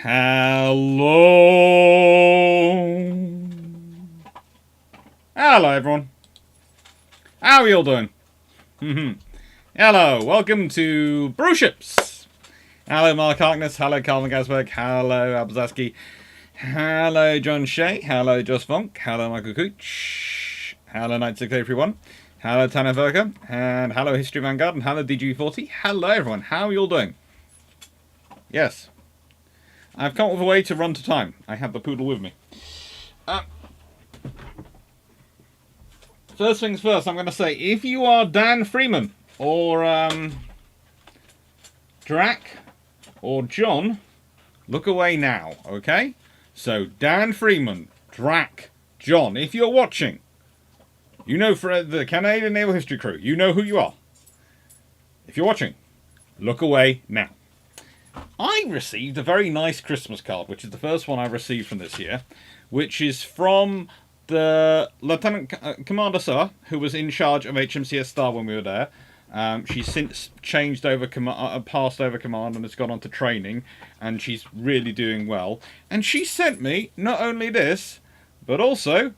Hello. Hello, everyone. How are you all doing? Hello. Welcome to Bruships. Hello, Mark Harkness. Hello, Calvin Gasberg. Hello, Abzaski. Hello, John Shea. Hello, Joss Funk. Hello, Michael Cooch. Hello, Night 681. Hello, Tanner Verka. And hello, History Vanguard. And hello, DG40. Hello, everyone. How are you all doing? Yes. I've come up with a way to run to time. I have the poodle with me. First things first, I'm going to say, if you are Dan Freeman, or Drac, or John, look away now, okay? So, Dan Freeman, Drac, John, if you're watching, you know, for the Canadian Naval History Crew, you know who you are. If you're watching, look away now. I received a very nice Christmas card, which is the first one I received from this year, which is from the Lieutenant Commander Sir, who was in charge of HMCS Star when we were there. She's since changed over, passed over command and has gone on to training, and she's really doing well. And she sent me not only this, but also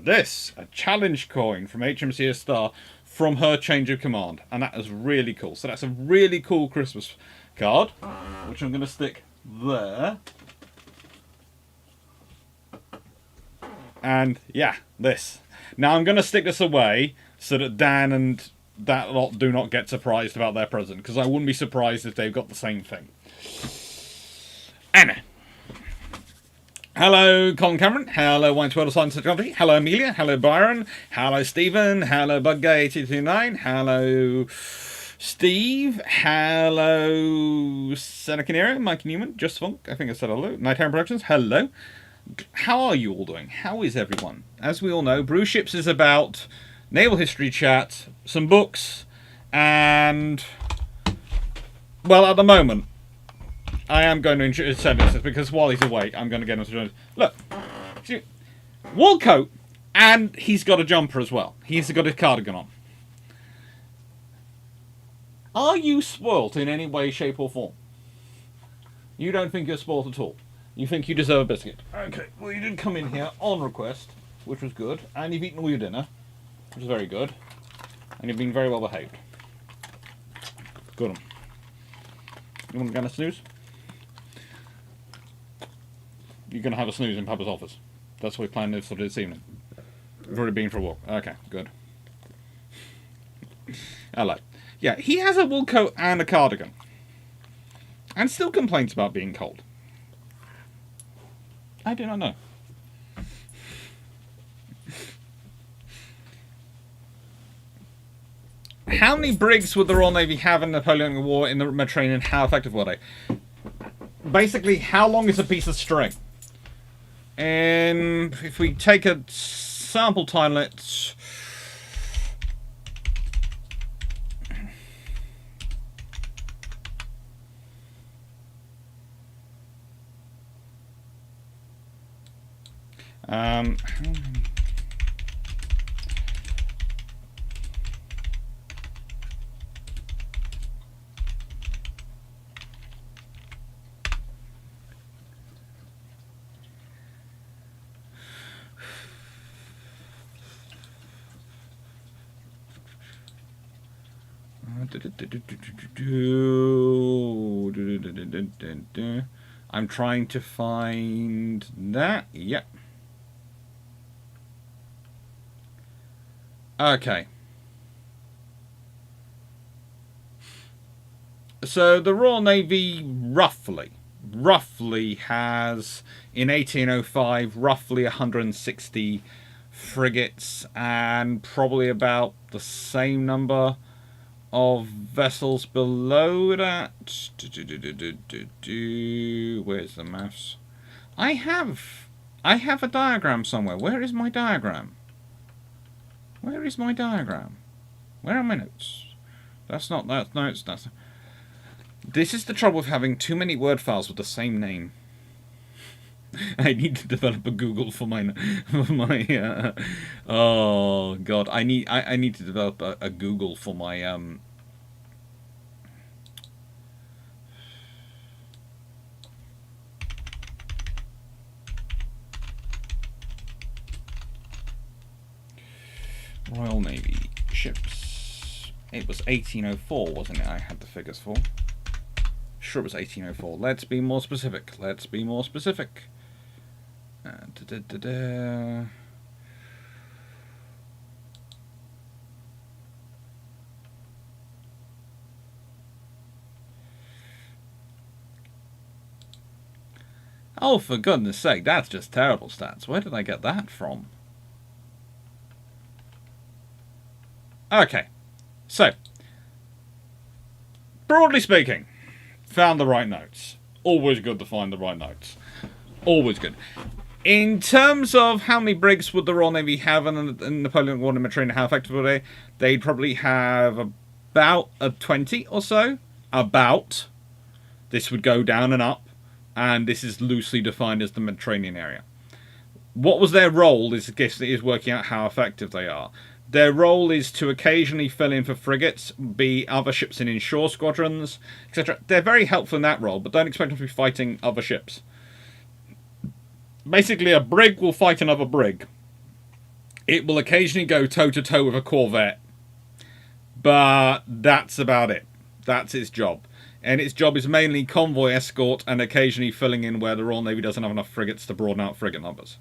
this, a challenge coin from HMCS Star from her change of command, and that is really cool. So that's a really cool Christmas card, which I'm going to stick there. And yeah, this. Now I'm going to stick this away so that Dan and that lot do not get surprised about their present, because I wouldn't be surprised if they've got the same thing. Anna. Hello, Colin Cameron. Hello, Wine World of Science and Technology. Hello, Amelia. Hello, Byron. Hello, Stephen. Hello, BugGuy8229. Hello, Steve. Hello, Seneca Nero. Mike Newman. Just Funk. I think I said hello. Nighttime Productions. Hello. How are you all doing? How is everyone? As we all know, Bruships is about naval history chat, some books, and, well, at the moment, I am going to say this because while he's awake, I'm going to get him to join us. Look, see, wool coat, and he's got a jumper as well. He's got his cardigan on. Are you spoilt in any way, shape, or form? You don't think you're spoilt at all. You think you deserve a biscuit. Okay, well, you did come in here on request, which was good, and you've eaten all your dinner, which is very good, and you've been very well behaved. Good one. You want to go and snooze? You're going to have a snooze in Papa's office. That's what we planned for this evening. We've already been for a walk. Okay, good. Hello. Yeah, he has a wool coat and a cardigan. And still complains about being cold. I do not know. How many brigs would the Royal Navy have in the Napoleonic War in the Mediterranean? How effective were they? Basically, how long is a piece of string? And if we take a sample time, let's... I'm trying to find that. Yep. Okay. So the Royal Navy roughly has, in 1805, roughly 160 frigates and probably about the same number of vessels below that. Where's the maths? I have a diagram somewhere. Where is my diagram? Where is my diagram? Where are my notes? That's not that notes. That's. This is the trouble with having too many Word files with the same name. I need to develop a Google for my oh god, I need to develop a Google for my Royal Navy ships. It was 1804, wasn't it? I had the figures for. Sure, it was 1804. Let's be more specific. Let's be more specific. Oh, for goodness sake, that's just terrible stats. Where did I get that from? Okay, so, broadly speaking, found the right notes. Always good to find the right notes. Always good. In terms of how many brigs would the Royal Navy have in the Napoleonic War in Mediterranean, how effective were they? They'd probably have about 20 or so. About. This would go down and up. And this is loosely defined as the Mediterranean area. What was their role is working out how effective they are. Their role is to occasionally fill in for frigates, be other ships in inshore squadrons, etc. They're very helpful in that role, but don't expect them to be fighting other ships. Basically, a brig will fight another brig. It will occasionally go toe-to-toe with a corvette. But that's about it. That's its job. And its job is mainly convoy escort and occasionally filling in where the Royal Navy doesn't have enough frigates to broaden out frigate numbers.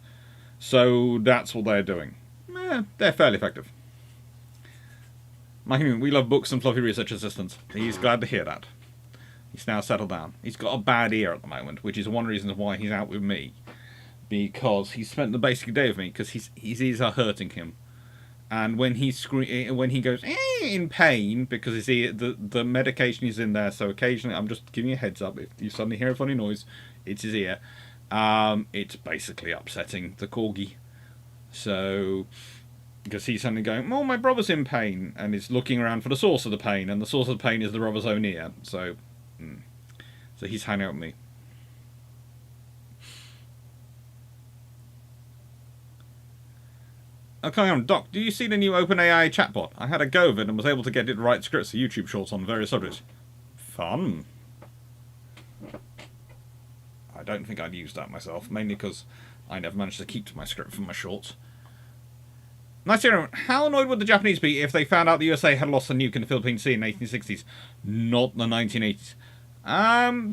So that's what they're doing. They're fairly effective. We love books and fluffy research assistants. He's glad to hear that. He's now settled down. He's got a bad ear at the moment, which is one reason why he's out with me. Because he spent the basic day with me, because his ears are hurting him. And when he goes in pain, because his ear, the medication is in there, so occasionally, I'm just giving you a heads up, if you suddenly hear a funny noise, it's his ear. It's basically upsetting the corgi. So, because he's suddenly going, oh, my brother's in pain, and is looking around for the source of the pain, and the source of the pain is the brother's own ear. So he's hanging out with me. Okay, on Doc, do you see the new OpenAI chatbot? I had a go of it and was able to get it to write scripts for YouTube shorts on various subjects. Fun. I don't think I'd use that myself, mainly because I never managed to keep to my script for my shorts. Nice hearing. How annoyed would the Japanese be if they found out the USA had lost a nuke in the Philippine Sea in the 1860s, not the 1980s?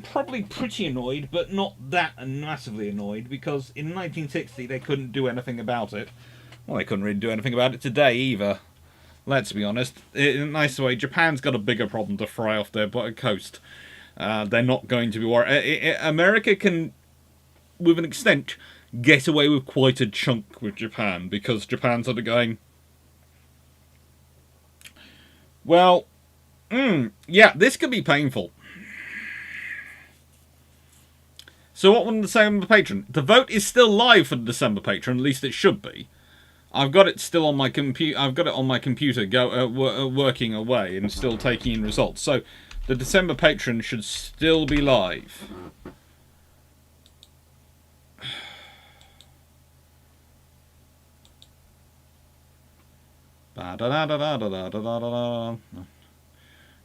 Probably pretty annoyed, but not that massively annoyed, because in 1960 they couldn't do anything about it. Well, they couldn't really do anything about it today either. Let's be honest. In a nice way, Japan's got a bigger problem to fry off their coast. They're not going to be worried. America can, with an extent, get away with quite a chunk with Japan, because Japan's sort of going, well, yeah, this could be painful. So what will the December patron? The vote is still live for the December patron, at least it should be. I've got it still on my computer. I've got it on my computer, working away and still taking in results. So the December patron should still be live.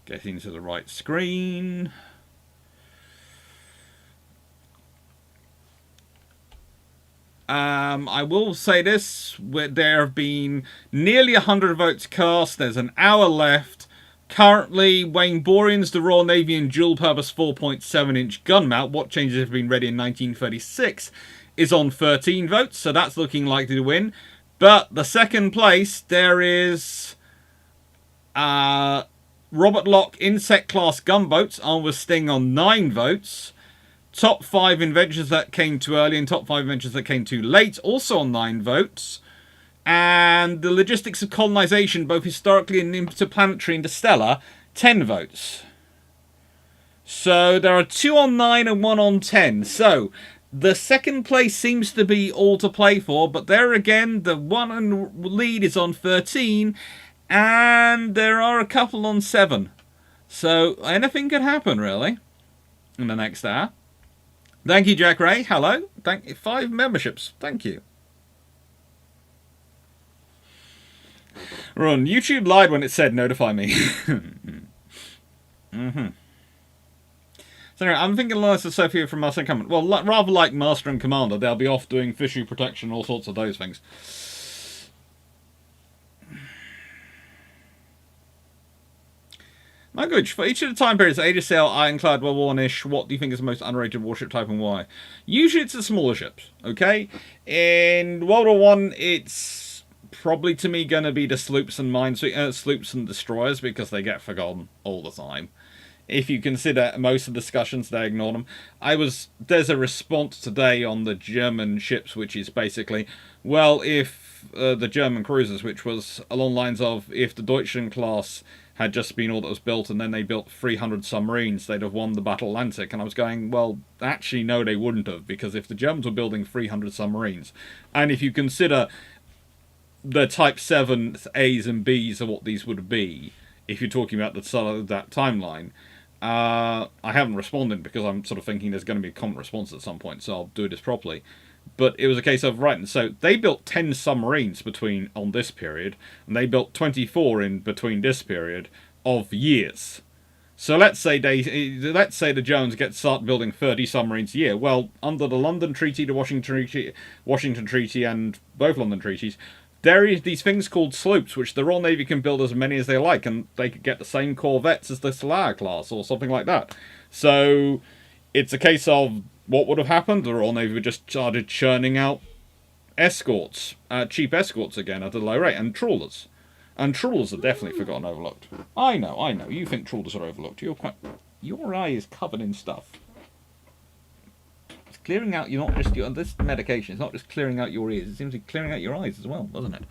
Getting to the right screen. I will say this, there have been nearly 100 votes cast, there's an hour left. Currently, Wayne Borean's the Royal Navy and dual-purpose 4.7-inch gun mount, what changes have been ready in 1936, is on 13 votes, so that's looking likely to win. But the second place, there is Robert Locke Insect-class gunboats, armed with Sting on 9 votes. Top 5 inventions that came too early and top 5 inventions that came too late, also on 9 votes. And the logistics of colonization, both historically and interplanetary interstellar, 10 votes. So there are 2 on 9 and 1 on 10. So the second place seems to be all to play for, but there again, the one and lead is on 13, and there are a couple on 7. So anything could happen, really, in the next hour. Thank you, Jack Ray. Hello. 5 memberships. Thank you. Run. YouTube lied when it said notify me. So anyway, I'm thinking less of Sophia from Master and Commander. Well, rather like Master and Commander, they'll be off doing fishery protection, all sorts of those things. Language. For each of the time periods, Age of Sail, Ironclad, World War One-ish, what do you think is the most underrated warship type and why? Usually it's the smaller ships, okay? In World War One, it's probably to me going to be the sloops and sloops and destroyers because they get forgotten all the time. If you consider most of the discussions, they ignore them. There's a response today on the German ships, which is basically, well, if the German cruisers, which was along the lines of, if the Deutschland class had just been all that was built, and then they built 300 submarines, they'd have won the Battle Atlantic. And I was going, well, actually, no, they wouldn't have, because if the Germans were building 300 submarines, and if you consider the Type 7 A's and B's are what these would be, if you're talking about that timeline, I haven't responded because I'm sort of thinking there's going to be a comment response at some point, so I'll do this properly. But it was a case of, right, and so they built 10 submarines on this period, and they built 24 in between this period of years. So let's say the Germans start building 30 submarines a year. Well, under the London Treaty, the Washington Treaty, and both London treaties, there is these things called sloops, which the Royal Navy can build as many as they like, and they could get the same corvettes as the Slayer class or something like that. So it's a case of, what would have happened? The Royal Navy would just started churning out escorts, cheap escorts again at a low rate, and trawlers. And trawlers are definitely forgotten, overlooked. I know. You think trawlers are overlooked. Your eye is covered in stuff. It's clearing out. You're not just this medication. It's not just clearing out your ears. It seems to be clearing out your eyes as well, doesn't it?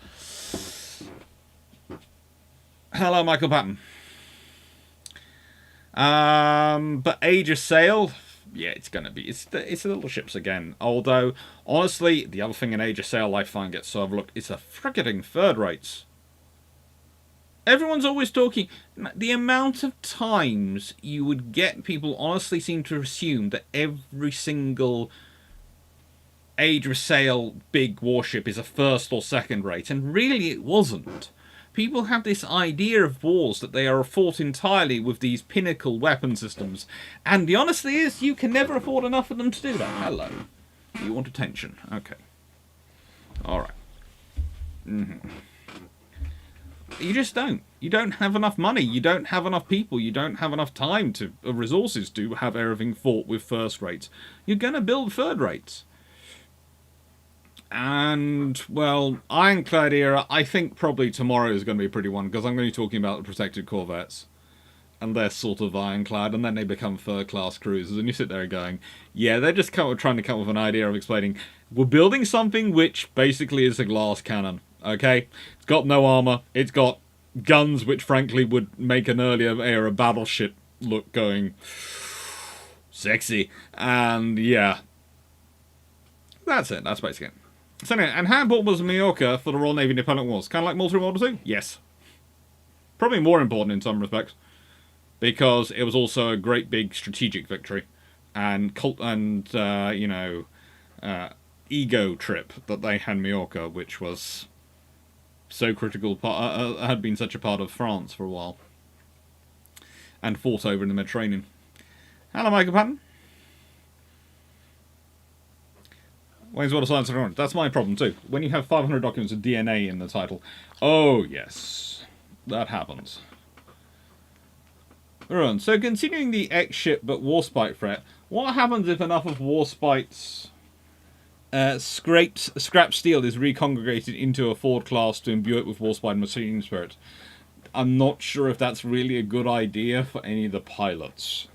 Hello, Michael Patton. But Age of Sail. Yeah, it's going to be. It's the little ships again. Although, honestly, the other thing in Age of Sail I find gets so overlooked is the fricketing third rates. Everyone's always talking. The amount of times you would get people honestly seem to assume that every single Age of Sail big warship is a first or second rate, and really it wasn't. People have this idea of wars that they are fought entirely with these pinnacle weapon systems, and the honesty is you can never afford enough of them to do that. Hello. You want attention. Okay. Alright. You just don't. You don't have enough money. You don't have enough people. You don't have enough time resources to have everything fought with first rates. You're going to build third rates. And, well, Ironclad era, I think probably tomorrow is going to be a pretty one, because I'm going to be talking about the protected corvettes. And they're sort of ironclad, and then they become third-class cruisers, and you sit there going, yeah, they're just trying to come up with an idea of explaining, we're building something which basically is a glass cannon, okay? It's got no armour, it's got guns which frankly would make an earlier era battleship look going sexy, and yeah. That's it, that's basically it. So anyway, and how important was Majorca for the Royal Navy independent wars? Kind of like Malta in World War II? Yes. Probably more important in some respects, because it was also a great big strategic victory, and ego trip that they had Majorca, which was so critical, had been such a part of France for a while, and fought over in the Mediterranean. Hello, Michael Patton. Wayne's World of Science and Orange. That's my problem too. When you have 500 documents of DNA in the title. Oh, yes. That happens. Right, so continuing the X-ship but Warspite threat, what happens if enough of Warspite's scrap steel is recongregated into a Ford class to imbue it with Warspite machine spirit? I'm not sure if that's really a good idea for any of the pilots.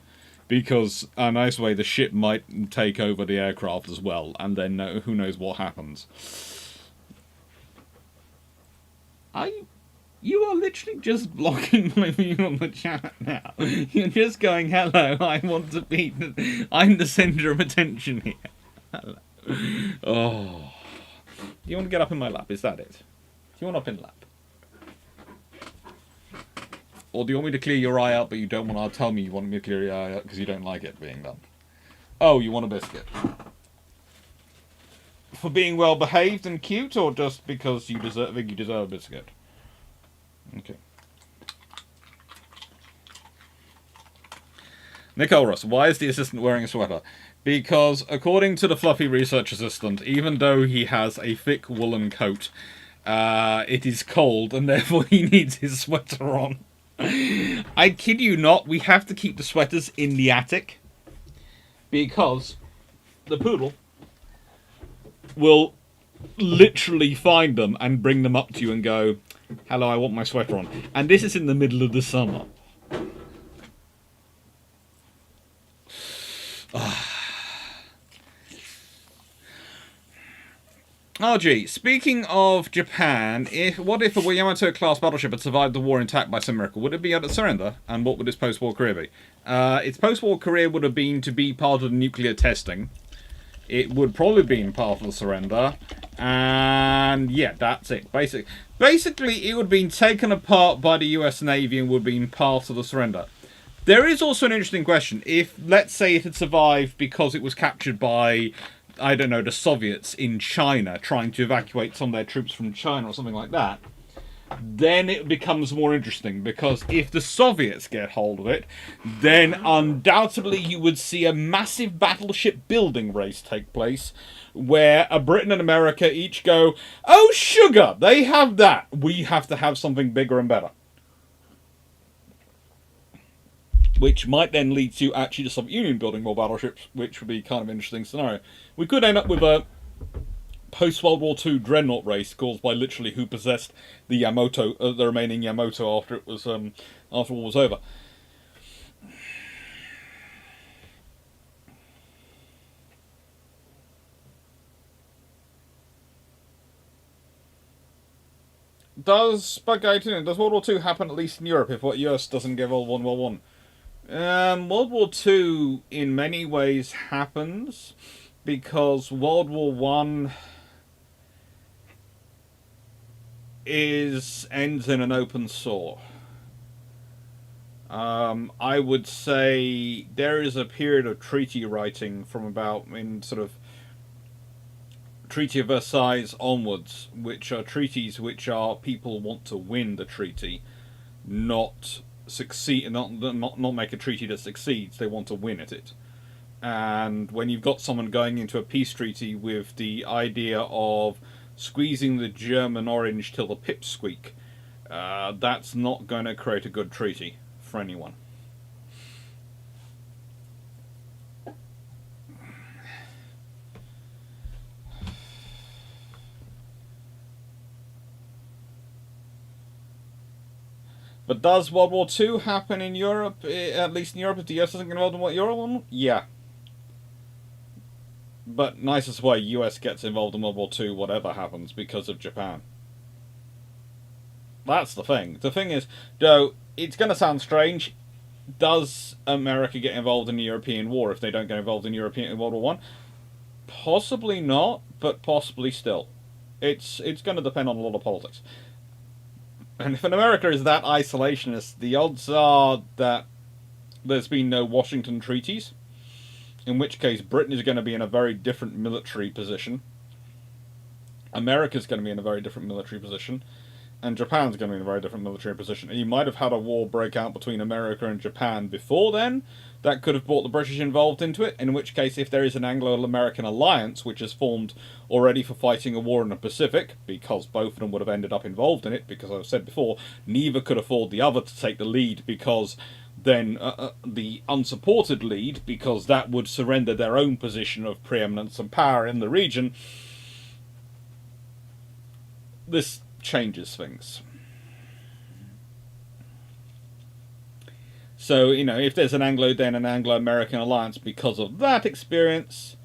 Because, a nice way, the ship might take over the aircraft as well, and then who knows what happens. You are literally just blocking my view on the chat now. You're just going, hello, I'm the centre of attention here. Hello. Oh. Do you want to get up in my lap? Is that it? Do you want up in lap? Or do you want me to clear your eye out, but you don't want to tell me you want me to clear your eye out because you don't like it being done? Oh, you want a biscuit. For being well behaved and cute, or just because you deserve a biscuit? Okay. Nick Olros, why is the assistant wearing a sweater? Because, according to the fluffy research assistant, even though he has a thick woolen coat, it is cold, and therefore he needs his sweater on. I kid you not, we have to keep the sweaters in the attic because the poodle will literally find them and bring them up to you and go, hello, I want my sweater on. And this is in the middle of the summer. RG, speaking of Japan, what if a Yamato-class battleship had survived the war intact by some miracle? Would it be able to surrender? And what would its post-war career be? Its post-war career would have been to be part of the nuclear testing. It would probably be in part of the surrender. And yeah, that's it. Basically, it would have been taken apart by the US Navy and would have been part of the surrender. There is also an interesting question. If, let's say, it had survived because it was captured by, I don't know, the Soviets in China, trying to evacuate some of their troops from China or something like that, then it becomes more interesting, because if the Soviets get hold of it, then undoubtedly you would see a massive battleship building race take place, where Britain and America each go, oh sugar, they have that, we have to have something bigger and better. Which might then lead to actually the Soviet Union building more battleships, which would be kind of an interesting scenario. We could end up with a post-World War II dreadnought race caused by literally who possessed the Yamato, the remaining Yamato after it was after war was over. Does World War II happen at least in Europe if what US doesn't get World War I? World War II in many ways happens because World War I ends in an open sore. I would say there is a period of treaty writing from about in sort of Treaty of Versailles onwards, which are treaties which are people want to win the treaty, not succeed, not make a treaty that succeeds. They want to win at it. And when you've got someone going into a peace treaty with the idea of squeezing the German orange till the pips squeak, that's not going to create a good treaty for anyone. But does World War II happen in Europe, at least in Europe, if the US doesn't get involved in what Euro one? Yeah. But nicest way, US gets involved in World War II, whatever happens, because of Japan. That's the thing. The thing is, though, it's going to sound strange, does America get involved in the European war if they don't get involved in World War I? Possibly not, but possibly still. It's going to depend on a lot of politics. And if America is that isolationist, the odds are that there's been no Washington treaties, in which case Britain is going to be in a very different military position, America's going to be in a very different military position, and Japan's going to be in a very different military position. And you might have had a war break out between America and Japan before then, that could have brought the British involved into it, in which case if there is an Anglo-American alliance which is formed already for fighting a war in the Pacific, because both of them would have ended up involved in it, because I've said before, neither could afford the other to take the lead, because then the unsupported lead, because that would surrender their own position of preeminence and power in the region. This changes things. So, you know, if there's an Anglo-American alliance because of that experience,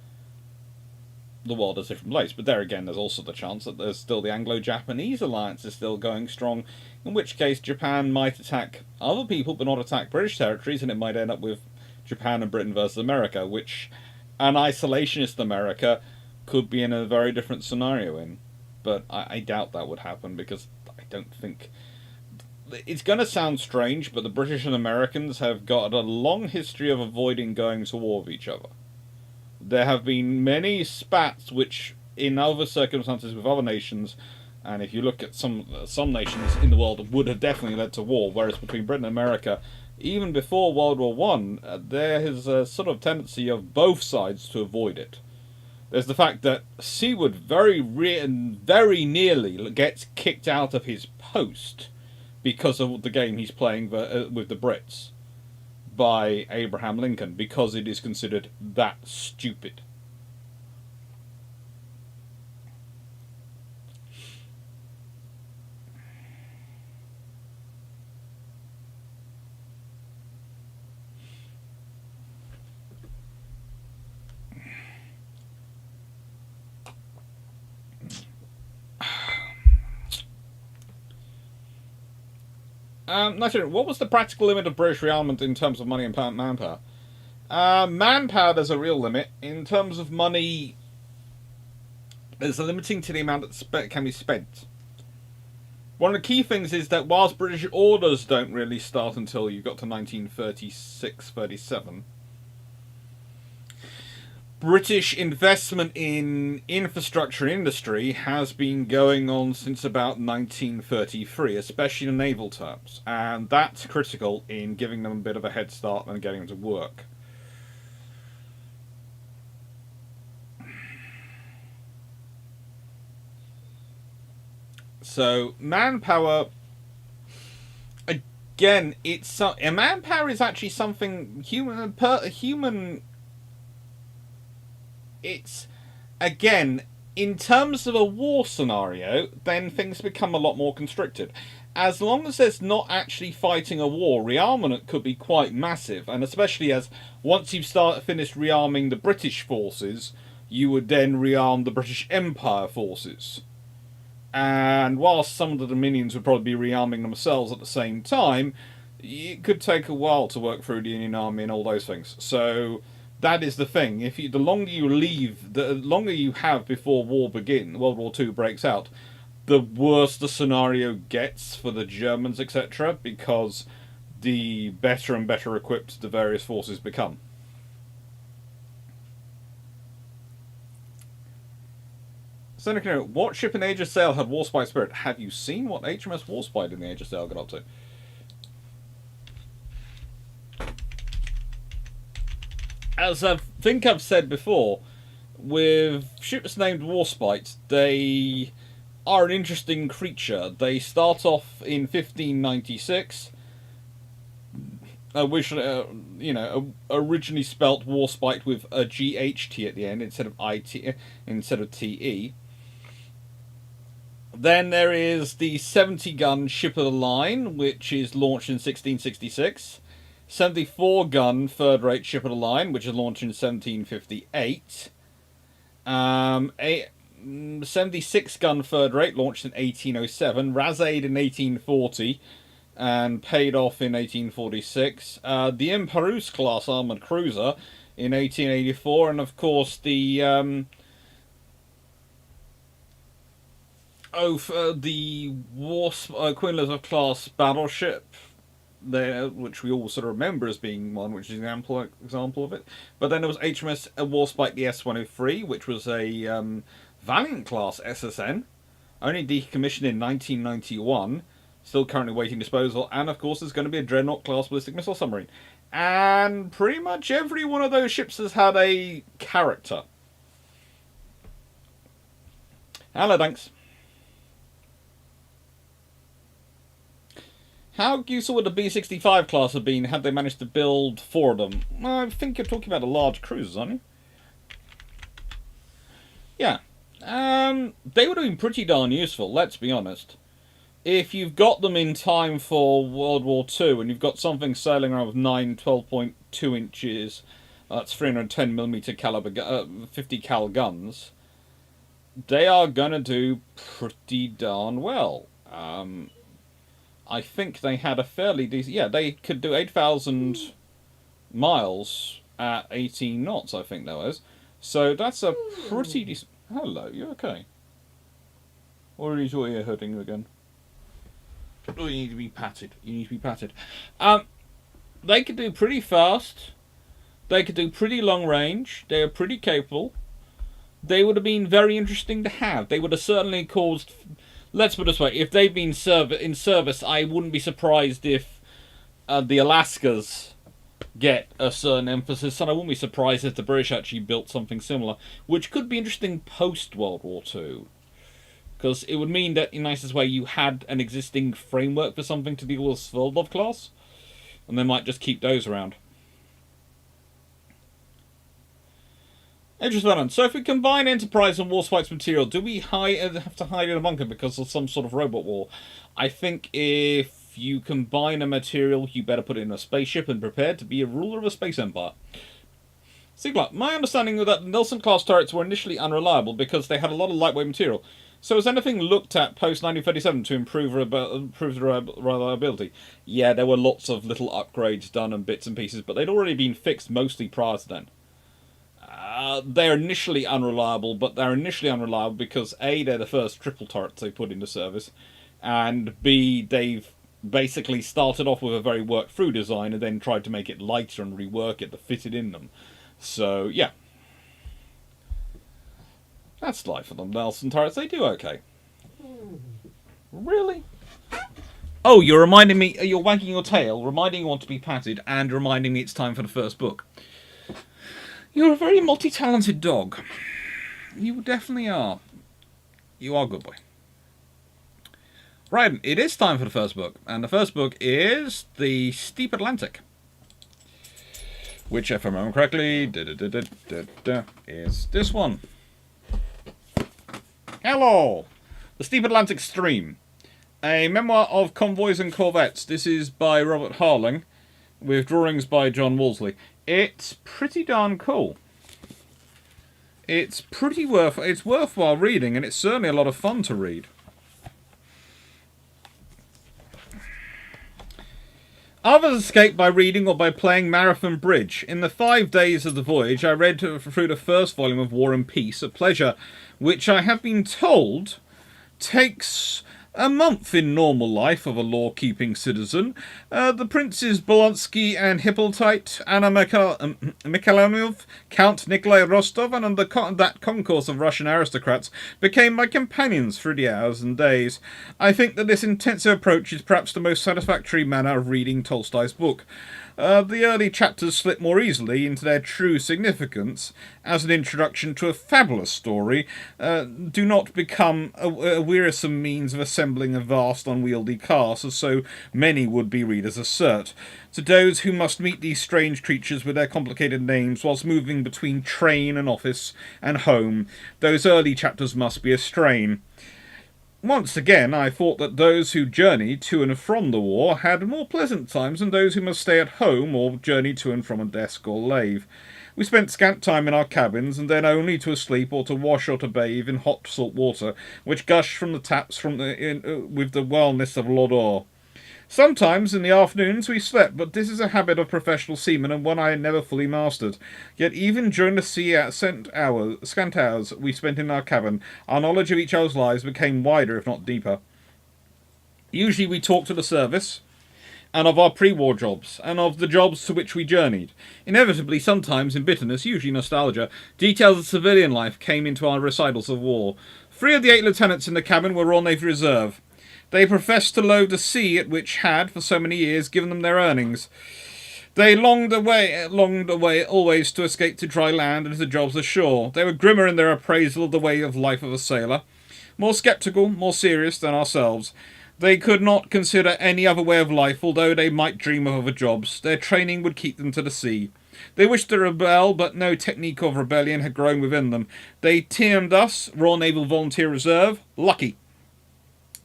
the world is a different place. But there again, there's also the chance that there's still the Anglo-Japanese alliance is still going strong, in which case Japan might attack other people but not attack British territories, and it might end up with Japan and Britain versus America, which an isolationist America could be in a very different scenario in. But I doubt that would happen, because I don't think... It's going to sound strange, but the British and Americans have got a long history of avoiding going to war with each other. There have been many spats which, in other circumstances with other nations, and if you look at some nations in the world, would have definitely led to war, whereas between Britain and America, even before World War I, there is a sort of tendency of both sides to avoid it. There's the fact that Seward very nearly gets kicked out of his post because of the game he's playing with the Brits by Abraham Lincoln, because it is considered that stupid. What was the practical limit of British rearmament in terms of money and manpower? Manpower, there's a real limit. In terms of money, there's a limiting to the amount that can be spent. One of the key things is that whilst British orders don't really start until you got to 1936-37, British investment in infrastructure industry has been going on since about 1933, especially in naval terms, and that's critical in giving them a bit of a head start and getting them to work. So manpower, again, manpower is actually something human. It's, again, in terms of a war scenario, then things become a lot more constricted. As long as there's not actually fighting a war, rearmament could be quite massive, and especially as once you've finished rearming the British forces, you would then rearm the British Empire forces. And whilst some of the Dominions would probably be rearming themselves at the same time, it could take a while to work through the Union Army and all those things. So that is the thing. The longer you leave, the longer you have before World War II breaks out, the worse the scenario gets for the Germans, etc., because the better and better equipped the various forces become. Seneca, what ship in Age of Sail had Warspite Spirit? Have you seen what HMS Warspite in the Age of Sail got up to? As I think I've said before, with ships named Warspite, they are an interesting creature. They start off in 1596, which originally spelt Warspite with a GHT at the end instead of TE. Then there is the 70-gun Ship of the Line, which is launched in 1666. 74-gun third-rate Ship of the Line, which is launched in 1758. 76-gun third-rate, launched in 1807. Razaid in 1840, and paid off in 1846. The Imperieuse class armoured cruiser in 1884, and of course the Queen Elizabeth class battleship there, which we all sort of remember as being one, which is an example of it. But then there was HMS Warspite, the S-103, which was a Valiant class SSN, only decommissioned in 1991, still currently waiting disposal. And of course there's going to be a Dreadnought class ballistic missile submarine. And pretty much every one of those ships has had a character. Hello, thanks. How useful would the B-65 class have been had they managed to build 4 of them? Well, I think you're talking about a large cruisers, aren't you? Yeah. They would have been pretty darn useful, let's be honest. If you've got them in time for World War II, and you've got something sailing around with 9 12.2 inches, that's 310mm caliber, 50 cal guns, they are going to do pretty darn well. I think they had a fairly decent... Yeah, they could do 8,000 miles at 18 knots, I think that was. So that's a pretty decent... Hello, you okay? Or is your ear hurting you again? Oh, you need to be patted. You need to be patted. They could do pretty fast. They could do pretty long range. They are pretty capable. They would have been very interesting to have. They would have certainly caused... Let's put it this way, if they've been in service, I wouldn't be surprised if the Alaskas get a certain emphasis, and I wouldn't be surprised if the British actually built something similar, which could be interesting post-World War II. Because it would mean that, in nicest way, you had an existing framework for something to deal with Sveldov class, and they might just keep those around. Interesting. So if we combine Enterprise and Warspite's material, do we have to hide in a bunker because of some sort of robot war? I think if you combine a material, you better put it in a spaceship and prepare to be a ruler of a space empire. See, Clarke, my understanding was that the Nelson-class turrets were initially unreliable because they had a lot of lightweight material. So was anything looked at post-1937 to improve the reliability? Yeah, there were lots of little upgrades done and bits and pieces, but they'd already been fixed mostly prior to then. They're initially unreliable, but they're initially unreliable because A, they're the first triple turrets they put into service, and B, they've basically started off with a very worked-through design and then tried to make it lighter and rework it to fit it in them. So, yeah. That's life for them Nelson turrets. They do okay. Really? Oh, you're reminding me, you're wagging your tail, reminding you want to be patted, and reminding me it's time for the first book. You're a very multi-talented dog. You definitely are. You are a good boy. Right, it is time for the first book. And the first book is The Steep Atlantic. Which, if I remember correctly, is this one. Hello! The Steep Atlantic Stream. A memoir of convoys and corvettes. This is by Robert Harling, with drawings by John Wolseley. It's pretty darn cool. It's worthwhile reading, and it's certainly a lot of fun to read. Others escaped by reading or by playing marathon bridge. In the 5 days of the voyage, I read through the first volume of War and Peace, a pleasure which I have been told takes a month in normal life of a law-keeping citizen. The Princes Bolonsky and Hippolyte, Anna Mikhailov, Count Nikolai Rostov, and that concourse of Russian aristocrats became my companions through the hours and days. I think that this intensive approach is perhaps the most satisfactory manner of reading Tolstoy's book. The early chapters slip more easily into their true significance as an introduction to a fabulous story, do not become a wearisome means of assembling a vast unwieldy cast, as so many would-be readers assert. To those who must meet these strange creatures with their complicated names whilst moving between train and office and home, those early chapters must be a strain. Once again, I thought that those who journeyed to and from the war had more pleasant times than those who must stay at home or journey to and from a desk or lathe. We spent scant time in our cabins, and then only to sleep or to wash or to bathe in hot salt water, which gushed from the taps with the wellness of l'odeur. Sometimes in the afternoons we slept, but this is a habit of professional seamen and one I had never fully mastered. Yet even during the scant hours we spent in our cabin, our knowledge of each other's lives became wider if not deeper. Usually we talked of the service, and of our pre-war jobs, and of the jobs to which we journeyed. Inevitably, sometimes in bitterness, usually nostalgia, details of civilian life came into our recitals of war. 3 of the 8 lieutenants in the cabin were Royal Navy Reserve. They professed to loathe the sea at which had, for so many years, given them their earnings. They longed away always to escape to dry land and to jobs ashore. They were grimmer in their appraisal of the way of life of a sailor, more sceptical, more serious than ourselves. They could not consider any other way of life, although they might dream of other jobs. Their training would keep them to the sea. They wished to rebel, but no technique of rebellion had grown within them. They termed us, Royal Naval Volunteer Reserve, lucky,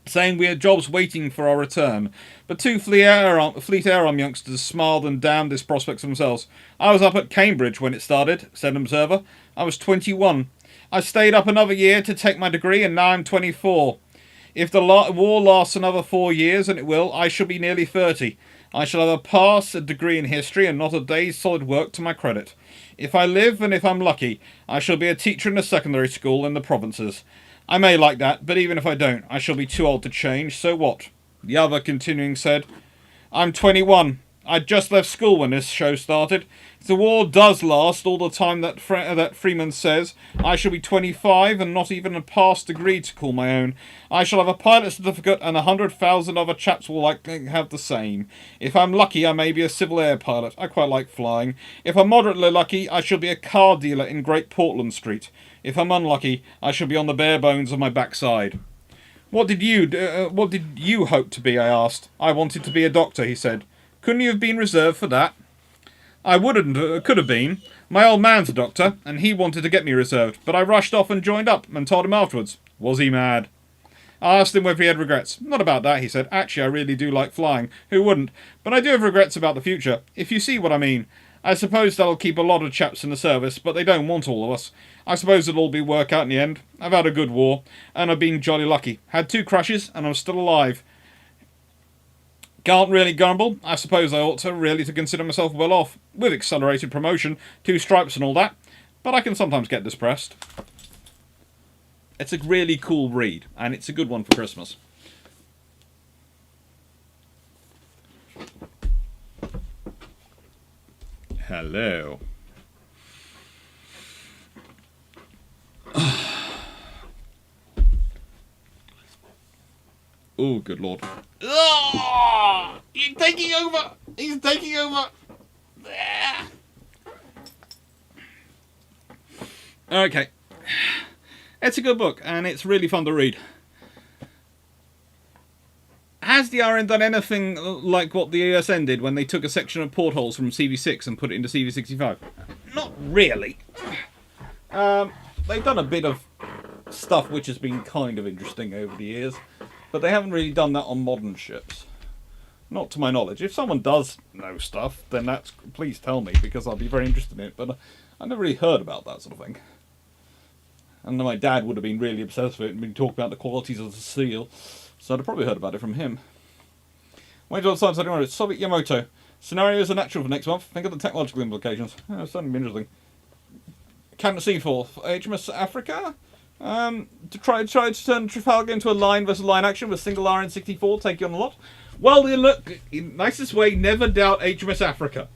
saying we had jobs waiting for our return. But 2 Fleet Air Arm youngsters smiled and damned this prospect themselves. I was up at Cambridge when it started, said an observer. I was 21. I stayed up another year to take my degree, and now I'm 24. If the war lasts another 4 years, and it will, I shall be nearly 30. I shall have a pass, a degree in history, and not a day's solid work to my credit. If I live, and if I'm lucky, I shall be a teacher in a secondary school in the provinces. I may like that, but even if I don't, I shall be too old to change, so what? The other, continuing, said, I'm 21. I'd just left school when this show started. If the war does last all the time that Freeman says, I shall be 25 and not even a past degree to call my own. I shall have a pilot certificate and 100,000 other chaps will likely have the same. If I'm lucky, I may be a civil air pilot. I quite like flying. If I'm moderately lucky, I shall be a car dealer in Great Portland Street. If I'm unlucky, I shall be on the bare bones of my backside. What did you hope to be, I asked. I wanted to be a doctor, he said. Couldn't you have been reserved for that? I could have been. My old man's a doctor, and he wanted to get me reserved, but I rushed off and joined up, and told him afterwards. Was he mad? I asked him whether he had regrets. Not about that, he said. Actually, I really do like flying. Who wouldn't? But I do have regrets about the future, if you see what I mean. I suppose that'll keep a lot of chaps in the service, but they don't want all of us. I suppose it'll all be work out in the end. I've had a good war, and I've been jolly lucky. Had 2 crashes, and I'm still alive. Can't really grumble. I suppose I ought to really to consider myself well off, with accelerated promotion, 2 stripes and all that. But I can sometimes get depressed. It's a really cool read, and it's a good one for Christmas. Hello. Oh, good lord. Oh, he's taking over! He's taking over! Okay. It's a good book, and it's really fun to read. Has the RN done anything like what the USN did when they took a section of portholes from CV6 and put it into CV65? Not really. They've done a bit of stuff which has been kind of interesting over the years, but they haven't really done that on modern ships. Not to my knowledge. If someone does know stuff, then please tell me, because I'll be very interested in it, but I never really heard about that sort of thing. And my dad would have been really obsessed with it and been talking about the qualities of the seal, so I'd have probably heard about it from him. Wait till Soviet Yamato. Scenarios are natural for next month. Think of the technological implications. Oh, it's certainly interesting. Can't see for HMS Africa. To try to turn Trafalgar into a line versus line action with single RN64, take you on a lot. Well, look, in nicest way, never doubt HMS Africa.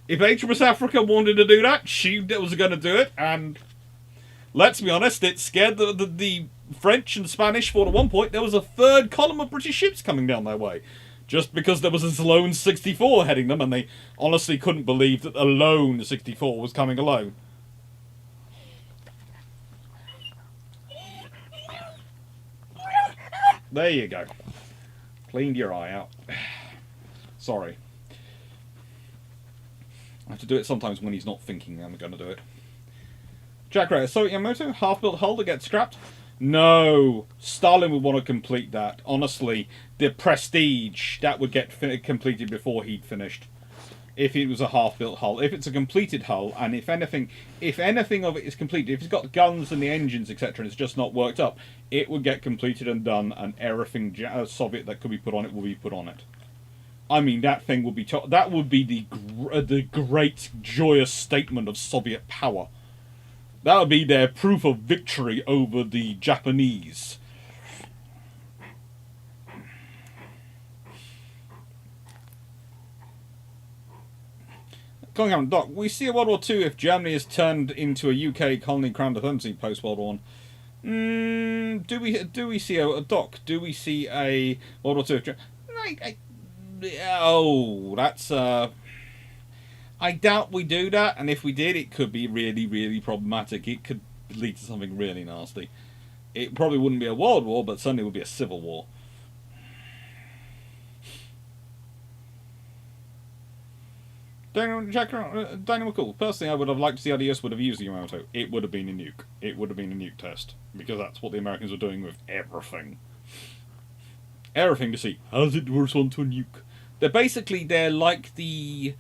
If HMS Africa wanted to do that, she was going to do it, and let's be honest, it scared the French and Spanish for at one point there was a 3rd column of British ships coming down their way. Just because there was a lone 64 heading them, and they honestly couldn't believe that a lone 64 was coming alone. There you go. Cleaned your eye out. Sorry. I have to do it sometimes when he's not thinking I'm going to do it. Jack Ray, Soviet Yamato, half-built hull to get scrapped? No. Stalin would want to complete that. Honestly, the Prestige, that would get completed before he'd finished. If it was a half-built hull. If it's a completed hull, and if anything of it is completed, if it's got guns and the engines, etc., and it's just not worked up, it would get completed and done, and everything Soviet that could be put on it will be put on it. I mean, that thing would be... that would be the great, joyous statement of Soviet power. That would be their proof of victory over the Japanese. Doc, we see a World War II if Germany is turned into a UK colony crown diplomacy post World War I. Do we see a Doc? Do we see a World War II? That's I doubt we do that, and if we did, it could be really, really problematic. It could lead to something really nasty. It probably wouldn't be a world war, but certainly would be a civil war. Daniel McCool. Personally, I would have liked to see how the US would have used the Yamato. It would have been a nuke. It would have been a nuke test, because that's what the Americans were doing with everything. Everything to see, how's it respond to a nuke? They're like the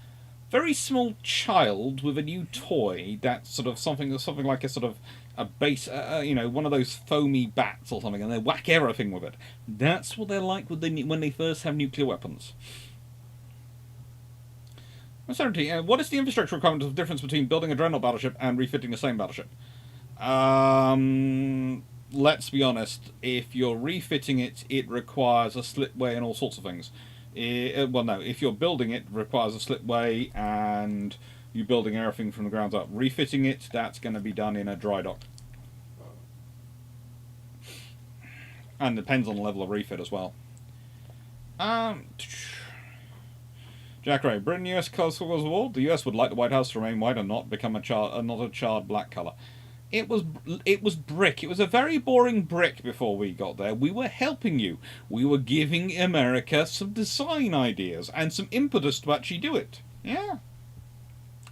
very small child with a new toy that's sort of something like a sort of a base, one of those foamy bats or something, and they whack everything with it. That's what they're like when they first have nuclear weapons. Uncertainty. What is the infrastructure requirement of the difference between building a dreadnought battleship and refitting the same battleship? Let's be honest. If you're refitting it, it requires a slipway and all sorts of things. If you're building it, it requires a slipway and you're building everything from the ground up. Refitting it, that's going to be done in a dry dock. And depends on the level of refit as well. Jack Ray, Britain US cause war. The US would like the White House to remain white and not become not a charred black colour. It was brick. It was a very boring brick before we got there. We were helping you. We were giving America some design ideas and some impetus to actually do it. Yeah.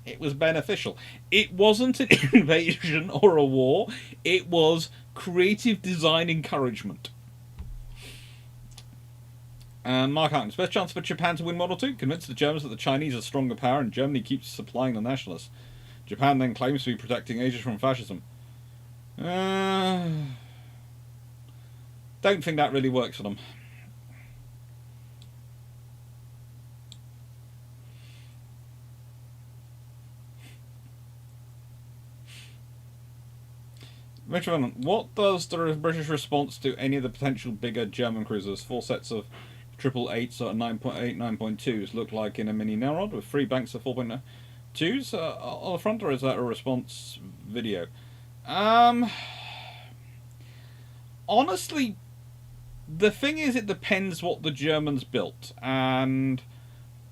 It was beneficial. It wasn't an invasion or a war. It was creative design encouragement. Mark Harling, best chance for Japan to win Model 2? Convince the Germans that the Chinese are stronger power and Germany keeps supplying the nationalists. Japan then claims to be protecting Asia from fascism. Don't think that really works for them. Richard, what does the British response to any of the potential bigger German cruisers, 4 sets of 888s or 9.8, 9.2s, look like in a mini Narod with 3 banks of 4.2s on the front, or is that a response video? Honestly, the thing is, it depends what the Germans built, and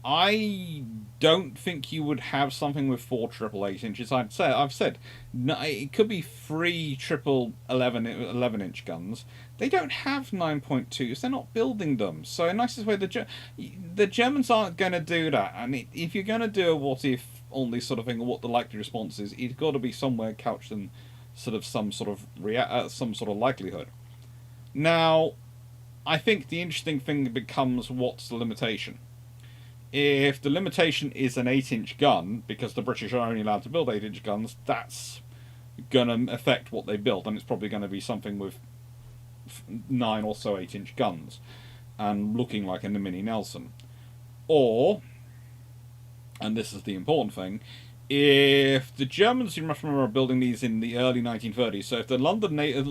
I don't think you would have something with 4 888 inches. I've said it could be 3 triple 11-inch guns. They don't have 9.2s. They're not building them. So in nicest way, the Germans aren't going to do that. And if you're going to do a what if only sort of thing, or what the likely response is, it's got to be somewhere couched in sort of some sort of likelihood. Now, I think the interesting thing becomes, what's the limitation? If the limitation is an 8-inch gun, because the British are only allowed to build 8-inch guns, that's going to affect what they build, and it's probably going to be something with 9 or so 8-inch guns, and looking like a mini Nelson. Or, and this is the important thing, if the Germans, you must remember, are building these in the early 1930s, so if the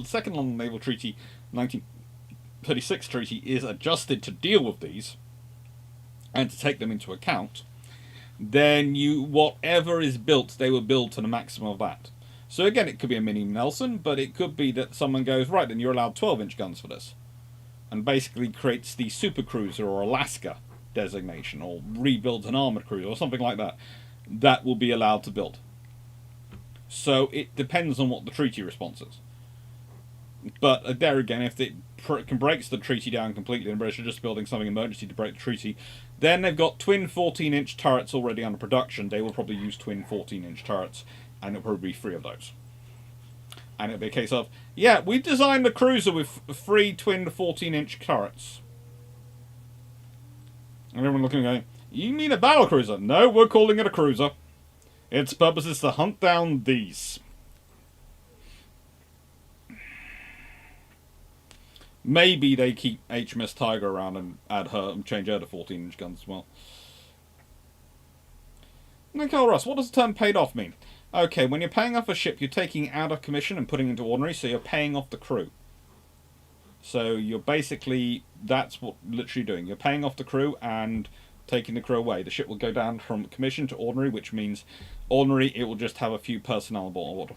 Second London Naval Treaty, 1936 treaty, is adjusted to deal with these, and to take them into account, then whatever is built, they will build to the maximum of that. So again, it could be a mini Nelson, but it could be that someone goes, right, then you're allowed 12-inch guns for this, and basically creates the Super Cruiser or Alaska designation, or rebuilds an armoured cruiser, or something like that. That will be allowed to build. So it depends on what the treaty response is. But there again, if it breaks the treaty down completely, and British are just building something emergency to break the treaty, then they've got twin 14-inch turrets already under production. They will probably use twin 14-inch turrets, and it'll probably be 3 of those. And it'll be a case of, yeah, we've designed the cruiser with 3 twin 14-inch turrets. And everyone looking and going, you mean a battlecruiser? No, we're calling it a cruiser. Its purpose is to hunt down these. Maybe they keep HMS Tiger around and add her and change her to 14-inch guns as well. Nicole Russ, what does the term paid off mean? Okay, when you're paying off a ship, you're taking it out of commission and putting it into ordinary, so you're paying off the crew. So you're basically, that's what literally doing. You're paying off the crew and taking the crew away. The ship will go down from commission to ordinary, which means ordinary, it will just have a few personnel on board.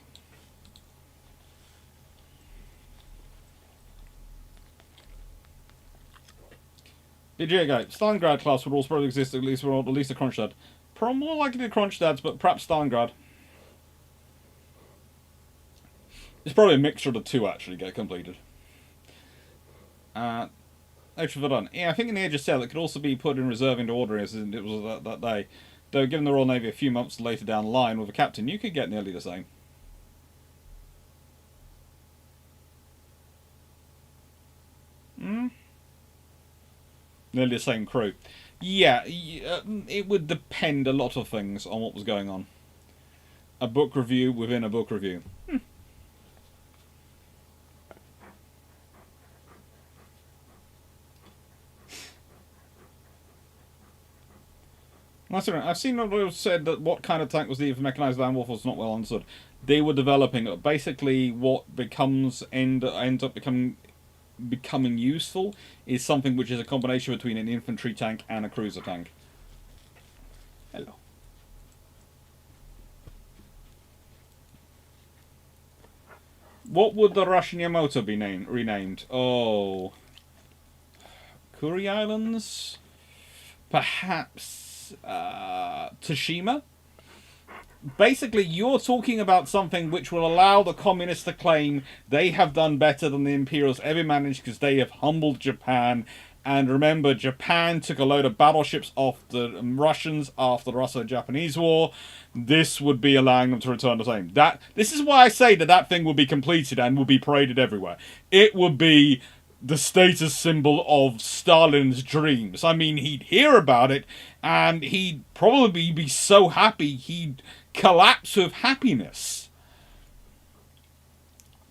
BJ guy, Stalingrad class would also probably exist at least a Kronstadt. Probably more likely to Kronstadt, but perhaps Stalingrad. It's probably a mixture of the two actually get completed. Extra yeah, I think in the Age of Sail it could also be put in reserve into order as it was that day. Though given the Royal Navy a few months later down the line with a captain, you could get nearly the same. Nearly the same crew. Yeah, it would depend a lot of things on what was going on. A book review within a book review. I've seen it said that what kind of tank was needed for mechanised land warfare was not well understood. They were developing it. Basically, what ends up becoming useful is something which is a combination between an infantry tank and a cruiser tank. Hello. What would the Russian Yamato be renamed? Oh, Kuri Islands? Perhaps Tsushima? basically, you're talking about something which will allow the communists to claim they have done better than the Imperials ever managed because they have humbled Japan. And remember, Japan took a load of battleships off the Russians after the Russo-Japanese War. This would be allowing them to return the same. This is why I say that thing will be completed and will be paraded everywhere. It would be the status symbol of Stalin's dreams. I mean, he'd hear about it, and he'd probably be so happy he'd collapse with happiness.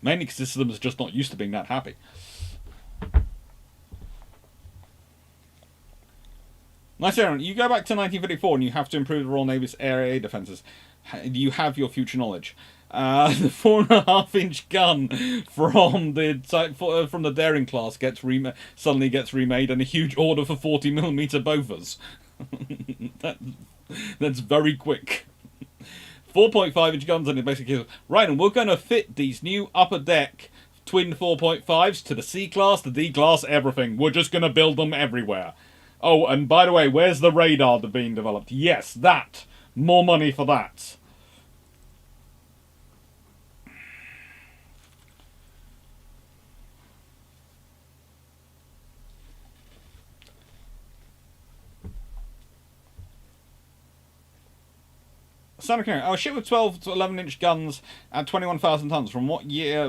Mainly because this system is just not used to being that happy. Nice, Aaron. You go back to 1954 and you have to improve the Royal Navy's air defences. You have your future knowledge. The 4.5-inch gun from the Daring class suddenly gets remade, and a huge order for 40mm Bofors. That's very quick. 4.5-inch guns, and it basically right. And we're going to fit these new upper deck twin 4.5s to the C class, the D class, everything. We're just going to build them everywhere. Oh, and by the way, where's the radar being developed? Yes, that. More money for that. Oh, a ship with 12 to 11-inch guns at 21,000 tons. From what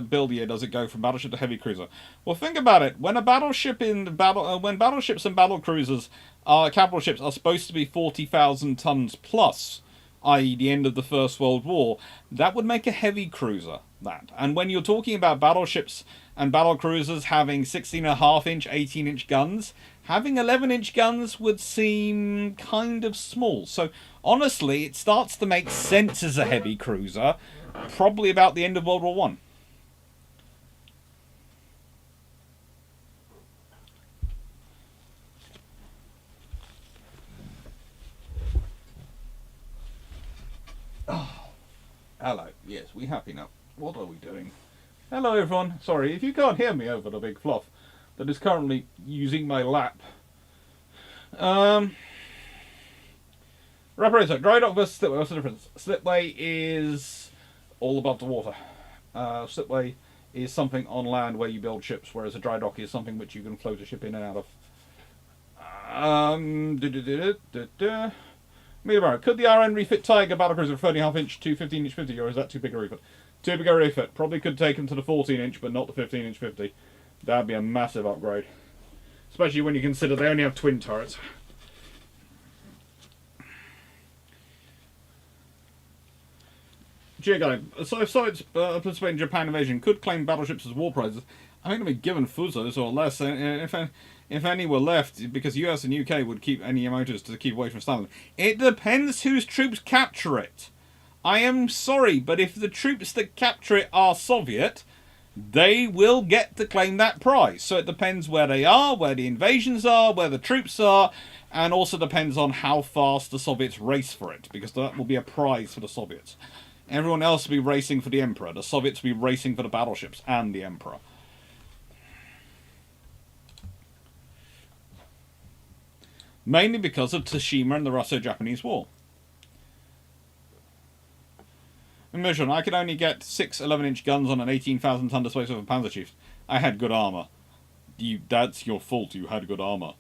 build year does it go from battleship to heavy cruiser? Well, think about it. When battleships and battle cruisers, capital ships, are supposed to be 40,000 tons plus, i.e., the end of the First World War, that would make a heavy cruiser. And when you're talking about battleships and battle cruisers having 16.5-inch, 18-inch guns, having 11-inch guns would seem kind of small. So, honestly, it starts to make sense as a heavy cruiser, probably about the end of World War One. Oh, hello. Yes, we happy now. What are we doing? Hello, everyone. Sorry, if you can't hear me over the big fluff that is currently using my lap. Reparator, dry dock versus slipway. What's the difference? Slipway is all above the water. Slipway is something on land where you build ships, whereas a dry dock is something which you can float a ship in and out of. Meteor, could the RN refit Tiger battlecruiser from 30.5-inch to 15-inch 50, or is that too big a refit? Too big a refit. Probably could take them to the 14-inch, but not the 15-inch 50. That'd be a massive upgrade. Especially when you consider they only have twin turrets. Geoguy, so if Soviets participate in Japan invasion, could claim battleships as war prizes. I think they'd be given Fuzos or less, if any were left, because US and UK would keep any motors to keep away from Stalin. It depends whose troops capture it. I am sorry, but if the troops that capture it are Soviet, they will get to claim that prize. So it depends where they are, where the invasions are, where the troops are, and also depends on how fast the Soviets race for it, because that will be a prize for the Soviets. Everyone else will be racing for the Emperor. The Soviets will be racing for the battleships and the Emperor. Mainly because of Tsushima and the Russo-Japanese War. Imagine, I could only get 6 11-inch guns on an 18,000-ton displacer of a Panzer Chief. I had good armour. That's your fault, you had good armour.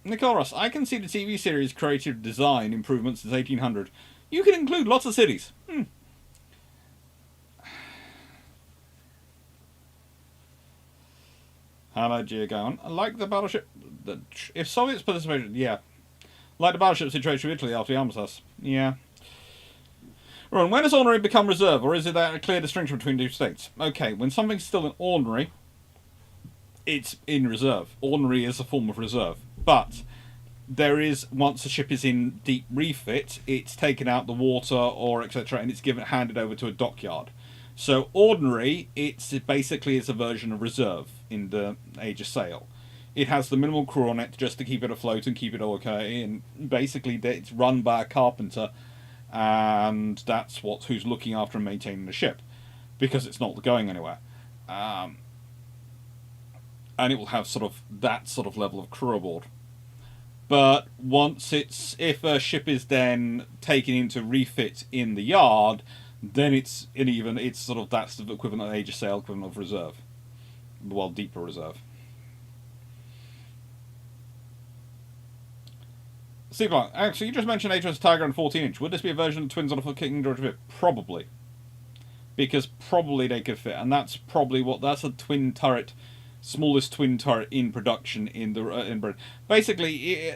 Nicole Ross, I can see the TV series creative design improvements since 1800. You can include lots of cities. Hello, Giagon. I like the battleship. If Soviets participated, yeah. Like the battleship situation with Italy after the armistice. Yeah. Ron, when does ordinary become reserve, or is it a clear distinction between two states? Okay, when something's still an ordinary, it's in reserve. Ordinary is a form of reserve. But there is, once a ship is in deep refit, it's taken out the water or etc. and it's handed over to a dockyard. So ordinary, it's basically is a version of reserve in the Age of Sail. It has the minimal crew on it just to keep it afloat and keep it okay, and basically it's run by a carpenter, and that's who's looking after and maintaining the ship, because it's not going anywhere. And it will have that sort of level of crew aboard. But once if a ship is then taken into refit in the yard, then it's sort of that's the equivalent of age of sail, equivalent of reserve, well, deeper reserve. Steve Clarke, actually, you just mentioned HMS Tiger and 14-inch. Would this be a version of twins on a King George V? Probably, because probably they could fit, and that's probably that's a twin turret, smallest twin turret in production in Britain. Basically,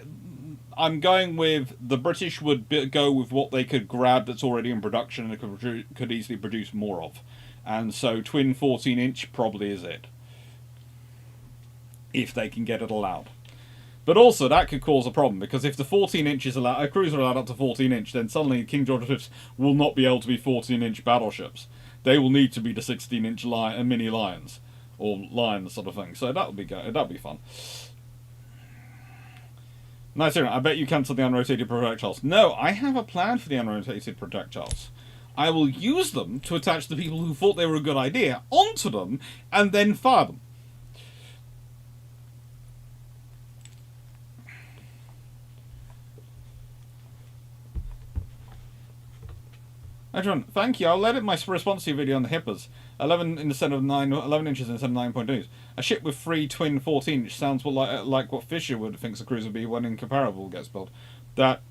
I'm going with the British would go with what they could grab that's already in production and could easily produce more of, and so twin 14-inch probably is it, if they can get it allowed. But also, that could cause a problem, because if the 14-inch is allowed, a cruiser allowed up to 14-inch, then suddenly King George V's will not be able to be 14-inch battleships. They will need to be the 16-inch mini Lions, or Lions sort of thing. So that would be good. That'd be fun. Nice hearing. I bet you cancelled the unrotated projectiles. No, I have a plan for the unrotated projectiles. I will use them to attach the people who thought they were a good idea onto them, and then fire them. Adrian, thank you. I'll edit my response to your video on the hippers. 11 instead of 11 inches instead of 9.2s. A ship with 3 twin 14-inch sounds like what Fisher would thinks a cruiser would be when incomparable gets built. That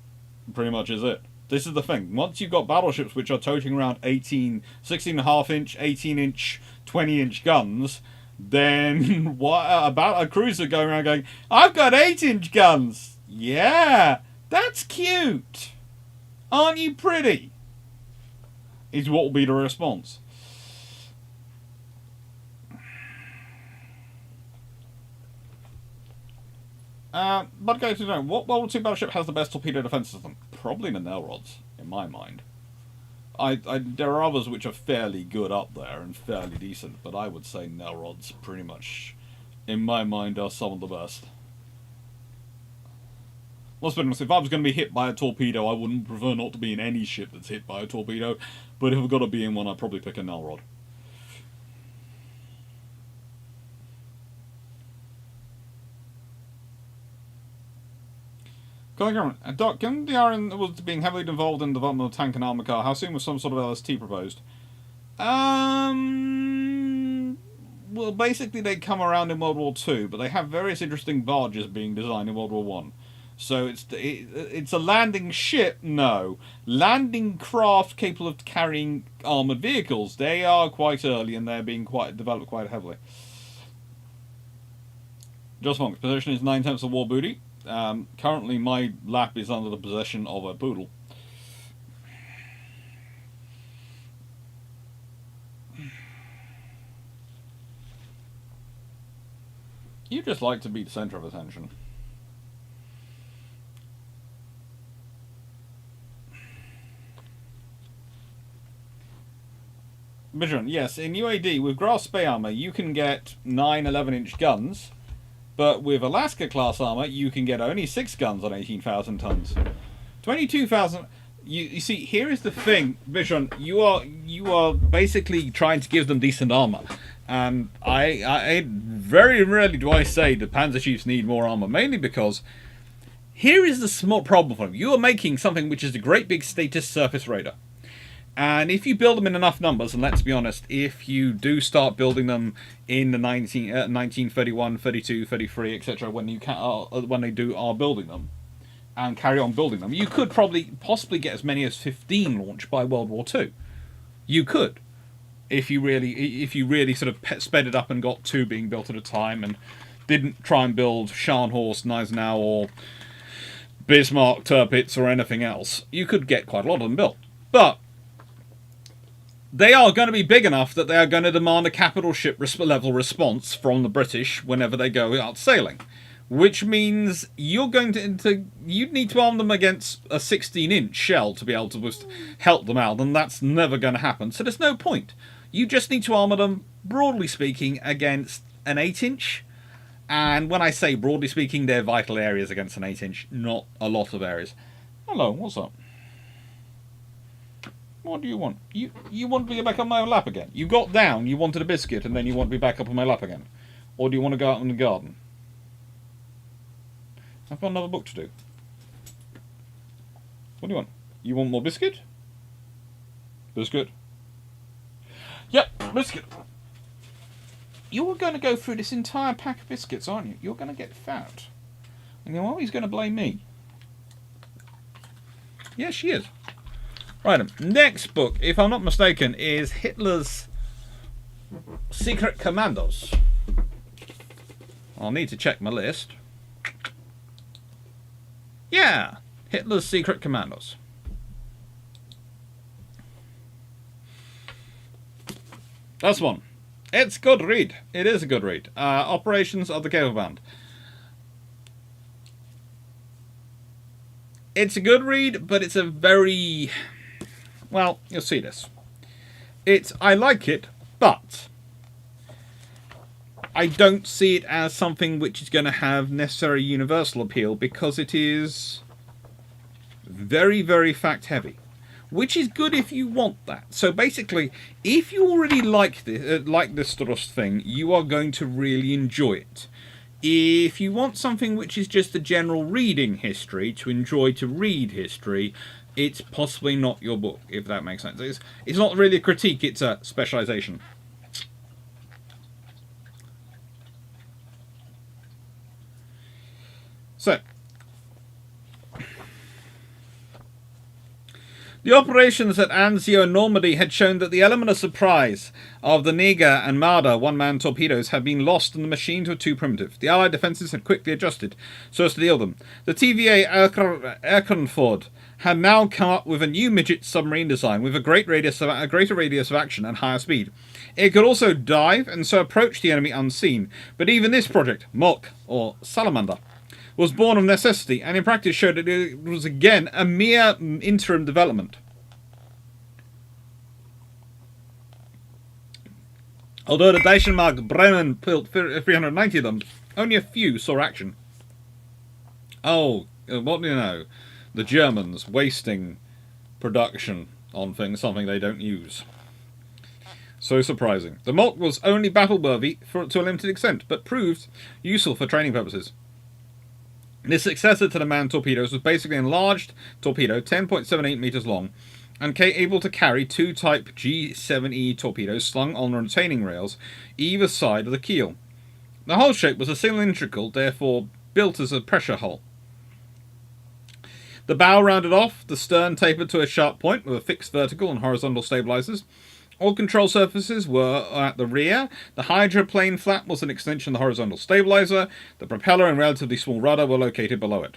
pretty much is it. This is the thing. Once you've got battleships which are toting around 16.5-inch, 18-inch, 20-inch guns, then what about a cruiser going around going, I've got 8-inch guns. Yeah, that's cute. Aren't you pretty? Is what will be the response. But go to know, what World War II battleship has the best torpedo defense system? Probably the Navies, in my mind. There are others which are fairly good up there and fairly decent, but I would say Navies pretty much, in my mind, are some of the best. Let's be honest, if I was going to be hit by a torpedo, I wouldn't prefer not to be in any ship that's hit by a torpedo, but if I've got to be in one, I'd probably pick a Naval. Doc, given the Iron was being heavily involved in the development of tank and armour car, how soon was some sort of LST proposed? Well, basically they come around in World War II, but they have various interesting barges being designed in World War One. So it's a landing ship? No. Landing craft capable of carrying armoured vehicles. They are quite early and they're being developed quite heavily. Just Monk's position is 9/10 of war booty. Currently my lap is under the possession of a poodle. You just like to be the centre of attention. Vision, yes, in UAD with grasp bay armour you can get 9 11-inch guns, but with Alaska class armour you can get only 6 guns on 18,000 tons. 22,000. You see, here is the thing, Vision. You are basically trying to give them decent armour, and I very rarely do I say the Panzer Chiefs need more armour, mainly because here is the small problem for them. You are making something which is a great big status surface raider. And if you build them in enough numbers, and let's be honest, if you do start building them in the 1931, 32, 33, etc., when they are building them, and carry on building them, you could possibly get as many as 15 launched by World War II. You could, if you really sort of sped it up and got 2 being built at a time, and didn't try and build Scharnhorst, Gneisenau, or Bismarck, Tirpitz, or anything else. You could get quite a lot of them built, but they are going to be big enough that they are going to demand a capital ship level response from the British whenever they go out sailing. Which means you'd need to arm them against a 16-inch shell to be able to help them out, and that's never going to happen. So there's no point. You just need to armour them, broadly speaking, against an 8-inch. And when I say broadly speaking, they're vital areas against an 8-inch, not a lot of areas. Hello, what's up? What do you want? You want to be back on my lap again? You got down, you wanted a biscuit, and then you want to be back up on my lap again? Or do you want to go out in the garden? I've got another book to do. What do you want? You want more biscuit? Biscuit? Yep, biscuit. You're going to go through this entire pack of biscuits, aren't you? You're going to get fat. And you're always going to blame me. Yes, she is. Right, next book, if I'm not mistaken, is Hitler's Secret Commandos. I'll need to check my list. Yeah, Hitler's Secret Commandos. That's one. It's a good read. It is a good read. Operations of the K-Verband. It's a good read, but it's a very... Well, you'll see this. I like it, but I don't see it as something which is going to have necessary universal appeal, because it is very, very fact-heavy. Which is good if you want that. So basically, if you already like this sort of thing, you are going to really enjoy it. If you want something which is just a general reading history, to enjoy to read history, it's possibly not your book, if that makes sense. It's not really a critique, it's a specialization. So, the operations at Anzio and Normandy had shown that the element of surprise of the Niger and Marder one-man torpedoes had been lost and the machines were too primitive. The Allied defences had quickly adjusted so as to deal them. The TVA Erkenford had now come up with a new midget submarine design with a greater radius of action and higher speed. It could also dive and so approach the enemy unseen, but even this project, Mok, or Salamander, was born of necessity, and in practice showed that it was again a mere interim development. Although the Deutschmark Bremen built 390 of them, only a few saw action. Oh, what do you know? The Germans wasting production on things, something they don't use. So surprising. The Mok was only battle-worthy to a limited extent, but proved useful for training purposes. This successor to the manned torpedoes was basically an enlarged torpedo, 10.78 meters long, and able to carry two Type G7E torpedoes slung on retaining rails either side of the keel. The hull shape was a cylindrical, therefore built as a pressure hull. The bow rounded off, the stern tapered to a sharp point with a fixed vertical and horizontal stabilizers. All control surfaces were at the rear. The hydroplane flap was an extension of the horizontal stabilizer. The propeller and relatively small rudder were located below it.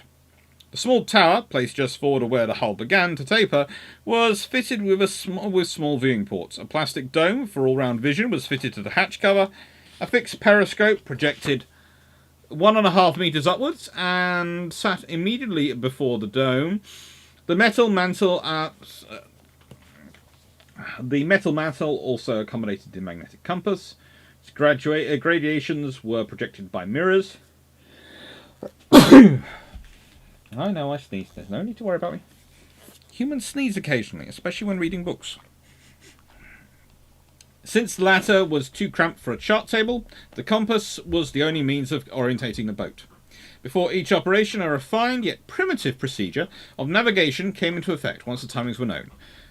The small tower, placed just forward of where the hull began to taper, was fitted with small viewing ports. A plastic dome for all-round vision was fitted to the hatch cover. A fixed periscope projected 1.5 meters upwards and sat immediately before the dome. The metal mantle also accommodated the magnetic compass. Its gradations were projected by mirrors. I know I sneezed. There's no need to worry about me. Humans sneeze occasionally, especially when reading books. Since the latter was too cramped for a chart table, the compass was the only means of orientating the boat. Before each operation, a refined yet primitive procedure of navigation came into effect once the timings were known.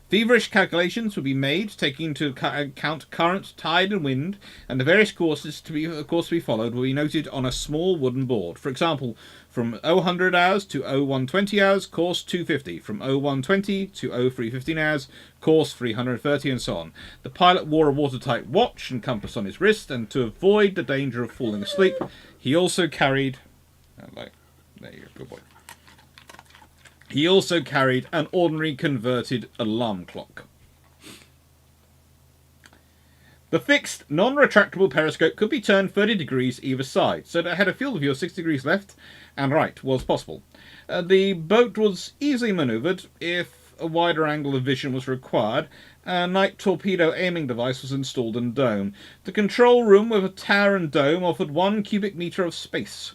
Feverish calculations would be made, taking into account current, tide and wind, and the various courses to be followed will be noted on a small wooden board. For example, from 0100 hours to 0120 hours, course 250. From 0120 to 0315 hours, course 330, and so on. The pilot wore a watertight watch and compass on his wrist, and to avoid the danger of falling asleep, he also carried... there you go, good boy. He also carried an ordinary converted alarm clock. The fixed, non-retractable periscope could be turned 30 degrees either side, so that it had a field of view of 6 degrees left and right was possible. The boat was easily manoeuvred if a wider angle of vision was required. A night torpedo aiming device was installed in the dome. The control room with a tower and dome offered 1 cubic meter of space.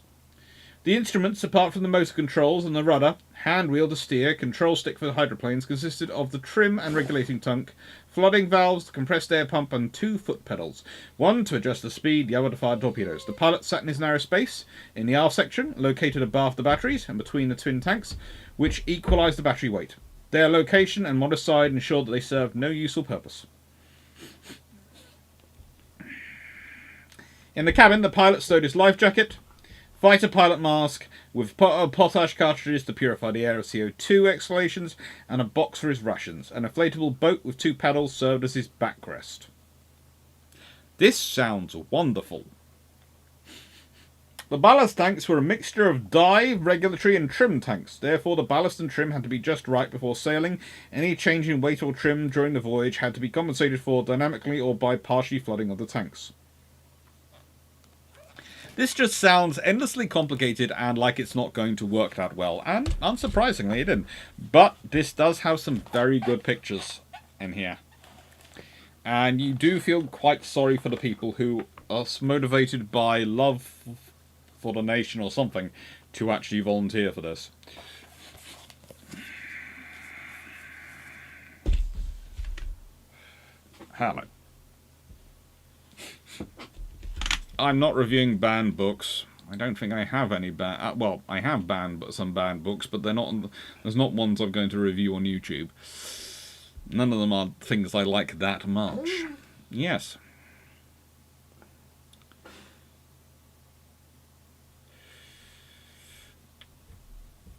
The instruments, apart from the motor controls and the rudder, hand wheel to steer, control stick for the hydroplanes, consisted of the trim and regulating tank, flooding valves, the compressed air pump, and 2 foot pedals. One to adjust the speed, the other to fire torpedoes. The pilot sat in his narrow space in the aft section, located above the batteries and between the twin tanks, which equalised the battery weight. Their location and modest side ensured that they served no useful purpose. In the cabin, the pilot stowed his life jacket, fighter pilot mask with potash cartridges to purify the air of CO2 exhalations, and a box for his rations. An inflatable boat with 2 paddles served as his backrest. This sounds wonderful. The ballast tanks were a mixture of dive, regulatory, and trim tanks. Therefore, the ballast and trim had to be just right before sailing. Any change in weight or trim during the voyage had to be compensated for dynamically or by partially flooding of the tanks. This just sounds endlessly complicated and like it's not going to work that well, and unsurprisingly it didn't. But this does have some very good pictures in here. And you do feel quite sorry for the people who are motivated by love for the nation or something to actually volunteer for this. Hello. I'm not reviewing banned books. I don't think I have any banned... well, I have banned some banned books, but they're not. There's not ones I'm going to review on YouTube. None of them are things I like that much. Yes.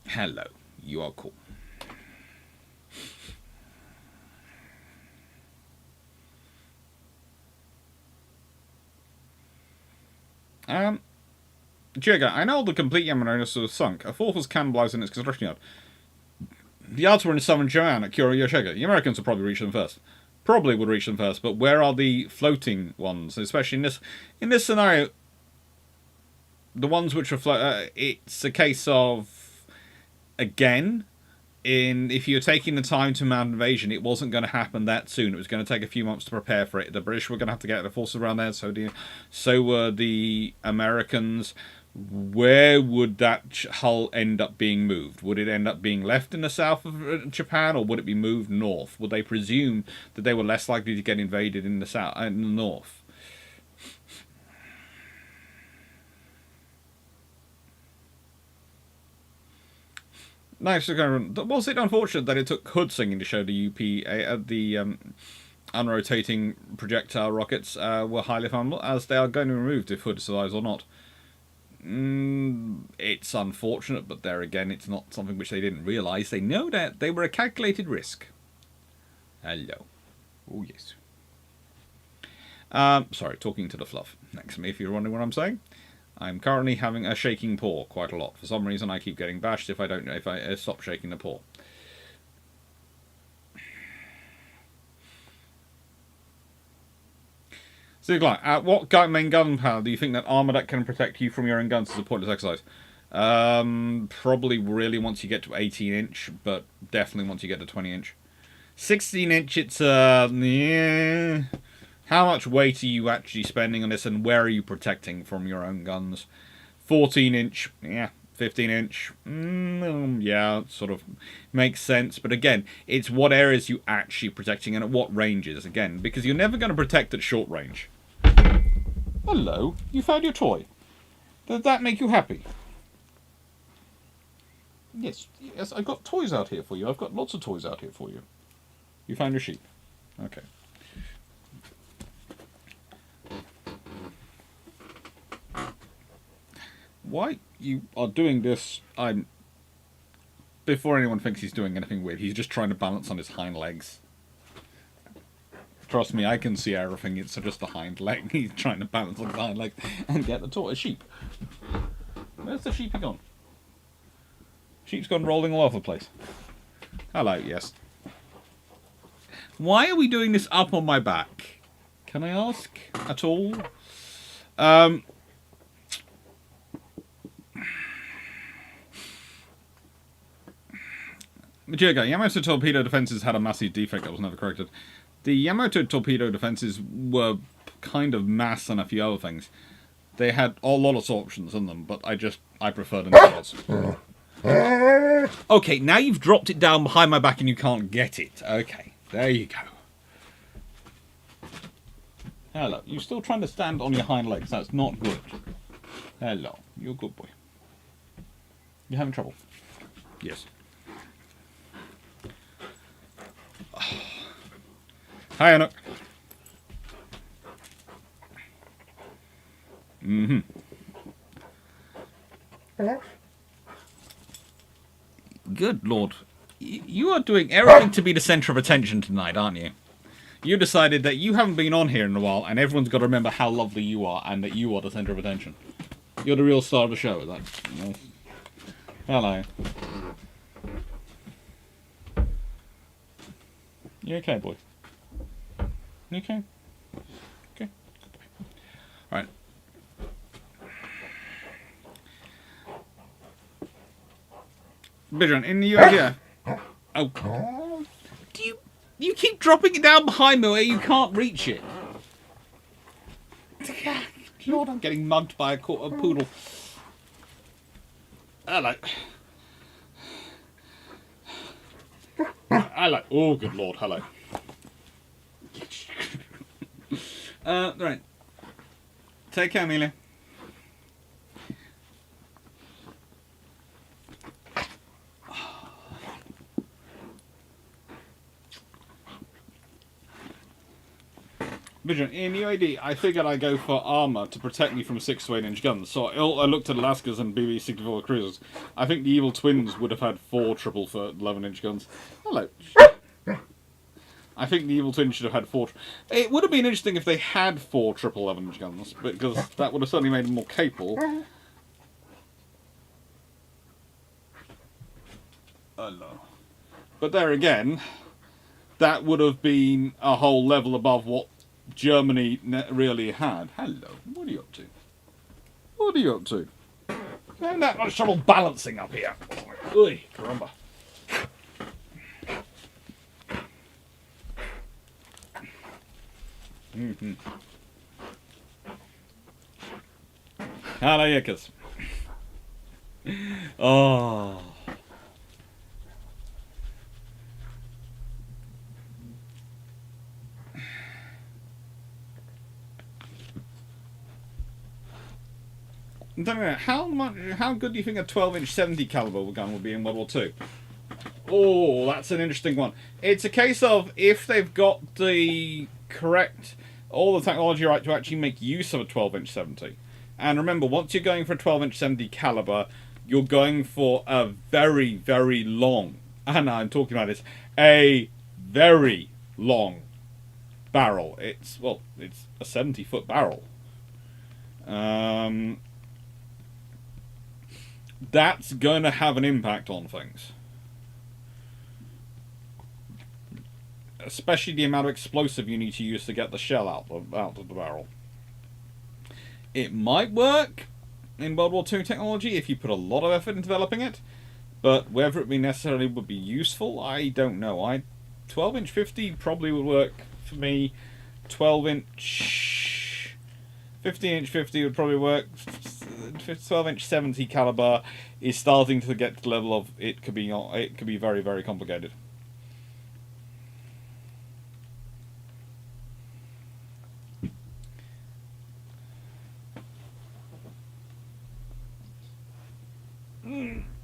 Hello. You are cool. Jigger, I know the complete Yamanonis was sunk. A 4th was cannibalized in its construction yard. The yards were in southern Japan at Kuryoshega. The Americans would probably reach them first. Probably would reach them first, but where are the floating ones? Especially in this scenario, the ones which are it's a case of, again, if you're taking the time to mount an invasion, it wasn't going to happen that soon. It was going to take a few months to prepare for it. The British were going to have to get their forces around there, so were the Americans. Where would that hull end up being moved? Would it end up being left in the south of Japan, or would it be moved north? Would they presume that they were less likely to get invaded in the south, in the north? Nice. Was it unfortunate that it took Hood singing to show the unrotating projectile rockets were highly flammable, as they are going to be removed if Hood survives or not? It's unfortunate, but there again, it's not something which they didn't realise. They know that they were a calculated risk. Hello. Oh, yes. Sorry, talking to the fluff next to me, if you're wondering what I'm saying. I'm currently having a shaking paw quite a lot. For some reason, I keep getting bashed if I stop shaking the paw. So, Clarke, at what main gun power do you think that armour deck can protect you from your own guns as a pointless exercise? Probably really once you get to 18-inch, but definitely once you get to 20-inch. 16-inch, it's yeah. How much weight are you actually spending on this, and where are you protecting from your own guns? 14-inch, yeah. 15-inch, yeah, sort of makes sense. But again, it's what areas you actually protecting and at what ranges, again, because you're never going to protect at short range. Hello, you found your toy. Does that make you happy? Yes, I've got toys out here for you. I've got lots of toys out here for you. You found your sheep. Okay. Why you are doing this, before anyone thinks he's doing anything weird, he's just trying to balance on his hind legs. Trust me, I can see everything, it's just the hind leg. He's trying to balance on the hind leg and get the sheep. Where's the sheepy gone? Sheep's gone rolling all over the place. Hello, yes. Why are we doing this up on my back? Can I ask at all? Majirga, Yamato torpedo defences had a massive defect that was never corrected. The Yamato torpedo defences were kind of mass and a few other things. They had a lot of options in them, but I just I prefer the Navies. Okay, now you've dropped it down behind my back and you can't get it. Okay, there you go. Hello, you're still trying to stand on your hind legs. That's not good. Hello, you're a good boy. You're having trouble? Yes. Hi, Anuk. Mm-hmm. Hello? Good Lord. You are doing everything to be the centre of attention tonight, aren't you? You decided that you haven't been on here in a while, and everyone's got to remember how lovely you are, and that you are the centre of attention. You're the real star of the show, is that? Yes. Hello. You okay, boy? You okay? Okay. Good boy. Alright. Bijan, in the UAV. Oh. You keep dropping it down behind me where you can't reach it. Lord, I'm getting mugged by a poodle. Hello. Hello. Oh, good Lord. Hello. Right. Take care, Amelia. Vision, in UAD, I figured I'd go for armour to protect me from 6 to 8 inch guns. So I looked at Alaska's and BB-64 cruisers. I think the Evil Twins would have had 4 triple for 11 inch guns. Hello. I think the Evil Twins should have had 4. It would have been interesting if they had 4 triple 11 inch guns, because that would have certainly made them more capable. Hello. But there again, that would have been a whole level above what Germany really had. Hello, what are you up to? What are you up to? Ain't that much trouble balancing up here. Oi, caramba. Mm-hmm. Hello, Yickers. Oh. How good do you think a 12-inch 70 caliber gun will be in World War II? Oh, that's an interesting one. It's a case of if they've got all the technology right to actually make use of a 12-inch 70. And remember, once you're going for a 12-inch 70 caliber, you're going for a very, very long, and I'm talking about this, a very long barrel. It's a 70-foot barrel. That's going to have an impact on things. Especially the amount of explosive you need to use to get the shell out of the barrel. It might work in World War II technology if you put a lot of effort in developing it, but whether it necessarily would be useful, I don't know. 12-inch 50 probably would work for me. 12-inch... 15-inch 50 would probably work. 12-inch 70 caliber is starting to get to the level of it could be very, very complicated.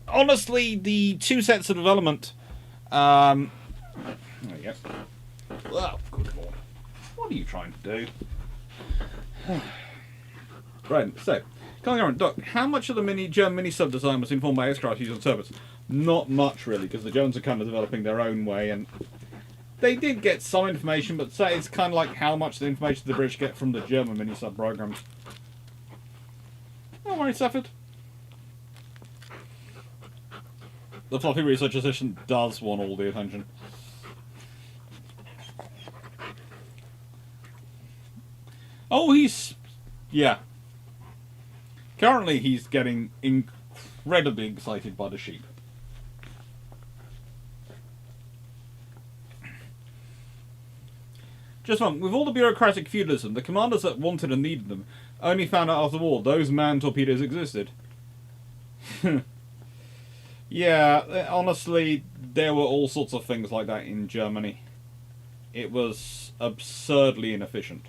Honestly, the 2 sets of development. There you go. Oh, good Lord. What are you trying to do? Right, so, Doc, how much of the German mini-sub design was informed by aircraft used on turbines? Not much, really, because the Germans are kind of developing their own way, and they did get some information, but say it's kind of like how much the information the British get from the German mini-sub programs. Don't worry, Stafford. The Fluffy Research Assistant does want all the attention. Oh, yeah. Currently, he's getting incredibly excited by the sheep. Just one, with all the bureaucratic feudalism, the commanders that wanted and needed them only found out after the war those man torpedoes existed. Yeah, honestly, there were all sorts of things like that in Germany. It was absurdly inefficient.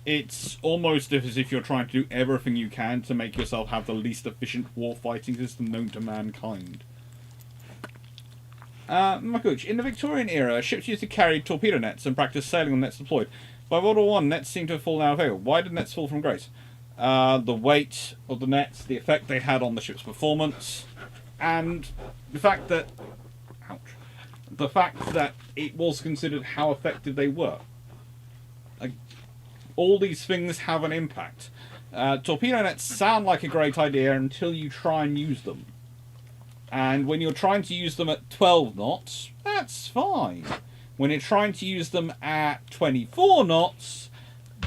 It's almost as if you're trying to do everything you can to make yourself have the least efficient war-fighting system known to mankind. Makuch, in the Victorian era, ships used to carry torpedo nets and practice sailing on nets deployed. By World War I, nets seem to have fallen out of favour. Why did nets fall from grace? The weight of the nets, the effect they had on the ship's performance, and the fact that... Ouch. The fact that it was considered how effective they were. Like, all these things have an impact. Torpedo nets sound like a great idea until you try and use them. And when you're trying to use them at 12 knots, that's fine. When you're trying to use them at 24 knots,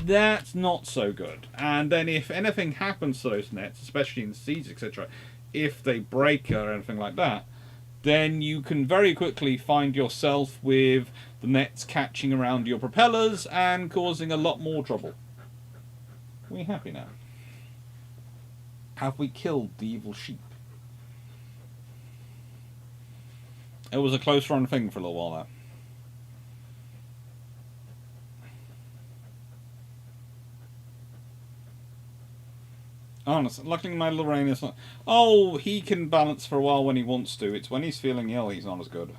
that's not so good. And then if anything happens to those nets, especially in seas, etc., if they break or anything like that, then you can very quickly find yourself with the nets catching around your propellers and causing a lot more trouble. Are we happy now? Have we killed the evil sheep? It was a close run thing for a little while there. Honestly, luckily my Lorraine is not... Oh, he can balance for a while when he wants to. It's when he's feeling ill he's not as good.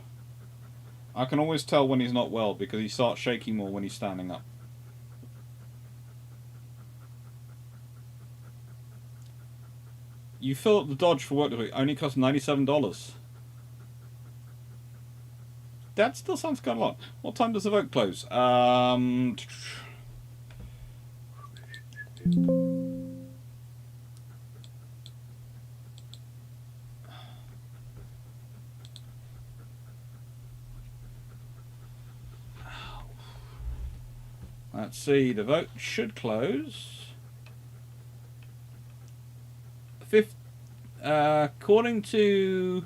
I can always tell when he's not well because he starts shaking more when he's standing up. You fill up the Dodge for work this week. Only costs $97. That still sounds kind of a lot. What time does the vote close? Let's see. The vote should close. According to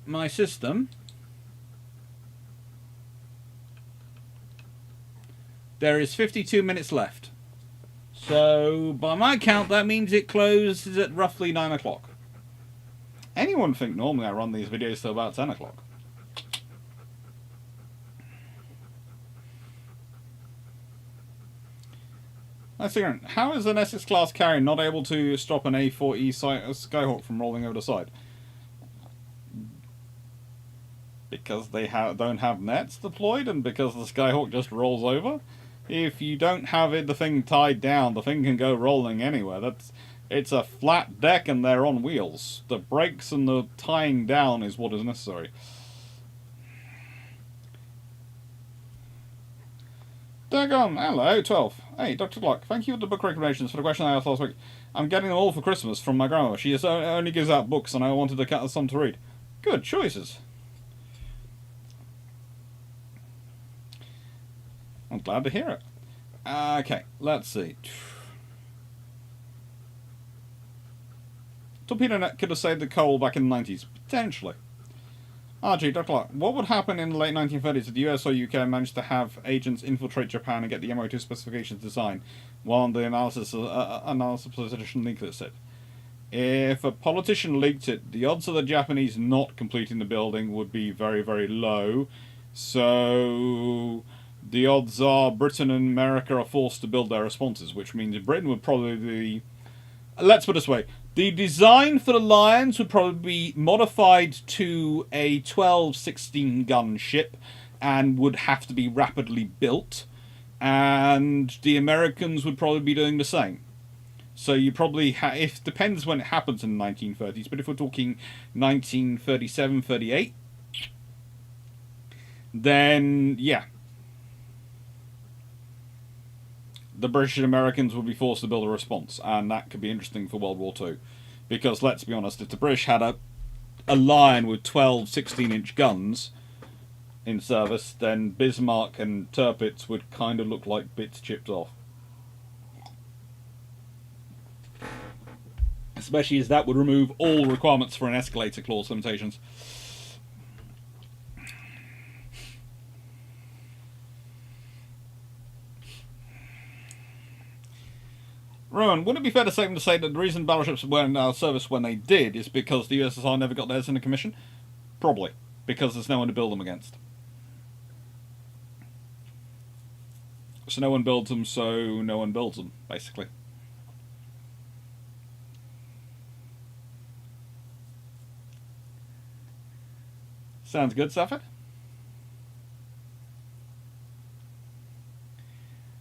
my system, there is 52 minutes left. So, by my count, that means it closes at roughly 9 o'clock. Anyone think normally I run these videos till about 10 o'clock? Let's see. How is an Essex class carrier not able to stop an A4E Skyhawk from rolling over the side? Because they don't have nets deployed, and because the Skyhawk just rolls over. If you don't have the thing tied down, the thing can go rolling anywhere. It's a flat deck and they're on wheels. The brakes and the tying down is what is necessary. Dagon, hello, 12. Hey, Dr. Clarke, thank you for the book recommendations for the question I asked last week. I'm getting them all for Christmas from my grandma. She only gives out books and I wanted to cut some to read. Good choices. I'm glad to hear it. Okay, let's see. Torpedo net could have saved the coal back in the 90s. Potentially. RG, Dr. Clarke, what would happen in the late 1930s if the US or UK managed to have agents infiltrate Japan and get the MO2 specifications designed while the analysis position leaked it? If a politician leaked it, the odds of the Japanese not completing the building would be very, very low. So the odds are Britain and America are forced to build their responses, which means Britain would probably be... Let's put it this way. The design for the Lions would probably be modified to a 12-16 gun ship and would have to be rapidly built. And the Americans would probably be doing the same. So you probably if depends when it happens in the 1930s, but if we're talking 1937, 38, then yeah. The British and Americans would be forced to build a response, and that could be interesting for World War II. Because, let's be honest, if the British had a Lion with 12 16-inch guns in service, then Bismarck and Tirpitz would kind of look like bits chipped off. Especially as that would remove all requirements for an escalator clause limitations. Rowan, would it be fair to say that the reason battleships were in our service when they did is because the USSR never got theirs in a commission? Probably. Because there's no one to build them against. So no one builds them, so no one builds them, basically. Sounds good, Stafford?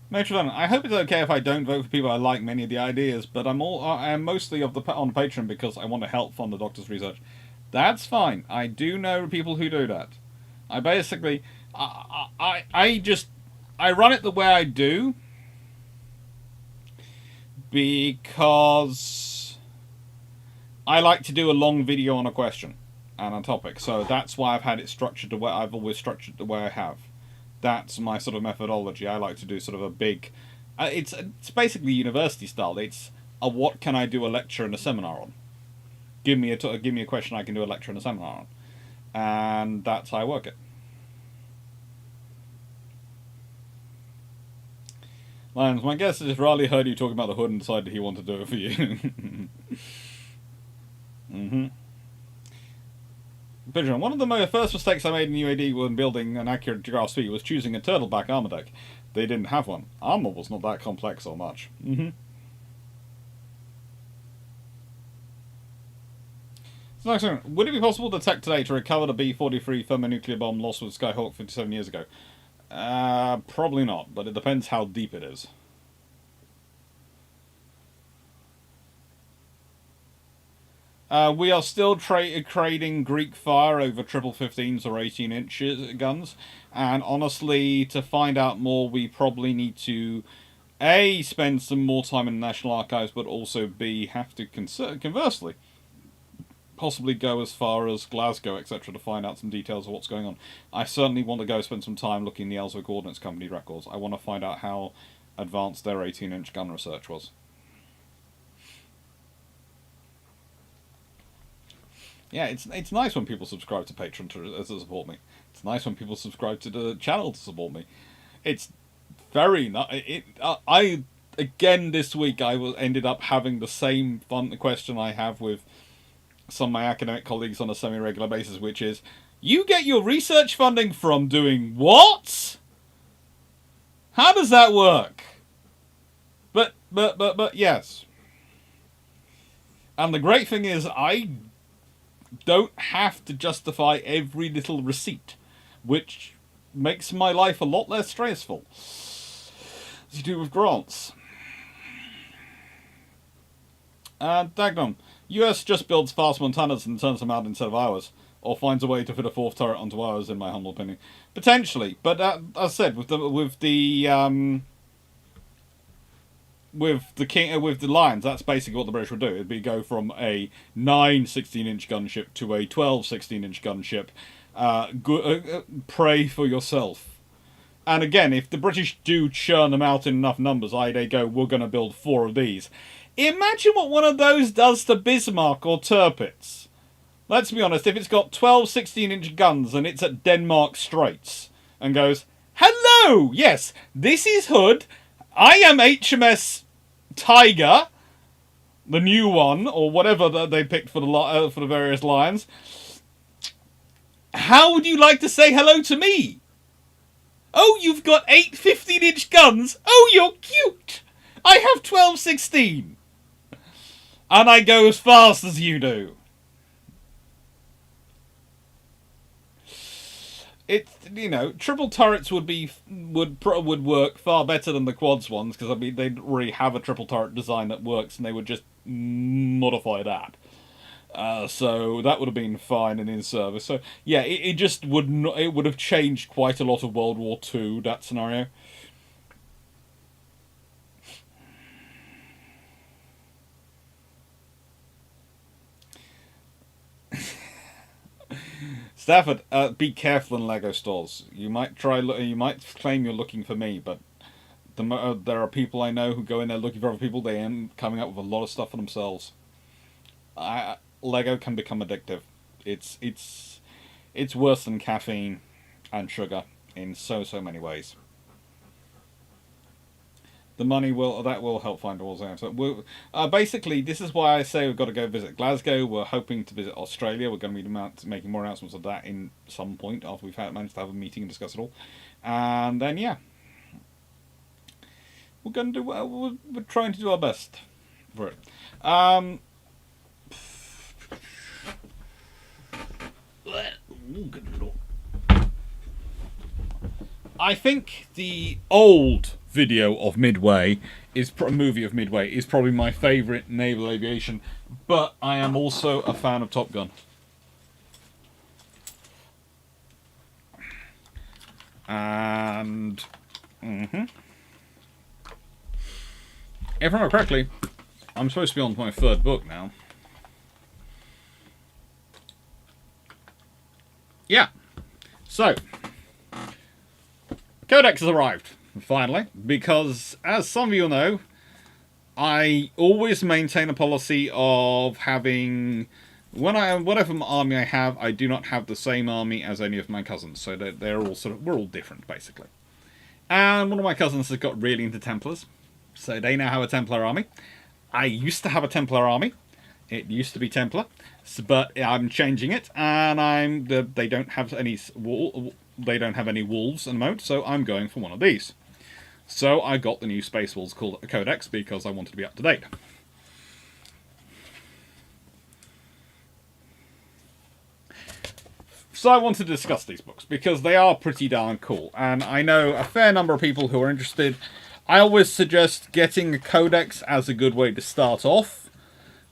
Matron, I hope it's okay if I don't vote for people I like many of the ideas, but I am mostly on Patreon because I want to help fund the Doctor's research. That's fine. I do know people who do that. I basically, I run it the way I do because I like to do a long video on a question and a topic. So that's why I've had it structured the way I've always structured the way I have. That's my sort of methodology. I like to do sort of a big... it's basically university style. It's a what can I do a lecture and a seminar on. Give me a question I can do a lecture and a seminar on. And that's how I work it. Lions, my guess is if Riley heard you talking about the hood and decided he wanted to do it for you. Pigeon, one of the first mistakes I made in UAD when building an accurate graph speed was choosing a turtleback armor deck. They didn't have one. Armor was not that complex or much. So next one, would it be possible to tech today to recover the B-43 thermonuclear bomb lost with Skyhawk 57 years ago? Probably not, but it depends how deep it is. We are still trading Greek fire over 15s or 18-inch guns, and honestly, to find out more, we probably need to A, spend some more time in the National Archives, but also B, have to conversely possibly go as far as Glasgow, etc., to find out some details of what's going on. I certainly want to go spend some time looking in the Ellswick Ordnance Company records. I want to find out how advanced their 18-inch gun research was. Yeah, it's nice when people subscribe to Patreon to support me. It's nice when people subscribe to the channel to support me. It's very nice. Again, this week I ended up having the same fun question I have with some of my academic colleagues on a semi-regular basis, which is, you get your research funding from doing what? How does that work? But yes. And the great thing is, I don't have to justify every little receipt, which makes my life a lot less stressful, as you do with grants. Dagnum. US just builds fast Montanas and turns them out instead of ours, or finds a way to fit a fourth turret onto ours, in my humble opinion. Potentially, but as I said, with the Lions, that's basically what the British would do. It'd be go from a 9 16-inch gunship to a 12 16-inch gunship. Pray for yourself. And again, if the British do churn them out in enough numbers, they go, we're going to build 4 of these. Imagine what one of those does to Bismarck or Tirpitz. Let's be honest, if it's got 12 16-inch guns and it's at Denmark Straits and goes, hello, yes, this is Hood, I am HMS Tiger, the new one, or whatever that they picked for the various Lions. How would you like to say hello to me? Oh, you've got 8 15-inch guns. Oh, you're cute. I have 12 16. And I go as fast as you do. It's, triple turrets would work far better than the quads ones, because they'd already have a triple turret design that works, and they would just modify that. So that would have been fine and in service. So yeah, it would have changed quite a lot of World War II, that scenario. Stafford, be careful in Lego stores. You might claim you're looking for me, but there are people I know who go in there looking for other people. They end up coming up with a lot of stuff for themselves. Lego can become addictive. It's worse than caffeine and sugar in so many ways. The money will help find walls out. So basically, this is why I say we've got to go visit Glasgow. We're hoping to visit Australia. We're going to be making more announcements of that in some point after we've managed to have a meeting and discuss it all. And then yeah, we're going to do. We're trying to do our best for it. I think the old video of Midway movie of Midway is probably my favourite naval aviation, but I am also a fan of Top Gun. And if I remember correctly, I'm supposed to be on my third book now. Yeah. So, Codex has arrived, finally, because, as some of you know, I always maintain a policy of having... whatever army I have, I do not have the same army as any of my cousins, so they're all we're all different, basically. And one of my cousins has got really into Templars, so they now have a Templar army. I used to have a Templar army. It used to be Templar, but I'm changing it, and they don't have any wolves in the mode, so I'm going for one of these. So I got the new Space Wolves called a Codex because I wanted to be up to date. So I want to discuss these books because they are pretty darn cool, and I know a fair number of people who are interested. I always suggest getting a Codex as a good way to start off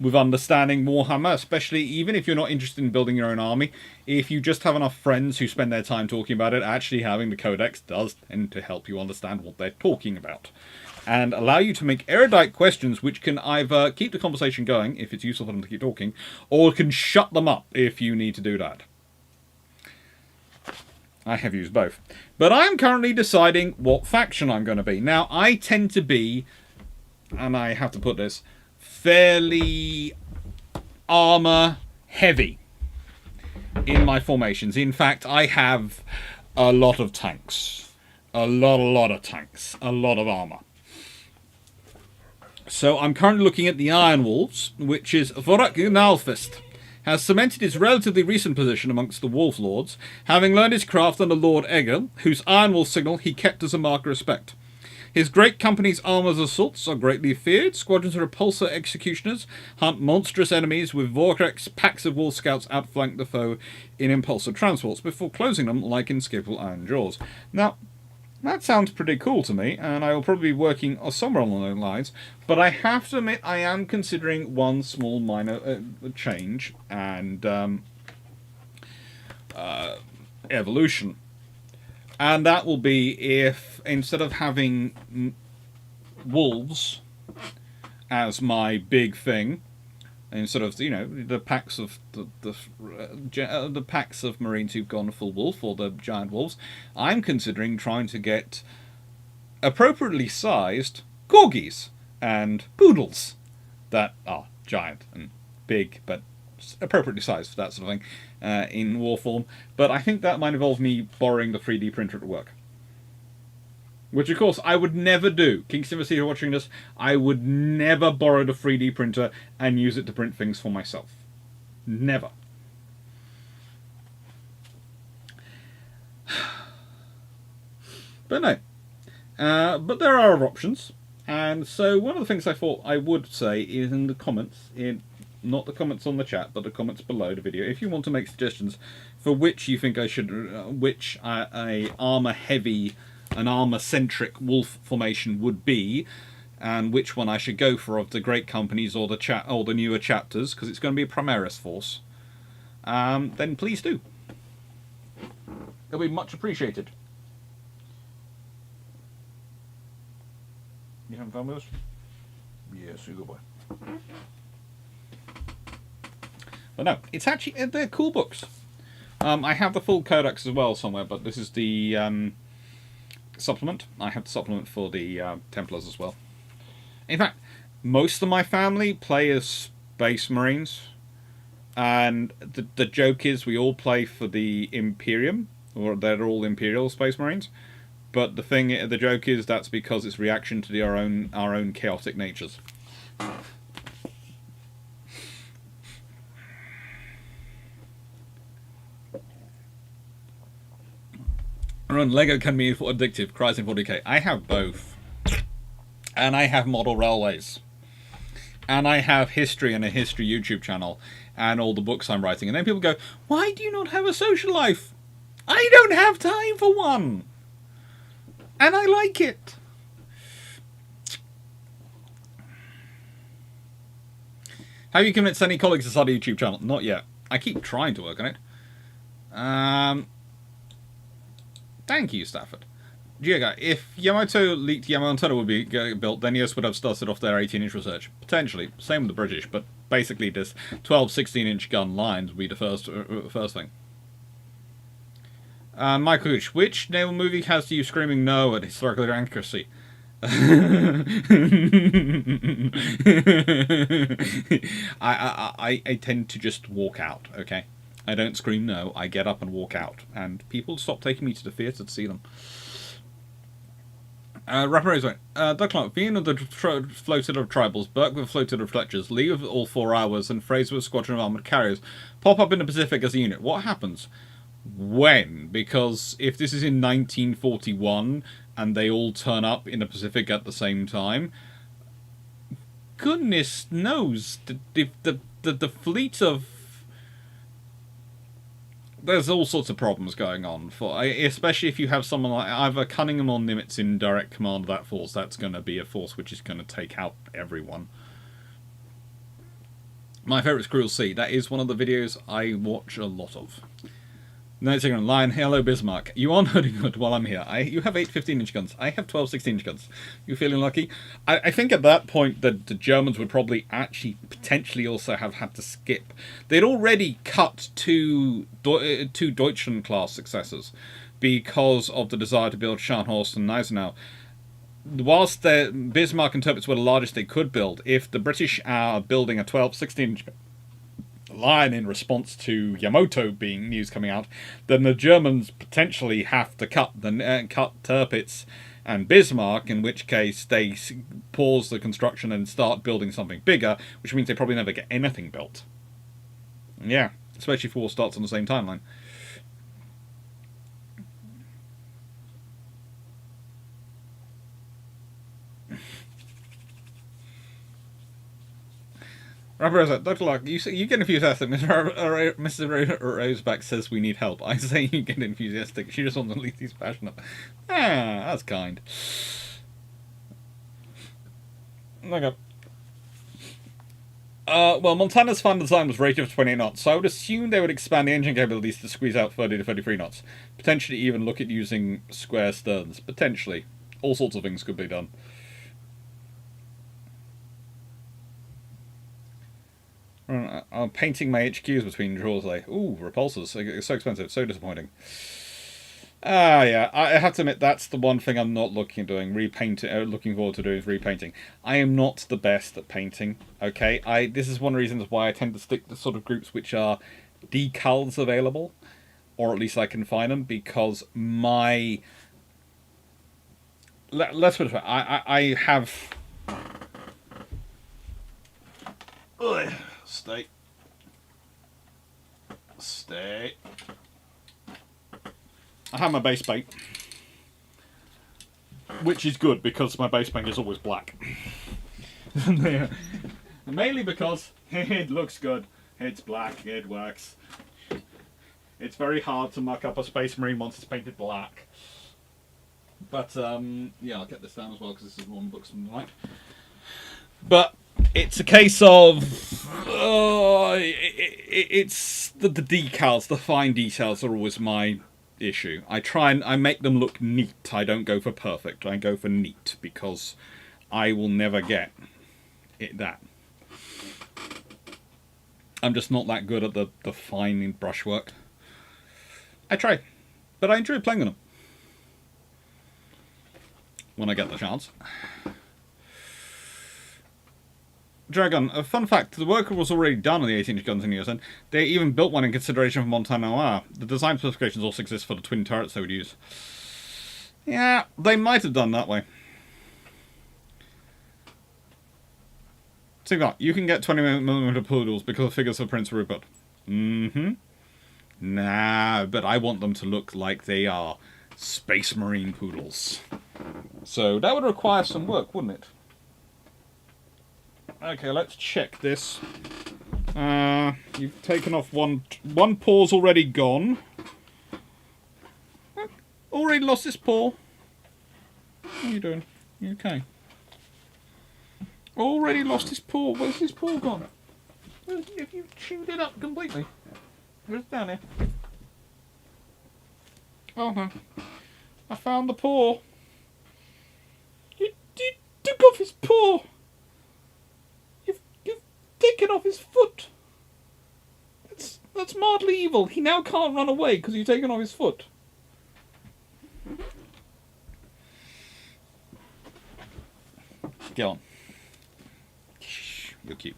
with understanding Warhammer, especially even if you're not interested in building your own army. If you just have enough friends who spend their time talking about it, actually having the Codex does tend to help you understand what they're talking about, and allow you to make erudite questions which can either keep the conversation going, if it's useful for them to keep talking, or can shut them up if you need to do that. I have used both. But I'm currently deciding what faction I'm going to be. Now, I tend to be, and I have to put this, fairly armor heavy in my formations. In fact, I have a lot of tanks. A lot of tanks. A lot of armor. So I'm currently looking at the Iron Wolves, which is Vorak Nalfist. Has cemented his relatively recent position amongst the Wolf Lords, having learned his craft under Lord Egger, whose Iron Wolf signal he kept as a mark of respect. His great company's armor's assaults are greatly feared. Squadrons of repulsor executioners hunt monstrous enemies, with Vortex packs of wolf scouts outflank the foe in impulsor transports before closing them like inescapable iron jaws. Now, that sounds pretty cool to me, and I will probably be working somewhere along those lines, but I have to admit I am considering one small minor change and evolution. And that will be if, instead of having wolves as my big thing, instead of, you know, the packs of the packs of Marines who've gone full wolf, or the giant wolves, I'm considering trying to get appropriately sized corgis and poodles that are giant and big, but appropriately sized for that sort of thing in war form. But I think that might involve me borrowing the 3D printer at work. Which, of course, I would never do. Kingston, if you're watching this, I would never borrow the 3D printer and use it to print things for myself. Never. But no. But there are other options. And so one of the things I thought I would say is in the comments, not the comments on the chat, but the comments below the video, if you want to make suggestions for which you think I should, which a armor-heavy, an armor-centric wolf formation would be, and which one I should go for of the great companies or the newer chapters, because it's going to be a Primaris force, then please do. It'll be much appreciated. You having fun with us? Yes, you go boy. But no, it's actually, they're cool books. I have the full Codex as well somewhere, but this is the supplement. I have the supplement for the Templars as well. In fact, most of my family play as Space Marines, and the joke is we all play for the Imperium, or they're all Imperial Space Marines. But the joke is that's because it's reaction to our own chaotic natures. Run Lego can be addictive. Cries in 40k. I have both, and I have model railways, and I have history and a history YouTube channel, and all the books I'm writing. And then people go, "Why do you not have a social life?" I don't have time for one, and I like it. Have you convinced any colleagues to start a YouTube channel? Not yet. I keep trying to work on it. Thank you, Stafford. Giga, if Yamato leaked Yamato would be built, then US would have started off their 18-inch research. Potentially. Same with the British, but basically this 12, 16-inch gun lines would be the first thing. Michael Gooch, which naval movie has you screaming no at historical accuracy? I tend to just walk out, okay? I don't scream no, I get up and walk out. And people stop taking me to the theatre to see them. Rapparose went, Doug Clarke, being of the floated of tribals, Burke with floated of Fletchers, Lee with all 4 hours, and Fraser with a squadron of armoured carriers, pop up in the Pacific as a unit. What happens? When? Because if this is in 1941, and they all turn up in the Pacific at the same time, goodness knows, the fleet of... There's all sorts of problems going on, especially if you have someone like either Cunningham or Nimitz in direct command of that force. That's going to be a force which is going to take out everyone. My favourite is Cruel Sea. That is one of the videos I watch a lot of. No, it's on Lion. Hello, Bismarck. You are nodding good while I'm here. You have 8 15-inch guns. I have 12 16-inch guns. You feeling lucky? I think at that point the Germans would probably actually potentially also have had to skip. They'd already cut two Deutschland class successors because of the desire to build Scharnhorst and Gneisenau. Whilst Bismarck and Tirpitz were the largest they could build, if the British are building a 12 16-inch line in response to Yamato being news coming out, then the Germans potentially have to cut Tirpitz and Bismarck, in which case they pause the construction and start building something bigger, which means they probably never get anything built. Yeah, especially if war starts on the same timeline. Dr. Clarke, you get enthusiastic. Mr. Roseback says we need help. I say you get enthusiastic. She just wants to leave these passionate. Ah, that's kind. Okay. Well, Montana's final design was rated for 28 knots, so I would assume they would expand the engine capabilities to squeeze out 30 to 33 knots. Potentially even look at using square sterns. Potentially. All sorts of things could be done. I'm painting my HQs between drawers. Ooh, repulsors. It's so expensive. So disappointing. Yeah. I have to admit, that's the one thing I'm not looking forward to doing is repainting. I am not the best at painting, okay? This is one of the reasons why I tend to stick to sort of groups which are decals available, or at least I can find them, because my... Let's put it this way. I have... Ugh. Stay. I have my base paint, which is good because my base paint is always black. Mainly because it looks good. It's black. It works. It's very hard to muck up a Space Marine once it's painted black. But yeah, I'll get this down as well because this is one book from tonight. But it's a case of it's the decals, the fine details are always my issue. I make them look neat. I don't go for perfect. I go for neat because I will never get that. I'm just not that good at the fine brushwork. I try, but I enjoy playing with them when I get the chance. Dragon, a fun fact, the work was already done on the 18-inch guns in the US, and they even built one in consideration for Montana Noir. The design specifications also exist for the twin turrets they would use. Yeah, they might have done that way. See that? You can get 20mm poodles because of figures of Prince Rupert. Mm-hmm. Nah, but I want them to look like they are Space Marine poodles. So that would require some work, wouldn't it? Okay, let's check this. You've taken off one paw's already gone. Already lost his paw. How are you doing? You okay? Already lost his paw. Where's his paw gone? Have you chewed it up completely? It's down here. Oh no. I found the paw. You took off his paw. You've taken off his foot. That's mildly evil. He now can't run away because you've taken off his foot. Go on. You're cute.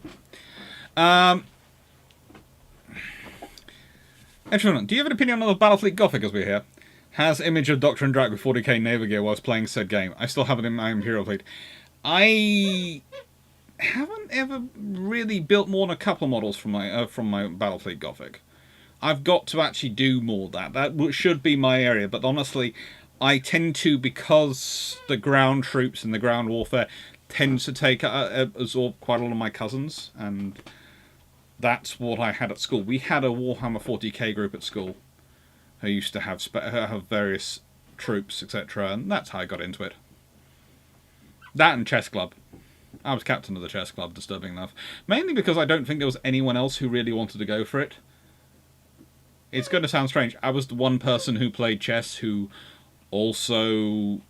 Excellent. Do you have an opinion on the Battlefleet Gothic as we're here? Has image of Doctor and Drac with 40k naval gear whilst playing said game. I still have it in my Imperial fleet. I haven't ever really built more than a couple of models from my Battlefleet Gothic. I've got to actually do more of that. That should be my area, but honestly, I tend to, because the ground troops and the ground warfare tends to take absorb quite a lot of my cousins, and that's what I had at school. We had a Warhammer 40k group at school who used to have various troops, etc., and that's how I got into it. That and chess club. I was captain of the chess club, disturbing enough. Mainly because I don't think there was anyone else who really wanted to go for it. It's going to sound strange. I was the one person who played chess who also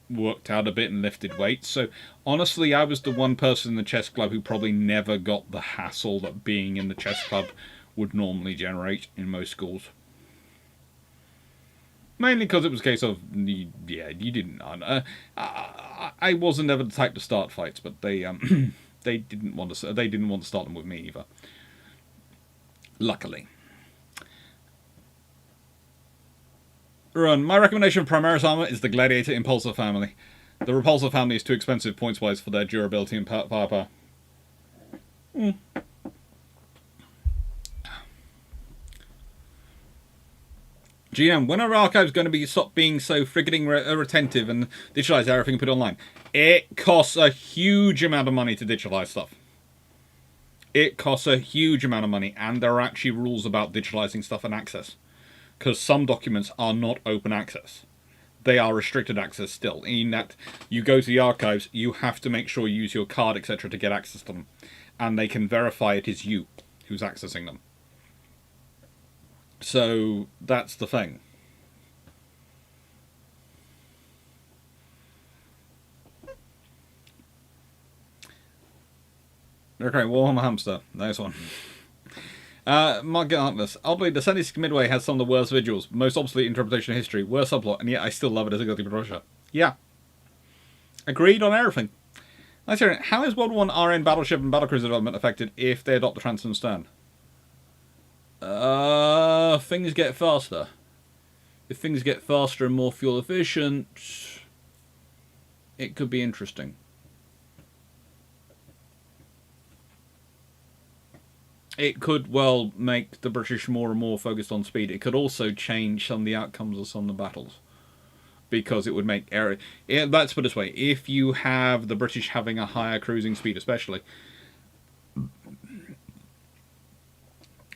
worked out a bit and lifted weights. So honestly, I was the one person in the chess club who probably never got the hassle that being in the chess club would normally generate in most schools. Mainly because it was a case of, yeah, you didn't. I wasn't ever the type to start fights, but they they didn't want to. They didn't want to start them with me either. Luckily. Run. My recommendation for Primaris armor is the Gladiator Impulsor family. The Repulsor family is too expensive points-wise for their durability and firepower. GM, when are archives going to be stop being so frigging retentive and digitalize everything and put online? It costs a huge amount of money to digitalize stuff. It costs a huge amount of money, and there are actually rules about digitalizing stuff and access. Because some documents are not open access. They are restricted access still, in that you go to the archives, you have to make sure you use your card, etc. to get access to them. And they can verify it is you who's accessing them. So, that's the thing. Okay, Warhammer Hamster. Nice one. Mark Artless. Oddly, the 76 Midway has some of the worst visuals, most obsolete interpretation of history, worst subplot, and yet I still love it as a guilty pleasure. Yeah. Agreed on everything. Nice hearing. How is World War I RN battleship and battlecruiser development affected if they adopt the Transcend Stern? Things get faster. If things get faster and more fuel efficient, it could be interesting. It could, well, make the British more and more focused on speed. It could also change some of the outcomes of some of the battles. Because it would make error. Let's put it this way. If you have the British having a higher cruising speed, especially,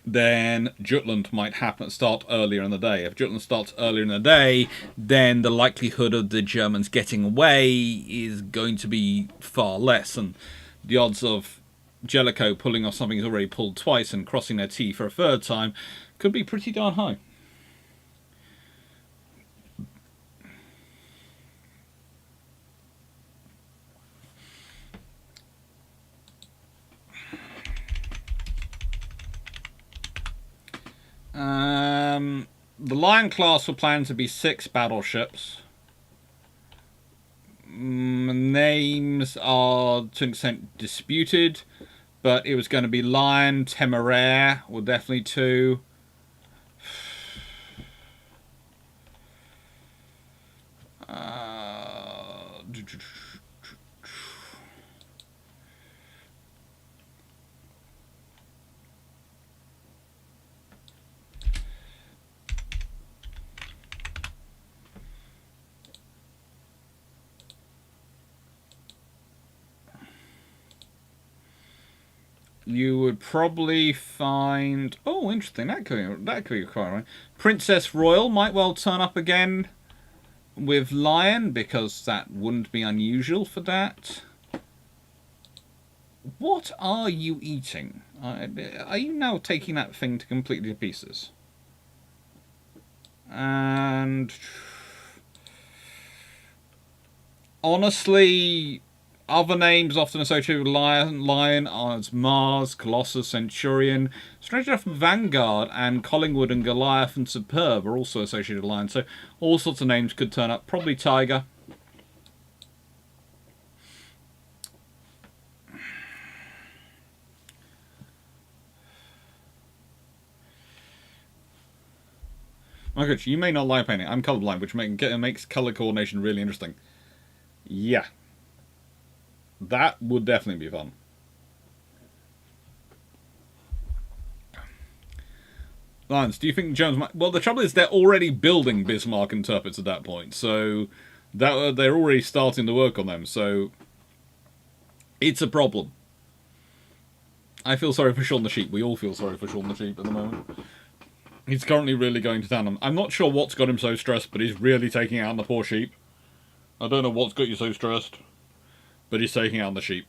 then Jutland might start earlier in the day. If Jutland starts earlier in the day, then the likelihood of the Germans getting away is going to be far less. And the odds of Jellicoe pulling off something he's already pulled twice and crossing their T for a third time could be pretty darn high. The Lion class were planned to be 6 battleships. Names are to an extent disputed, but it was going to be Lion, Temeraire were definitely 2. You would probably find... Oh, interesting. That could be quite right. Princess Royal might well turn up again with Lion, because that wouldn't be unusual for that. What are you eating? Are you now taking that thing to completely pieces? And... honestly... Other names often associated with Lion are Mars, Colossus, Centurion. Strange enough, Vanguard and Collingwood and Goliath and Superb are also associated with Lion. So all sorts of names could turn up. Probably Tiger. My gosh, you may not like painting. I'm colorblind, which makes color coordination really interesting. Yeah. That would definitely be fun. Lions, do you think Jones might... Well, the trouble is they're already building Bismarck and Tirpitz at that point, so they're already starting to work on them, so it's a problem. I feel sorry for Shaun the Sheep. We all feel sorry for Shaun the Sheep at the moment. He's currently really going to town. I'm not sure what's got him so stressed, but he's really taking out on the poor sheep. I don't know what's got you so stressed, but he's taking out the sheep.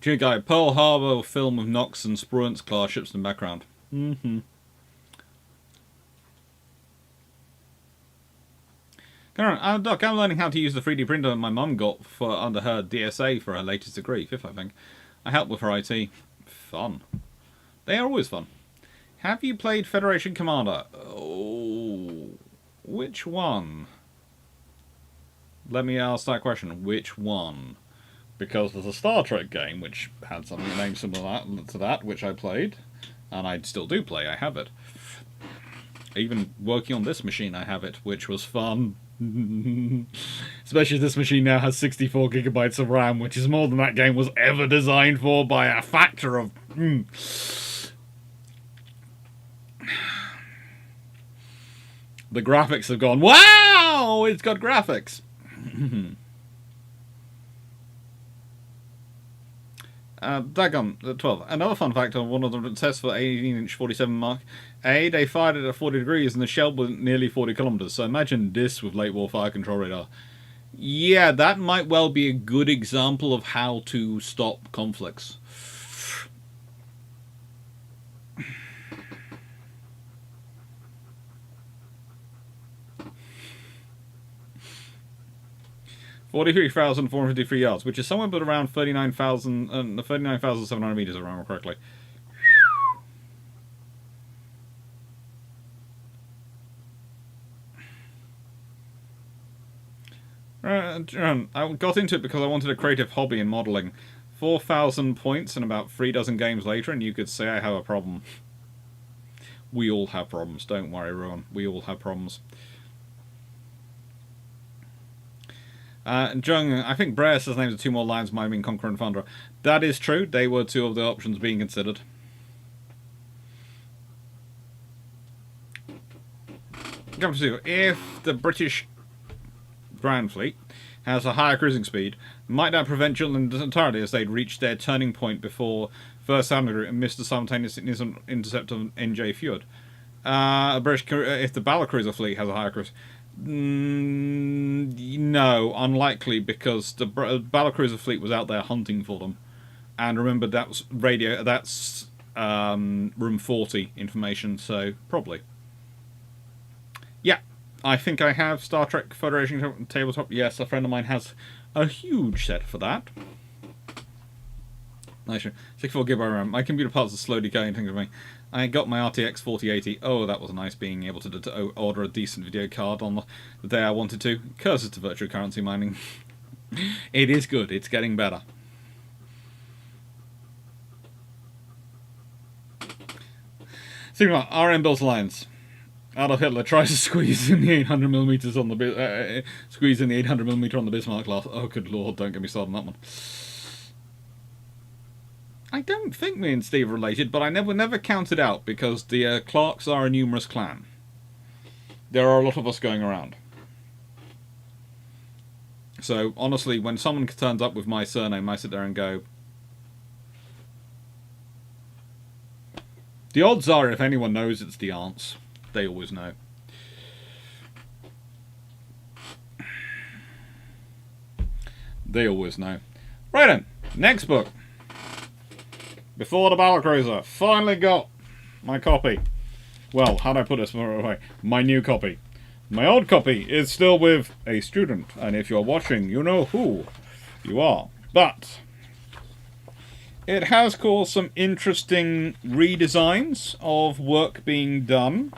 Dear guy, Pearl Harbor film with Knox and Spruance class ships in the background. Doc, I'm learning how to use the 3D printer my mum got for under her DSA for her latest degree, 5th I think. I help with her IT. Fun. They are always fun. Have you played Federation Commander? Oh, which one? Let me ask that question. Which one? Because there's a Star Trek game which had something named similar to that, which I played, and I still do play. I have it. Even working on this machine, I have it, which was fun. Especially this machine now has 64 gigabytes of RAM, which is more than that game was ever designed for by a factor of... The graphics have gone, wow! It's got graphics! Dagon, 12. Another fun fact on one of the successful 18-inch 47 Mark A, they fired it at 40 degrees and the shell was nearly 40 kilometers. So imagine this with late war fire control radar. Yeah, that might well be a good example of how to stop conflicts. $43,453 yards, which is somewhere but around 39,700 meters, if I remember correctly. I got into it because I wanted a creative hobby in modelling. 4,000 points and about 3 dozen games later, and you could say I have a problem. We all have problems, don't worry, everyone. We all have problems. Jung, I think Brer says names of 2 more lines might mean Conqueror and Thunderer. That is true. They were 2 of the options being considered. If the British Grand Fleet has a higher cruising speed, might that prevent Jutland entirely as they'd reached their turning point before first sounding route and missed the simultaneous intercept of NJ Fjord? If the Battlcruiser fleet has a higher cruise... no, unlikely, because the Battlcruiser fleet was out there hunting for them. And remember, that's room 40 information, so probably. Yeah, I think I have Star Trek Federation tabletop. Yes, a friend of mine has a huge set for that. Nice. 64 GB RAM. My computer parts are slowly going things with me. I got my RTX 4080. Oh, that was nice being able to order a decent video card on the day I wanted to. Curses to virtual currency mining. It is good. It's getting better. Sigma, RM built lines. Adolf Hitler tries to squeeze in the 800mm on the squeeze in the 800mm on the Bismarck class. Oh, good lord! Don't get me started on that one. I don't think me and Steve are related, but I never counted out because the Clarkes are a numerous clan. There are a lot of us going around. So honestly, when someone turns up with my surname, I sit there and go. The odds are, if anyone knows, it's the aunts. They always know. They always know. Right then, next book. Before the Battlecruiser. Finally got my copy. Well, how'd I put this? My new copy. My old copy is still with a student, and if you're watching, you know who you are. But it has caused some interesting redesigns of work being done.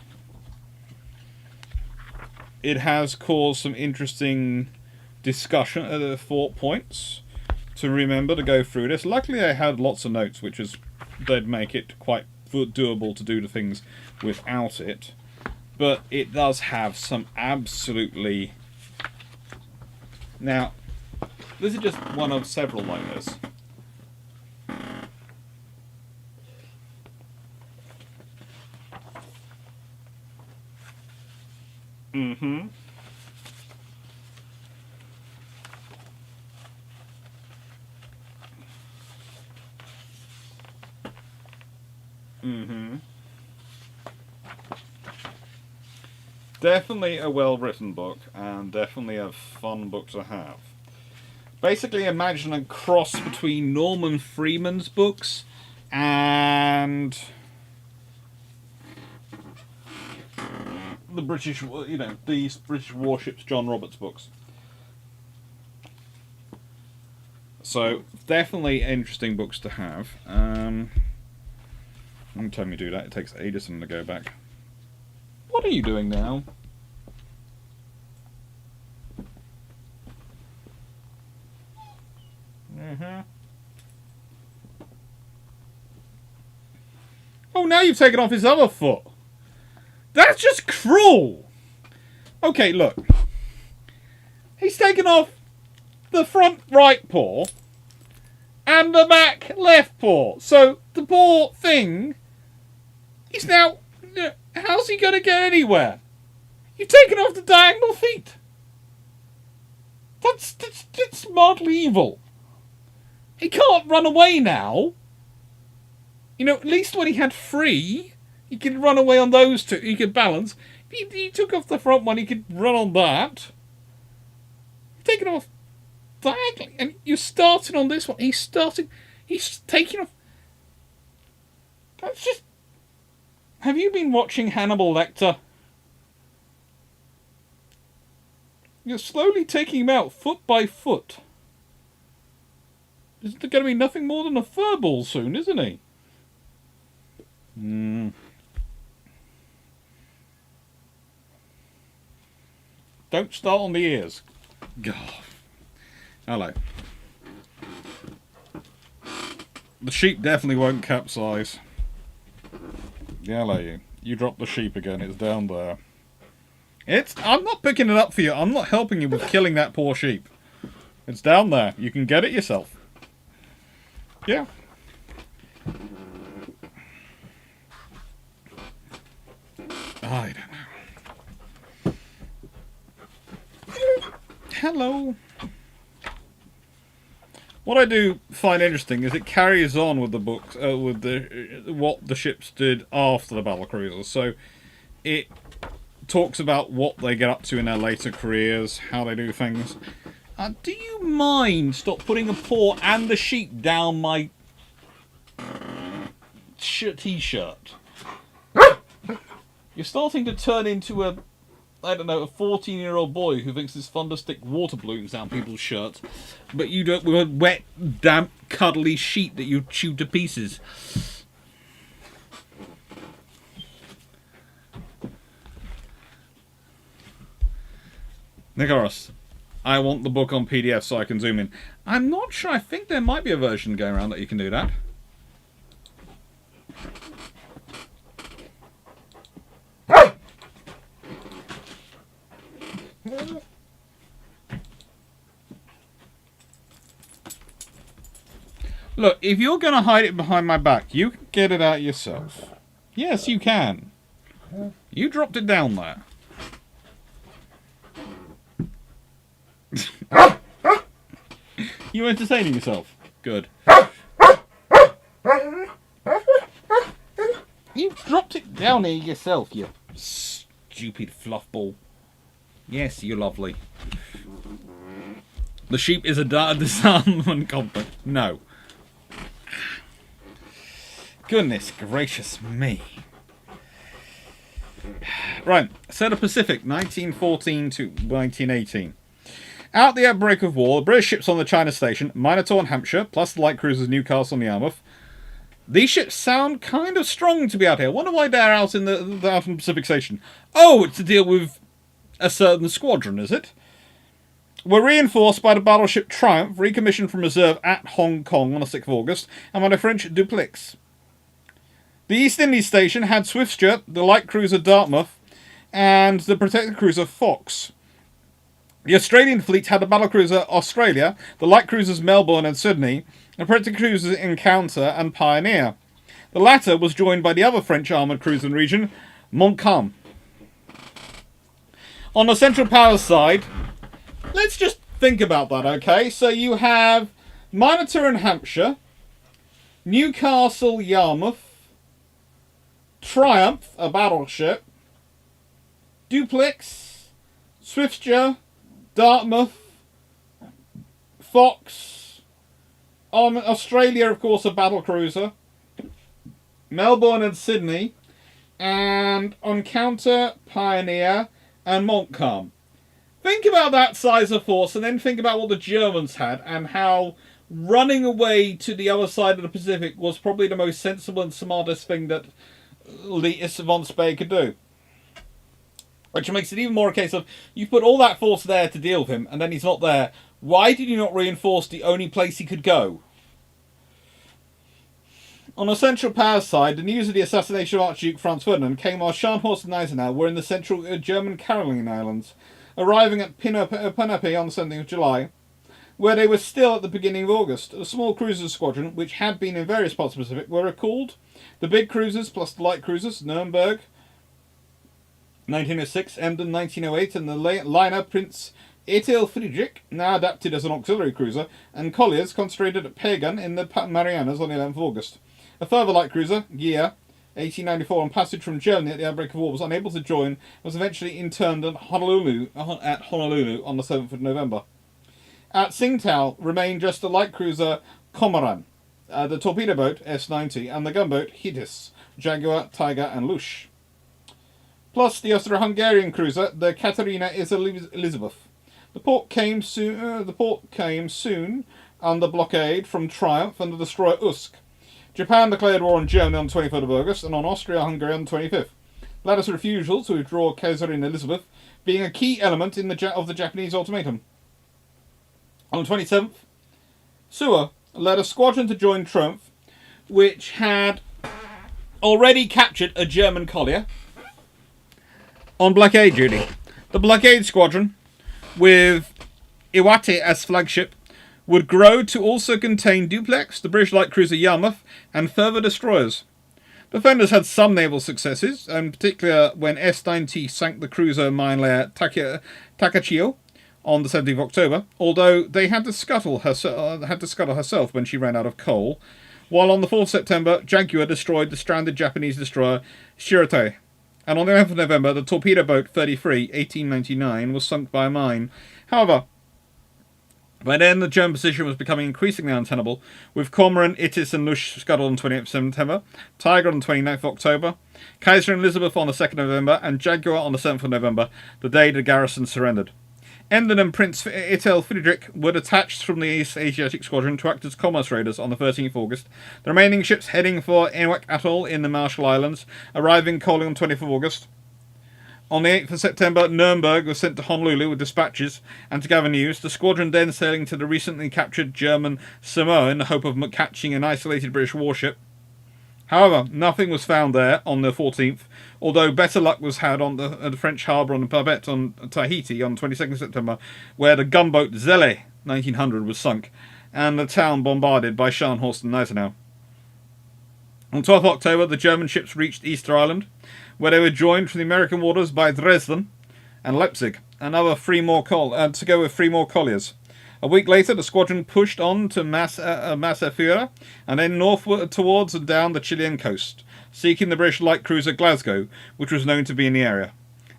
It has caused some interesting discussion, thought points to remember to go through this. Luckily I had lots of notes, which is they'd make it quite doable to do the things without it. But it does have some absolutely... Now, this is just one of several like this. Mm-hmm. Mm-hmm. Definitely a well-written book, and definitely a fun book to have. Basically, imagine a cross between Norman Freeman's books and the British, you know, these British Warships John Roberts books. So, definitely interesting books to have. Every time you do that, it takes Aidan to go back. What are you doing now? Oh, now you've taken off his other foot. That's just cruel. Okay, look. He's taken off the front right paw and the back left paw. So the poor thing is now... How's he going to get anywhere? You've taken off the diagonal feet. That's mildly evil. He can't run away now. You know, at least when he had free, he could run away on those two. He could balance. He took off the front one, he could run on that. You've taken off diagonally. And you're starting on this one. He's taking off. That's just... Have you been watching Hannibal Lecter? You're slowly taking him out foot by foot. Is there going to be nothing more than a furball soon, isn't he? Don't start on the ears. God. Hello. The sheep definitely won't capsize. Hello, you. You dropped the sheep again. It's down there. I'm not picking it up for you. I'm not helping you with killing that poor sheep. It's down there. You can get it yourself. Yeah. I don't know. Hello. What I do find interesting is it carries on with the books, with what the ships did after the Battlecruiser. So it talks about what they get up to in their later careers, how they do things. Do you mind stop putting a paw and the sheep down my t-shirt? You're starting to turn into a I don't know, a 14-year-old boy who thinks it's fun to stick water balloons down people's shirts, but you do it with a wet, damp, cuddly sheet that you chew to pieces. Nicholas, I want the book on PDF so I can zoom in. I'm not sure. I think there might be a version going around that you can do that. Look, if you're going to hide it behind my back, you can get it out yourself. Yes, you can. You dropped it down there. You entertaining yourself? Good. You dropped it down here yourself, you stupid fluffball. Yes, you're lovely. The sheep is a disarmament component. No. Goodness gracious me. Right, Southern Pacific, 1914 to 1918. At the outbreak of war, the British ships on the China Station, Minotaur and Hampshire, plus the light cruisers Newcastle and Yarmouth. These ships sound kind of strong to be out here. I wonder why they're out in the out in the Pacific Station. Oh, it's to deal with a certain squadron, is it? Were reinforced by the battleship Triumph, recommissioned from reserve at Hong Kong on the 6th of August, and by the French Dupleix. The East Indies Station had Swiftsure, the light cruiser Dartmouth, and the protected cruiser Fox. The Australian fleet had the battlecruiser Australia, the light cruisers Melbourne and Sydney, and protected cruisers Encounter and Pioneer. The latter was joined by the other French armoured cruiser in the region, Montcalm. On the Central Powers side, let's just think about that, okay? So you have Minotaur and Hampshire, Newcastle, Yarmouth, Triumph, a battleship, Dupleix, Swiftsure, Dartmouth, Fox, Australia, of course, a battlecruiser, Melbourne and Sydney, and Encounter, Pioneer, and Montcalm. Think about that size of force, and then think about what the Germans had, and how running away to the other side of the Pacific was probably the most sensible and smartest thing that Lee von Spee could do. Which makes it even more a case of, you put all that force there to deal with him, and then he's not there. Why did you not reinforce the only place he could go? On the Central Powers side, the news of the assassination of Archduke Franz Ferdinand came while Scharnhorst and Eisenhower were in the central German Caroline Islands, arriving at Penape on the 17th of July, where they were still at the beginning of August. A small cruiser squadron, which had been in various parts of the Pacific, were recalled. The big cruisers plus the light cruisers, Nuremberg, 1906, Emden 1908, and the liner Prince Eitel Friedrich, now adapted as an auxiliary cruiser, and colliers concentrated at Pagan in the Marianas on the 11th of August. A further light cruiser, Gia, 1894, on passage from Germany at the outbreak of war, was unable to join and was eventually interned at Honolulu on the 7th of November. At Tsingtao remained just the light cruiser Cormoran, the torpedo boat S-90, and the gunboat Hitis, Jaguar, Tiger, and Lush. Plus the Austro-Hungarian cruiser, the Katerina Elizabeth. The port came soon under blockade from Triumph and the destroyer Usk. Japan declared war on Germany on the 23rd of August and on Austria-Hungary on the 25th. Latter's refusal to withdraw Katerina Elizabeth being a key element in of the Japanese ultimatum. On the 27th, Suwa led a squadron to join Triumph, which had already captured a German collier, on blockade duty. The blockade squadron, with Iwate as flagship, would grow to also contain Dupleix, the British light cruiser Yarmouth, and further destroyers. Defenders had some naval successes, in particular when S-90 sank the cruiser mine layer Takachio on the 17th of October, although they had to scuttle herself when she ran out of coal, while on the 4th of September, Jaguar destroyed the stranded Japanese destroyer Shirotei. And on the 11th of November, the torpedo boat 33, 1899, was sunk by a mine. However, By then, the German position was becoming increasingly untenable, with Cormoran, Ittis and Lush scuttled on 28th September, Tiger on 29th of October, Kaiser and Elizabeth on the 2nd of November, and Jaguar on the 7th of November, the day the garrison surrendered. Emden and Prince Itel Friedrich were detached from the East Asiatic Squadron to act as commerce raiders on the 13th of August, the remaining ships heading for Inwak Atoll in the Marshall Islands, arriving Colling on 20th of August. On the 8th of September, Nuremberg was sent to Honolulu with dispatches and to gather news, the squadron then sailing to the recently captured German Samoa in the hope of catching an isolated British warship. However, nothing was found there on the 14th, although better luck was had on the French harbour on Babette on Tahiti on 22nd September, where the gunboat Zelle 1900 was sunk, and the town bombarded by Scharnhorst and Gneisenau. On 12th October, the German ships reached Easter Island, where they were joined from the American waters by Dresden and Leipzig, to go with 3 more colliers. A week later, the squadron pushed on to Massafura and then northward towards and down the Chilean coast, seeking the British light cruiser Glasgow, which was known to be in the area.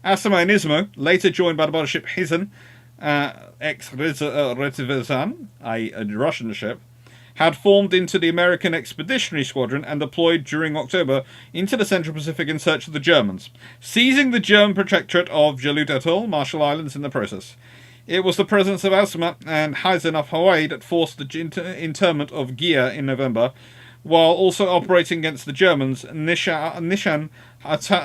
Asama and Ismo, later joined by the battleship Hizen, ex-Retivazan, a Russian ship, had formed into the American Expeditionary Squadron and deployed during October into the Central Pacific in search of the Germans, seizing the German protectorate of Jalut Atoll, Marshall Islands, in the process. It was the presence of Asuma and Hizen off Hawaii that forced the interment of Gia in November, while also operating against the Germans. Nishan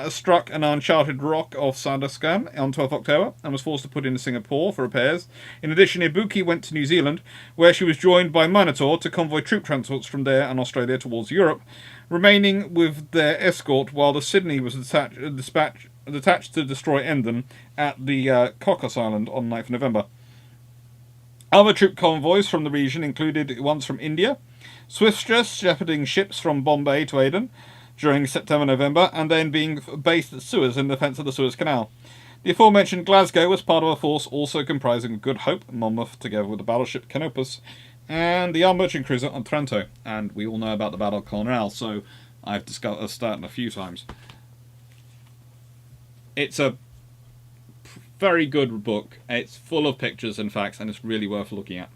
struck an uncharted rock off Sandaskan on 12th October and was forced to put into Singapore for repairs. In addition, Ibuki went to New Zealand, where she was joined by Minotaur to convoy troop transports from there and Australia towards Europe, remaining with their escort while the Sydney was detached to destroy Emden at the Cocos Island on 9th November. Other troop convoys from the region included ones from India, Swifter shepherding ships from Bombay to Aidan during September-November, and then being based at Suez in defence of the Suez Canal. The aforementioned Glasgow was part of a force also comprising Good Hope, Monmouth, together with the battleship Canopus, and the armed merchant cruiser Otranto. And we all know about the Battle of Clonmel, so I've discussed that a few times. It's a very good book. It's full of pictures and facts, and it's really worth looking at.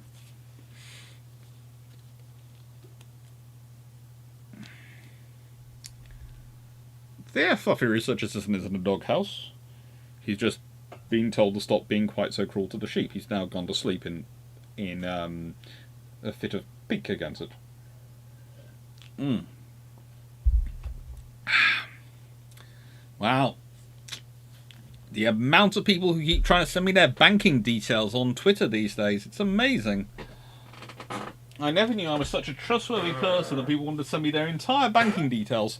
The fluffy research assistant is in the doghouse. He's just been told to stop being quite so cruel to the sheep. He's now gone to sleep in a fit of pique against it. Wow. The amount of people who keep trying to send me their banking details on Twitter these days, it's amazing. I never knew I was such a trustworthy person that people wanted to send me their entire banking details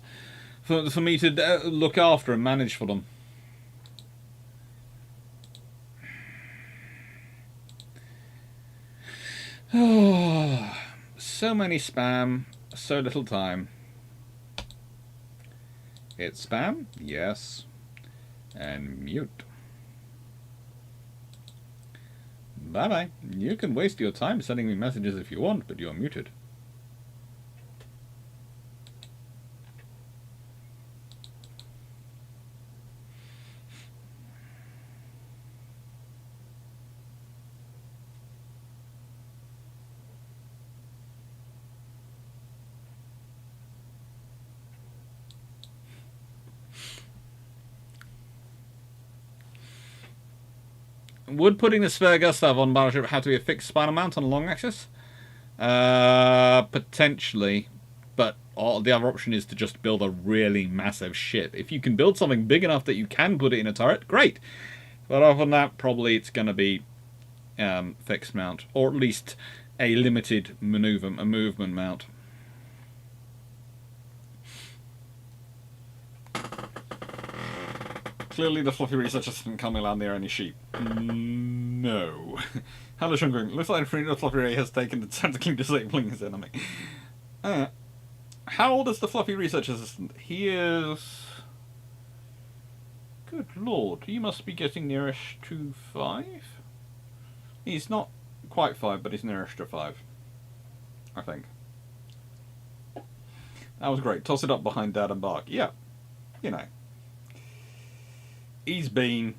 for me to look after and manage for them. Oh, so many spam, so little time. It's spam? Yes. And mute. Bye-bye. You can waste your time sending me messages if you want, but you're muted. Would putting the Spare Gustav on battleship have to be a fixed spinal mount on a long axis? Potentially. But the other option is to just build a really massive ship. If you can build something big enough that you can put it in a turret, great. But other than that, probably it's going to be fixed mount. Or at least a limited movement mount. Clearly the fluffy research assistant can't land near any sheep. No. Hello, Shungung. Looks like the fluffy ray has taken to tactically disabling his enemy. How old is the fluffy research assistant? He is... Good lord, he must be getting nearish to 5? He's not quite 5, but he's nearish to 5. I think. That was great. Toss it up behind Dad and Bark. Yeah. You know. He's been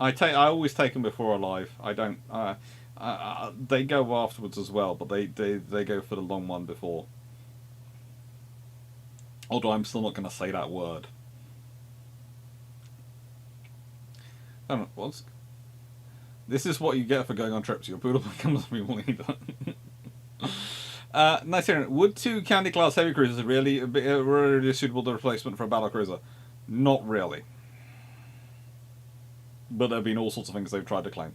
I always take them before alive. I don't. They go afterwards as well, but they go for the long one before. Although I'm still not going to say that word. I don't know, what's... This is what you get for going on trips. Your poodle becomes a people leader. Nice hearing. Would 2 Candy class heavy cruisers really be really suitable to replacement for a Battlecruiser? Not really. But there have been all sorts of things they've tried to claim.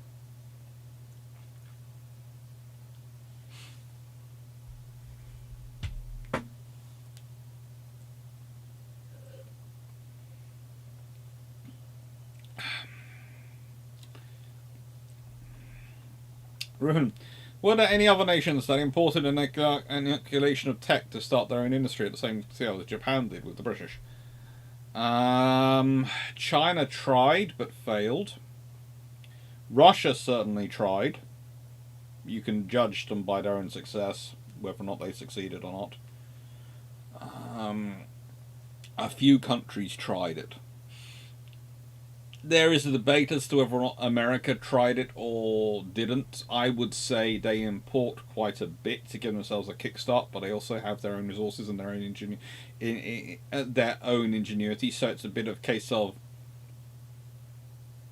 Ruin. Were there any other nations that imported an inoculation of tech to start their own industry at the same scale as Japan did with the British? China tried but failed. Russia certainly tried. You can judge them by their own success, whether or not they succeeded or not. A few countries tried it. There is a debate as to whether or not America tried it or didn't. I would say they import quite a bit to give themselves a kickstart, but they also have their own resources and their own ingenuity. So it's a bit of a case of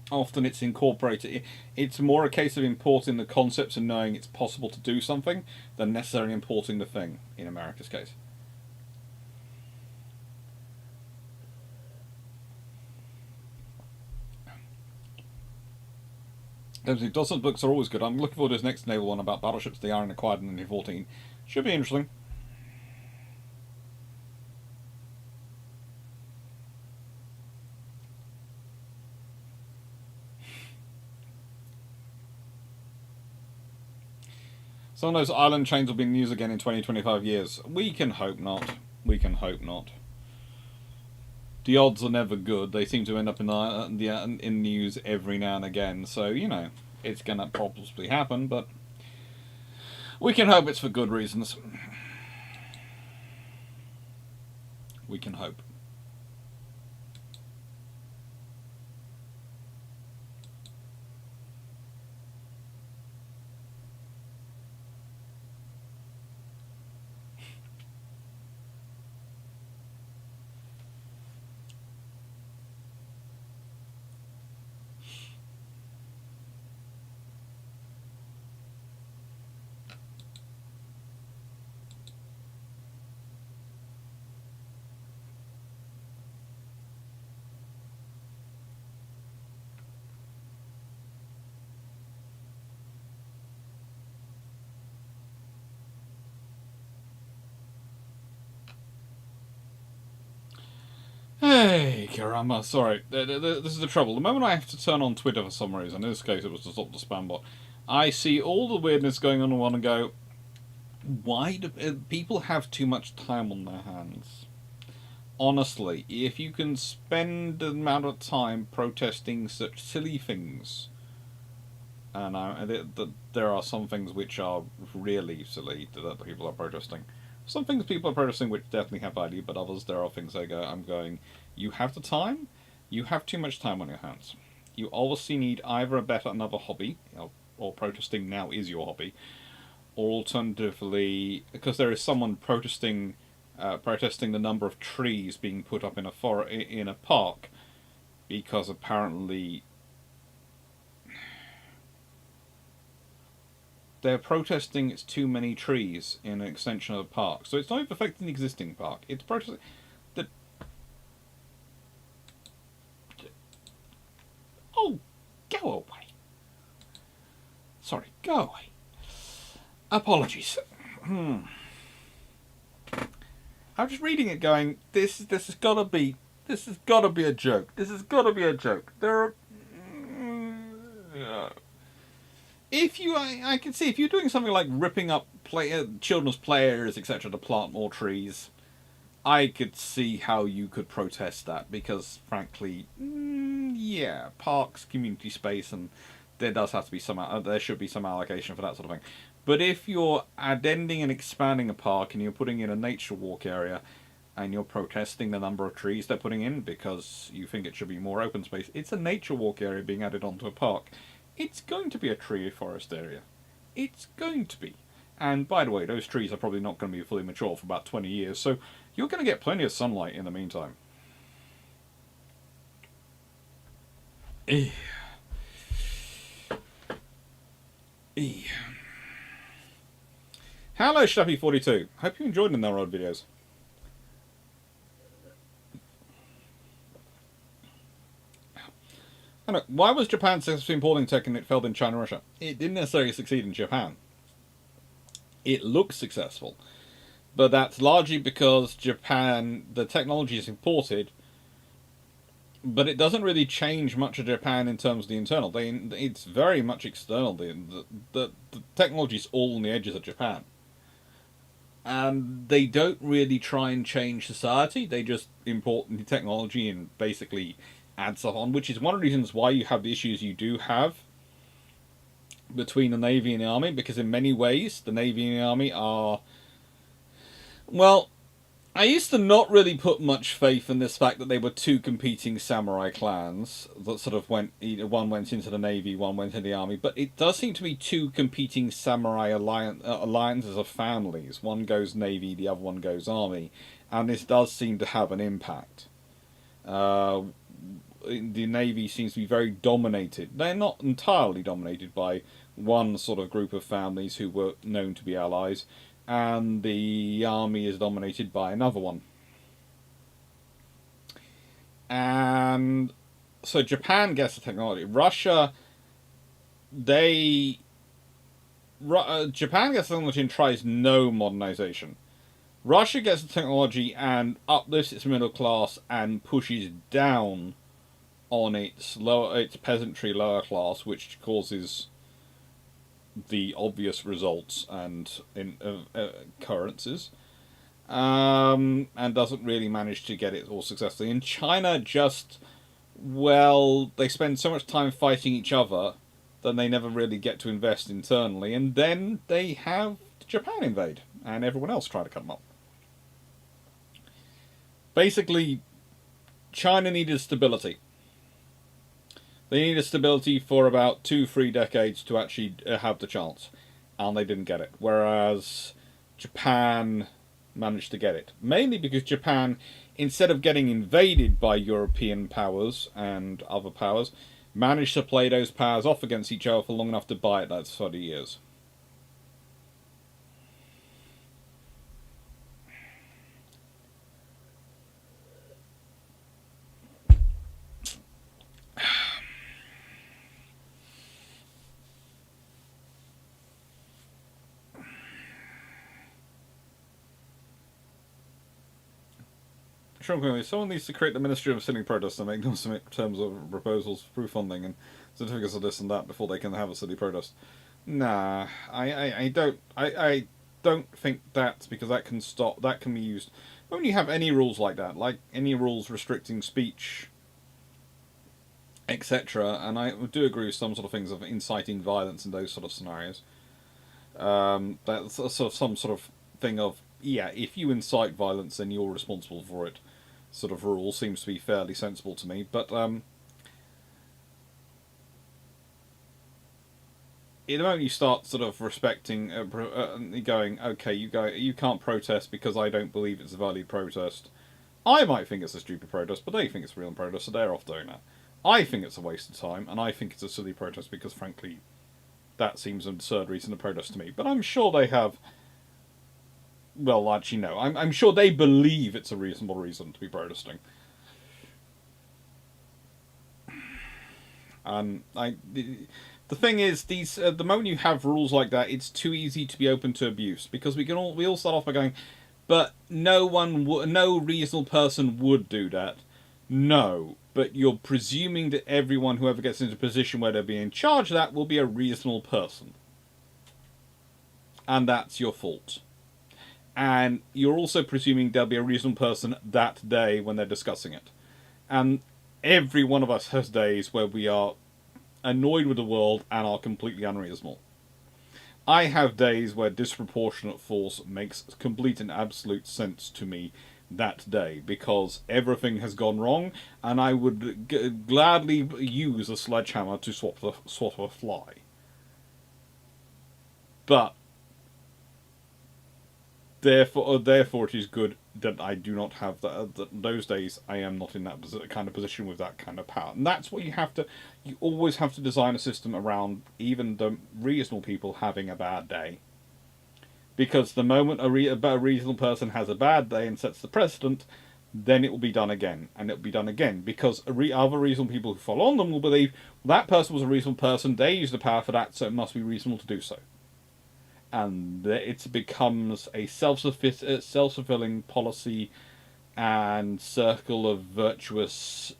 often it's incorporated. It's more a case of importing the concepts and knowing it's possible to do something than necessarily importing the thing in America's case. Dodson's books are always good. I'm looking forward to his next naval one about battleships the Iron acquired in 1914. Should be interesting. Some of those island chains will be in news again in 20-25 years. We can hope not. We can hope not. The odds are never good. They seem to end up in news every now and again. So, you know, it's going to probably happen, but we can hope it's for good reasons. We can hope. Hey, caramba, sorry. This is the trouble. The moment I have to turn on Twitter for some reason, in this case it was to stop the spam bot, I see all the weirdness going on and want to go, why do people have too much time on their hands? Honestly, if you can spend the amount of time protesting such silly things, and there are some things which are really silly that people are protesting. Some things people are protesting which definitely have value, but others there are things I'm going, you have the time, you have too much time on your hands. You obviously need either another hobby, or protesting now is your hobby, or alternatively, because there is someone protesting the number of trees being put up in a park, because apparently they're protesting it's too many trees in an extension of the park. So it's not even affecting the existing park. It's protesting that... Oh, go away. Sorry, go away. Apologies. I'm just reading it going, this has gotta be a joke. This has gotta be a joke. There are... If you, I can see if you're doing something like ripping up children's play areas, etc., to plant more trees, I could see how you could protest that because, frankly, yeah, parks, community space, and there does have to be there should be some allocation for that sort of thing. But if you're addending and expanding a park and you're putting in a nature walk area, and you're protesting the number of trees they're putting in because you think it should be more open space, it's a nature walk area being added onto a park. It's going to be a tree forest area. It's going to be. And by the way, those trees are probably not going to be fully mature for about 20 years, so you're going to get plenty of sunlight in the meantime. Hello, Shappy42. Hope you enjoyed the Naval videos. Why was Japan successfully importing tech and it failed in China and Russia? It didn't necessarily succeed in Japan. It looks successful, but that's largely because Japan, the technology is imported, but it doesn't really change much of Japan in terms of the internal. It's very much external. The technology is all on the edges of Japan. And they don't really try and change society. They just import the technology and basically add stuff on, which is one of the reasons why you have the issues you do have between the Navy and the Army, because in many ways the Navy and the Army are... Well, I used to not really put much faith in this fact that they were two competing samurai clans that sort of went... One went into the Navy, one went into the Army, but it does seem to be two competing samurai alliances of families. One goes Navy, the other one goes Army, and this does seem to have an impact. The Navy seems to be very dominated. They're not entirely dominated by one sort of group of families who were known to be allies, and the Army is dominated by another one. And so Japan gets the technology. Russia, Japan gets the technology and tries no modernization. Russia gets the technology and uplifts its middle class and pushes down on its peasantry lower class, which causes the obvious results and occurrences, and doesn't really manage to get it all successfully. In China, just, well, they spend so much time fighting each other that they never really get to invest internally, and then they have Japan invade, and everyone else try to cut them up. Basically, China needed stability. They needed stability for about 2-3 decades to actually have the chance, and they didn't get it. Whereas Japan managed to get it. Mainly because Japan, instead of getting invaded by European powers and other powers, managed to play those powers off against each other for long enough to buy it. That's 30 years. Someone needs to create the Ministry of City Protest and make them submit terms of proposals for proof funding and certificates of this and that before they can have a city protest. Nah, I don't think that's because that can be used. When you have any rules like that, like any rules restricting speech, etc., and I do agree with some sort of things of inciting violence in those sort of scenarios. That's sort of some sort of thing of, yeah, if you incite violence, then you're responsible for it. Sort of rule seems to be fairly sensible to me, but the moment you start sort of respecting, going, okay, you can't protest because I don't believe it's a valid protest. I might think it's a stupid protest, but they think it's a real protest, so they're off doing that. I think it's a waste of time, and I think it's a silly protest because, frankly, that seems an absurd reason to protest to me. But I'm sure they have... Well, actually, no. I'm sure they believe it's a reasonable reason to be protesting. The thing is, the moment you have rules like that, it's too easy to be open to abuse, because we all start off by going, but no reasonable person would do that. No, but you're presuming that everyone who ever gets into a position where they're being in charge of that will be a reasonable person, and that's your fault. And you're also presuming there'll be a reasonable person that day when they're discussing it. And every one of us has days where we are annoyed with the world and are completely unreasonable. I have days where disproportionate force makes complete and absolute sense to me that day because everything has gone wrong, and I would gladly use a sledgehammer to swat a fly. But therefore, it is good that I do not have that. Those days, I am not in that kind of position with that kind of power, and that's what you have to. You always have to design a system around even the reasonable people having a bad day. Because the moment a reasonable person has a bad day and sets the precedent, then it will be done again, and it will be done again. Because other reasonable people who follow on them will believe, well, that person was a reasonable person, they used the power for that, so it must be reasonable to do so. And it becomes a self-fulfilling policy and circle of virtuous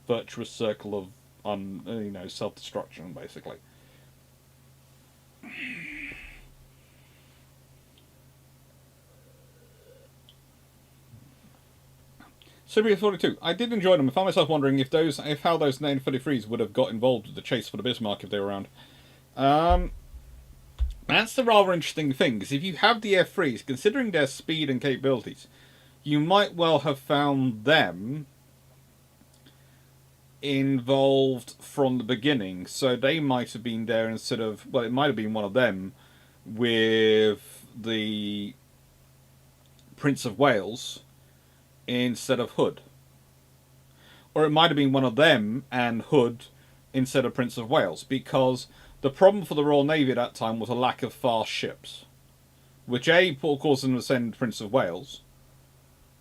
virtuous circle of self-destruction, basically. Sibria 42. I did enjoy them. I found myself wondering how those 933s would have got involved with the chase for the Bismarck if they were around. That's the rather interesting thing, because if you have the F3s, considering their speed and capabilities, you might well have found them involved from the beginning. So they might have been there instead of... Well, it might have been one of them with the Prince of Wales instead of Hood. Or it might have been one of them and Hood instead of Prince of Wales, because the problem for the Royal Navy at that time was a lack of fast ships, which A, causes them to send Prince of Wales,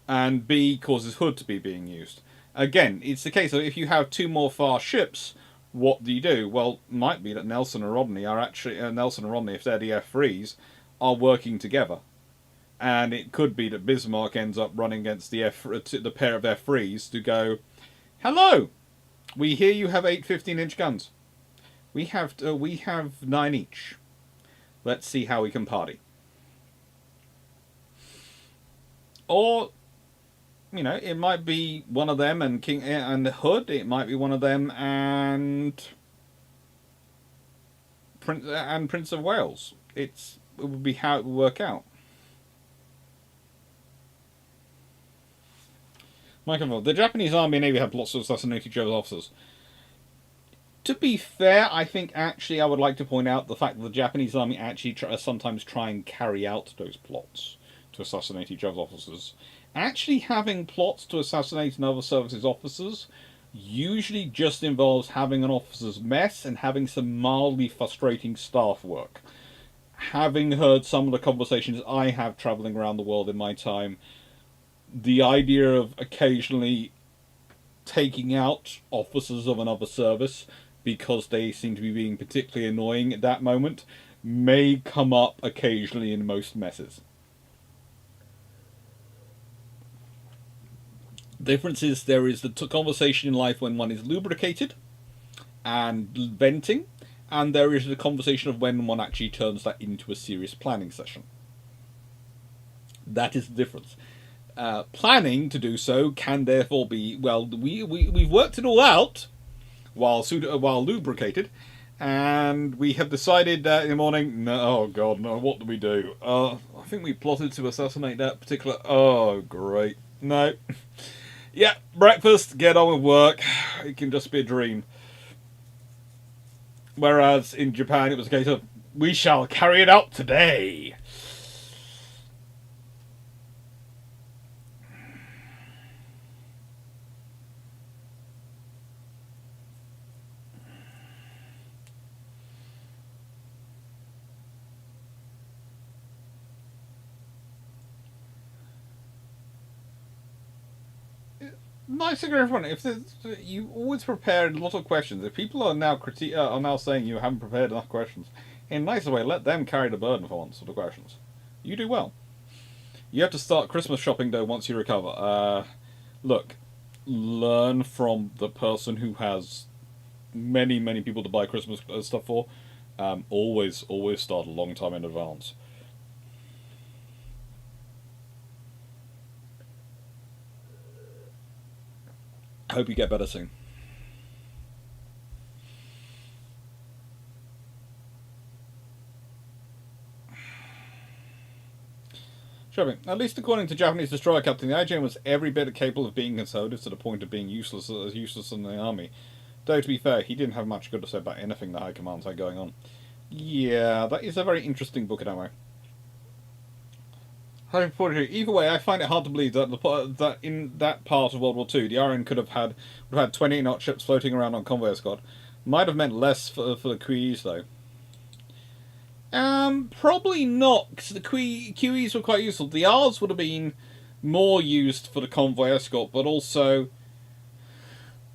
and B, causes Hood to be being used. Again, it's the case of if you have two more fast ships, what do you do? Well, it might be that Nelson and Rodney, if they're the F3s, are working together. And it could be that Bismarck ends up running against the pair of F3s to go, hello, we hear you have 8 15-inch guns. We have 9 each. Let's see how we can party. Or, it might be one of them and King and Hood. It might be one of them and Prince of Wales. It would be how it would work out. Michael, the Japanese Army and Navy have lots of assassinated German officers. To be fair, I think actually I would like to point out the fact that the Japanese Army actually sometimes try and carry out those plots to assassinate each other's officers. Actually having plots to assassinate another service's officers usually just involves having an officer's mess and having some mildly frustrating staff work. Having heard some of the conversations I have travelling around the world in my time, the idea of occasionally taking out officers of another service because they seem to be being particularly annoying at that moment may come up occasionally in most messes. The difference is there is the conversation in life when one is lubricated and venting, and there is the conversation of when one actually turns that into a serious planning session. That is the difference. Planning to do so can therefore be, well, we've worked it all out while lubricated, and we have decided that in the morning, no, oh god, no, what do we do? I think we plotted to assassinate that particular... Oh, great. No. Yeah, breakfast, get on with work. It can just be a dream. Whereas in Japan it was a case of, we shall carry it out today. Nice to everyone. If you always prepared a lot of questions, if people are now saying you haven't prepared enough questions, in a nicer way, let them carry the burden for once of the questions. You do well. You have to start Christmas shopping though once you recover. Look, learn from the person who has many people to buy Christmas stuff for. Always start a long time in advance. Hope you get better soon. Shopping. At least according to Japanese destroyer captain, the IJN was every bit capable of being conservative to the point of being useless in the army. Though, to be fair, he didn't have much good to say about anything the High Command had going on. Yeah, that is a very interesting book in that way. Either way, I find it hard to believe that that in that part of World War II, the RN would have had 28-knot ships floating around on convoy escort. Might have meant less for the QEs, though. Probably not, because the QEs were quite useful. The Rs would have been more used for the convoy escort, but also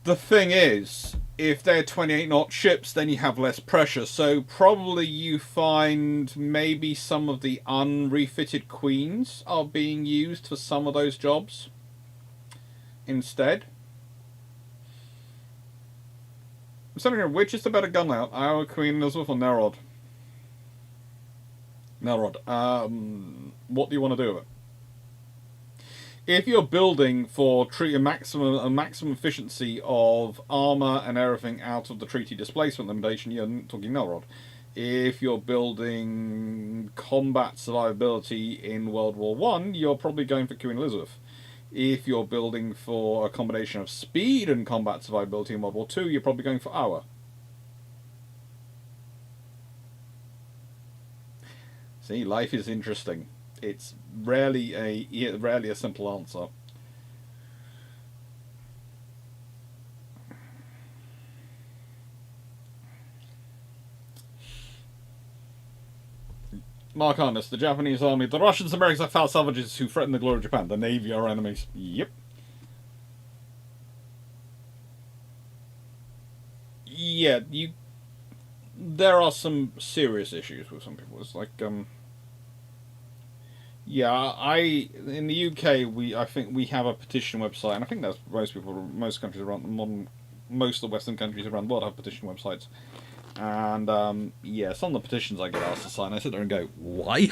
the thing is, if they're 28-knot ships, then you have less pressure. So probably you find maybe some of the unrefitted Queens are being used for some of those jobs instead. Something, which is the better gun layout? Our Queen Elizabeth or Narod? Narod. What do you want to do with it? If you're building for a maximum efficiency of armor and everything out of the treaty displacement limitation, you're talking Narod. If you're building combat survivability in World War I, you're probably going for Queen Elizabeth. If you're building for a combination of speed and combat survivability in World War II, you're probably going for Our. See, life is interesting. It's rarely a simple answer. Mark Harness, the Japanese army. The Russians and Americans are foul savages who threaten the glory of Japan. The Navy are enemies. Yep. Yeah, there are some serious issues with some people. It's like, yeah, in the UK, I think we have a petition website, and I think that's most countries around most of the Western countries around the world have petition websites. And yeah, some of the petitions I get asked to sign, I sit there and go, why?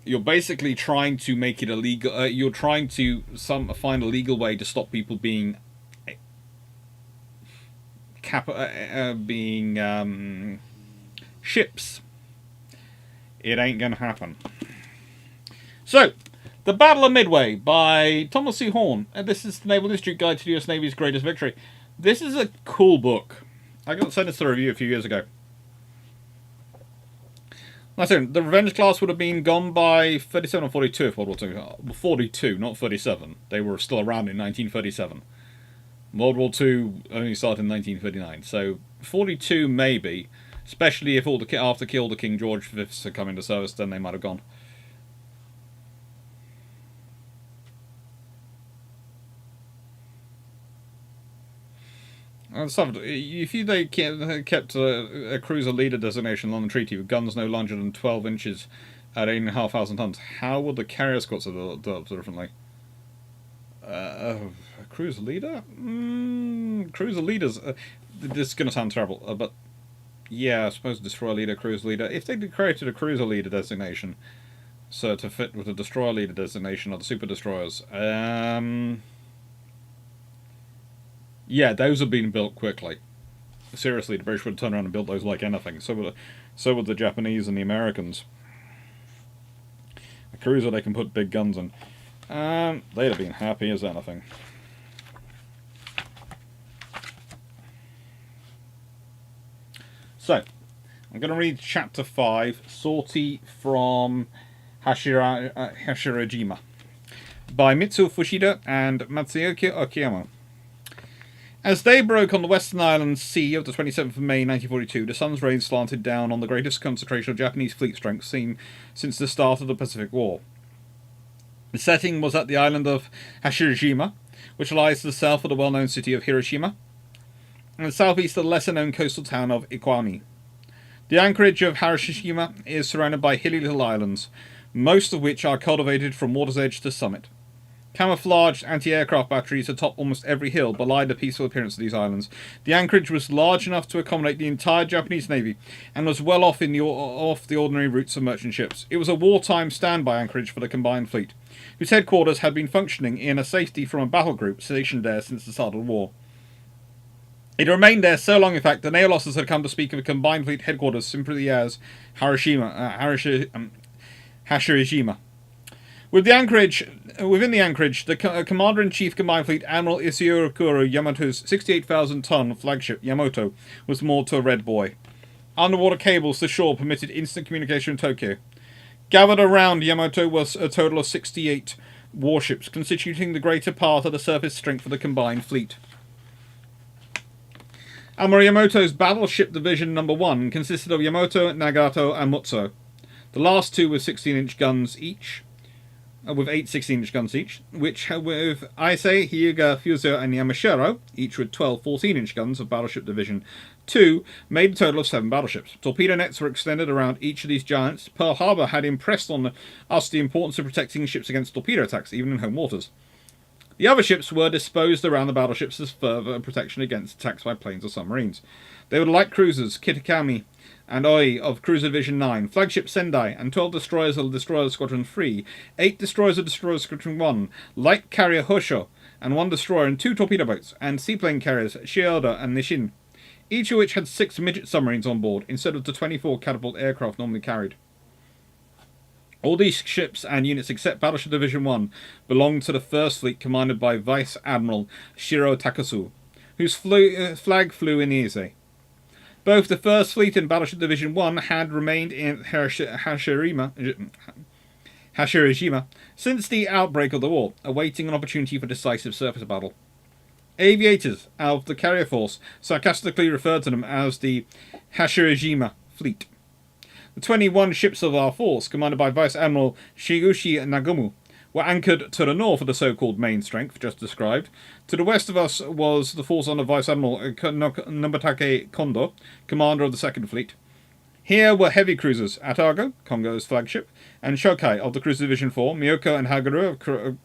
You're basically trying to make it illegal. You're trying to find a legal way to stop people being ships. It ain't gonna happen. So, The Battle of Midway by Thomas C. Horn. This is the Naval Institute Guide to the US Navy's Greatest Victory. This is a cool book. I got sent this to review a few years ago. Listen, the Revenge class would have been gone by 37 or 42 if World War II. 42, not 37. They were still around in 1937. World War II only started in 1939, so 42 maybe. Especially if after all the King George V's had come into service, then they might have gone. If they kept a cruiser leader designation on the treaty with guns no larger than 12 inches at 8,500 tons, how would the carrier escorts have developed differently? A cruiser leader? Cruiser leaders. This is going to sound terrible, but yeah, I suppose destroyer leader, cruiser leader. If they created a cruiser leader designation, so to fit with the destroyer leader designation of the super destroyers, yeah, those have been built quickly. Seriously, the British would have turned around and built those like anything. So would the Japanese and the Americans. A cruiser they can put big guns in. They'd have been happy as anything. So, I'm going to read Chapter 5, Sortie from Hashirajima, by Mitsuo Fushida and Matsuyoki Okiyama. As day broke on the Western Island Sea of the 27th of May 1942, the sun's rays slanted down on the greatest concentration of Japanese fleet strength seen since the start of the Pacific War. The setting was at the island of Hashirajima, which lies to the south of the well-known city of Hiroshima, and the southeast of the lesser-known coastal town of Iwami. The anchorage of Hashirajima is surrounded by hilly little islands, most of which are cultivated from water's edge to summit. Camouflaged anti-aircraft batteries atop almost every hill belied the peaceful appearance of these islands. The anchorage was large enough to accommodate the entire Japanese Navy, and was well off the ordinary routes of merchant ships. It was a wartime standby anchorage for the combined fleet, whose headquarters had been functioning in a safety from a battle group stationed there since the start of the war. It remained there so long, in fact, that naval officers had come to speak of a combined fleet headquarters simply as Hashirishima. Within the anchorage, the Commander-in-Chief Combined Fleet Admiral Ishiokuro Yamato's 68,000-ton flagship Yamato was moored to a red buoy. Underwater cables to shore permitted instant communication in Tokyo. Gathered around Yamato was a total of 68 warships, constituting the greater part of the surface strength of the combined fleet. Admiral Yamato's Battleship Division No. 1 consisted of Yamato, Nagato, and Mutsu. The last two were 16-inch guns each, with 8 16-inch guns each, which with Ise, Hyuga, Fuso, and Yamashiro, each with 12 14-inch guns of Battleship Division 2, made a total of 7 battleships. Torpedo nets were extended around each of these giants. Pearl Harbor had impressed on us the importance of protecting ships against torpedo attacks, even in home waters. The other ships were disposed around the battleships as further protection against attacks by planes or submarines. They were light cruisers Kitakami and Oi of Cruiser Division 9, flagship Sendai, and 12 destroyers of Destroyer Squadron 3, 8 destroyers of Destroyer Squadron 1, light carrier Hosho, and 1 destroyer and 2 torpedo boats, and seaplane carriers Shioda and Nishin, each of which had 6 midget submarines on board, instead of the 24 catapult aircraft normally carried. All these ships and units except Battleship Division 1 belonged to the First Fleet commanded by Vice Admiral Shiro Takasu, whose flag flew in Ise. Both the First Fleet and Battleship Division 1 had remained in Hashirishima since the outbreak of the war, awaiting an opportunity for decisive surface battle. Aviators of the carrier force sarcastically referred to them as the Hashirishima Fleet. The 21 ships of our force, commanded by Vice Admiral Shiguchi Nagumo, were anchored to the north of the so-called main strength just described. To the west of us was the force under Vice Admiral Nobutake Kondo, commander of the Second Fleet. Here were heavy cruisers Atago, Kongo's flagship, and Shokai of the Cruiser Division 4, Miyoko and Haguru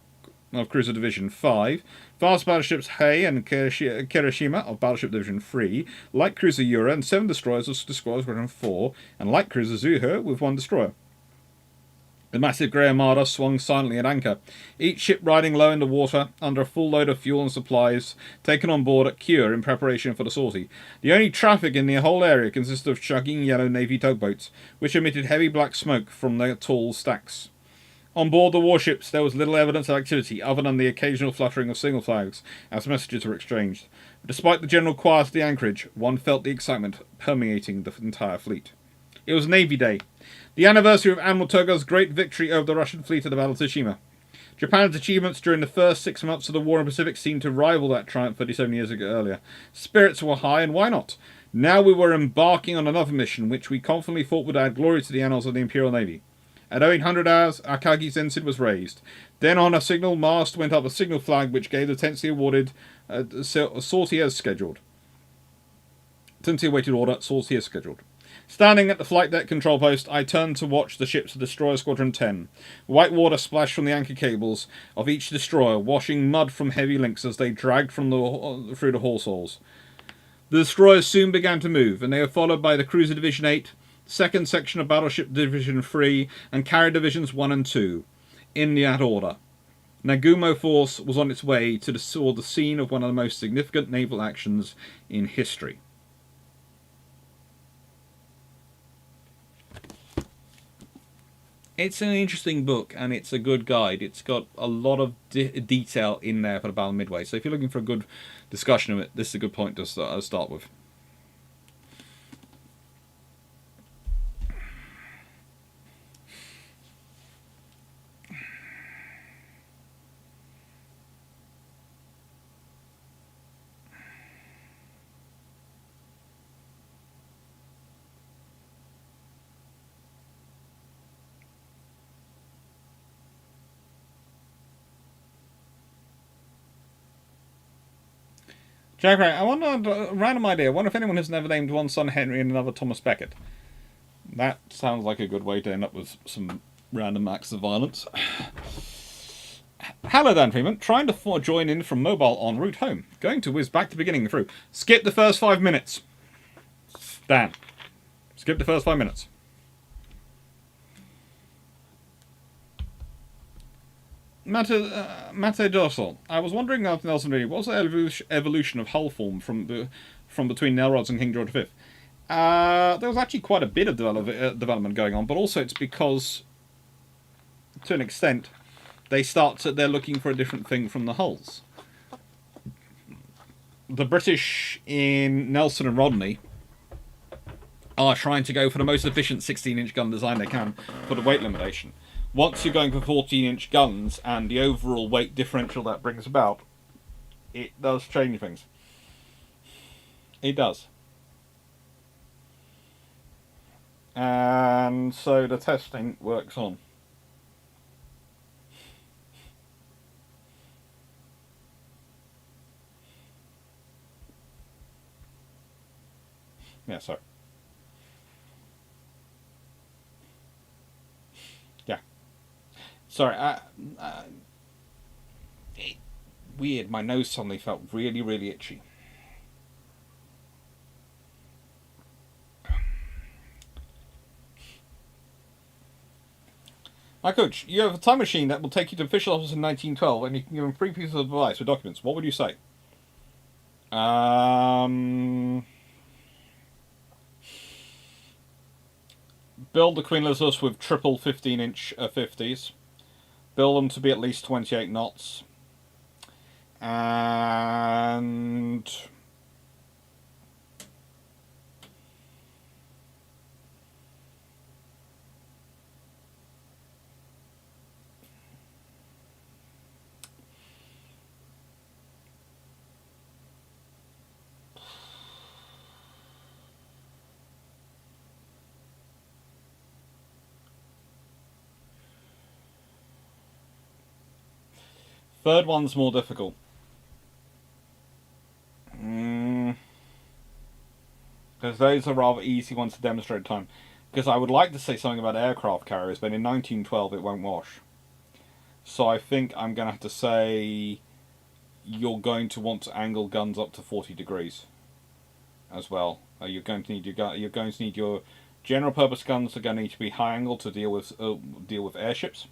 of Cruiser Division 5, fast battleships Hei and Kirishima of Battleship Division 3, light cruiser Yura and 7 destroyers of Destroyer Squadron 4, and light cruiser Zuho with 1 destroyer. The massive grey armada swung silently at anchor, each ship riding low in the water under a full load of fuel and supplies taken on board at Kure in preparation for the sortie. The only traffic in the whole area consisted of chugging yellow Navy tugboats, which emitted heavy black smoke from their tall stacks. On board the warships there was little evidence of activity other than the occasional fluttering of signal flags as messages were exchanged. Despite the general quiet of the anchorage, one felt the excitement permeating the entire fleet. It was Navy Day, the anniversary of Admiral Togo's great victory over the Russian fleet at the Battle of Tsushima. Japan's achievements during the first 6 months of the war in the Pacific seemed to rival that triumph 37 years ago earlier. Spirits were high, and why not? Now we were embarking on another mission, which we confidently thought would add glory to the annals of the Imperial Navy. At 0800 hours, Akagi's ensign was raised. Then on a signal mast went up a signal flag which gave the tensely awarded sortie as scheduled. Tensely awaited order, sortie as scheduled. Standing at the flight deck control post, I turned to watch the ships of Destroyer Squadron 10. White water splashed from the anchor cables of each destroyer, washing mud from heavy links as they dragged through the hawse holes. The destroyers soon began to move, and they were followed by the Cruiser Division 8, second section of Battleship Division 3, and Carrier Divisions 1 and 2, in that order. Nagumo Force was on its way to the scene of one of the most significant naval actions in history. It's an interesting book, and it's a good guide. It's got a lot of detail in there for the Battle of Midway. So if you're looking for a good discussion of it, this is a good point to start with. Jack Ray, I wonder, a random idea, I wonder if anyone has never named one son Henry and another Thomas Becket. That sounds like a good way to end up with some random acts of violence. Hello, Dan Freeman. Trying to join in from mobile en route home. Going to whiz back to beginning through. Skip the first 5 minutes. Dan. Skip the first 5 minutes. Mate Dorsal. I was wondering, Nelson, really, what's the evolution of hull form from between Nelrods and King George V? There was actually quite a bit of development going on, but also it's because to an extent, they're looking for a different thing from the hulls. The British in Nelson and Rodney are trying to go for the most efficient 16-inch gun design they can for the weight limitation. Once you're going for 14-inch guns and the overall weight differential that brings about, it does change things. It does. And so the testing works on. Yeah, sorry. Yeah. Sorry, weird, my nose suddenly felt really, really itchy. My coach, you have a time machine that will take you to official office in 1912 and you can give him 3 pieces of advice with documents. What would you say? Build the Queen Elizabeth with triple 15-inch 50s. Build them to be at least 28 knots. And third one's more difficult. Because those are rather easy ones to demonstrate time. Because I would like to say something about aircraft carriers, but in 1912 it won't wash. So I think I'm going to have to say you're going to want to angle guns up to 40 degrees as well. You're going to need your general purpose guns are going to need to be high angle to deal with airships.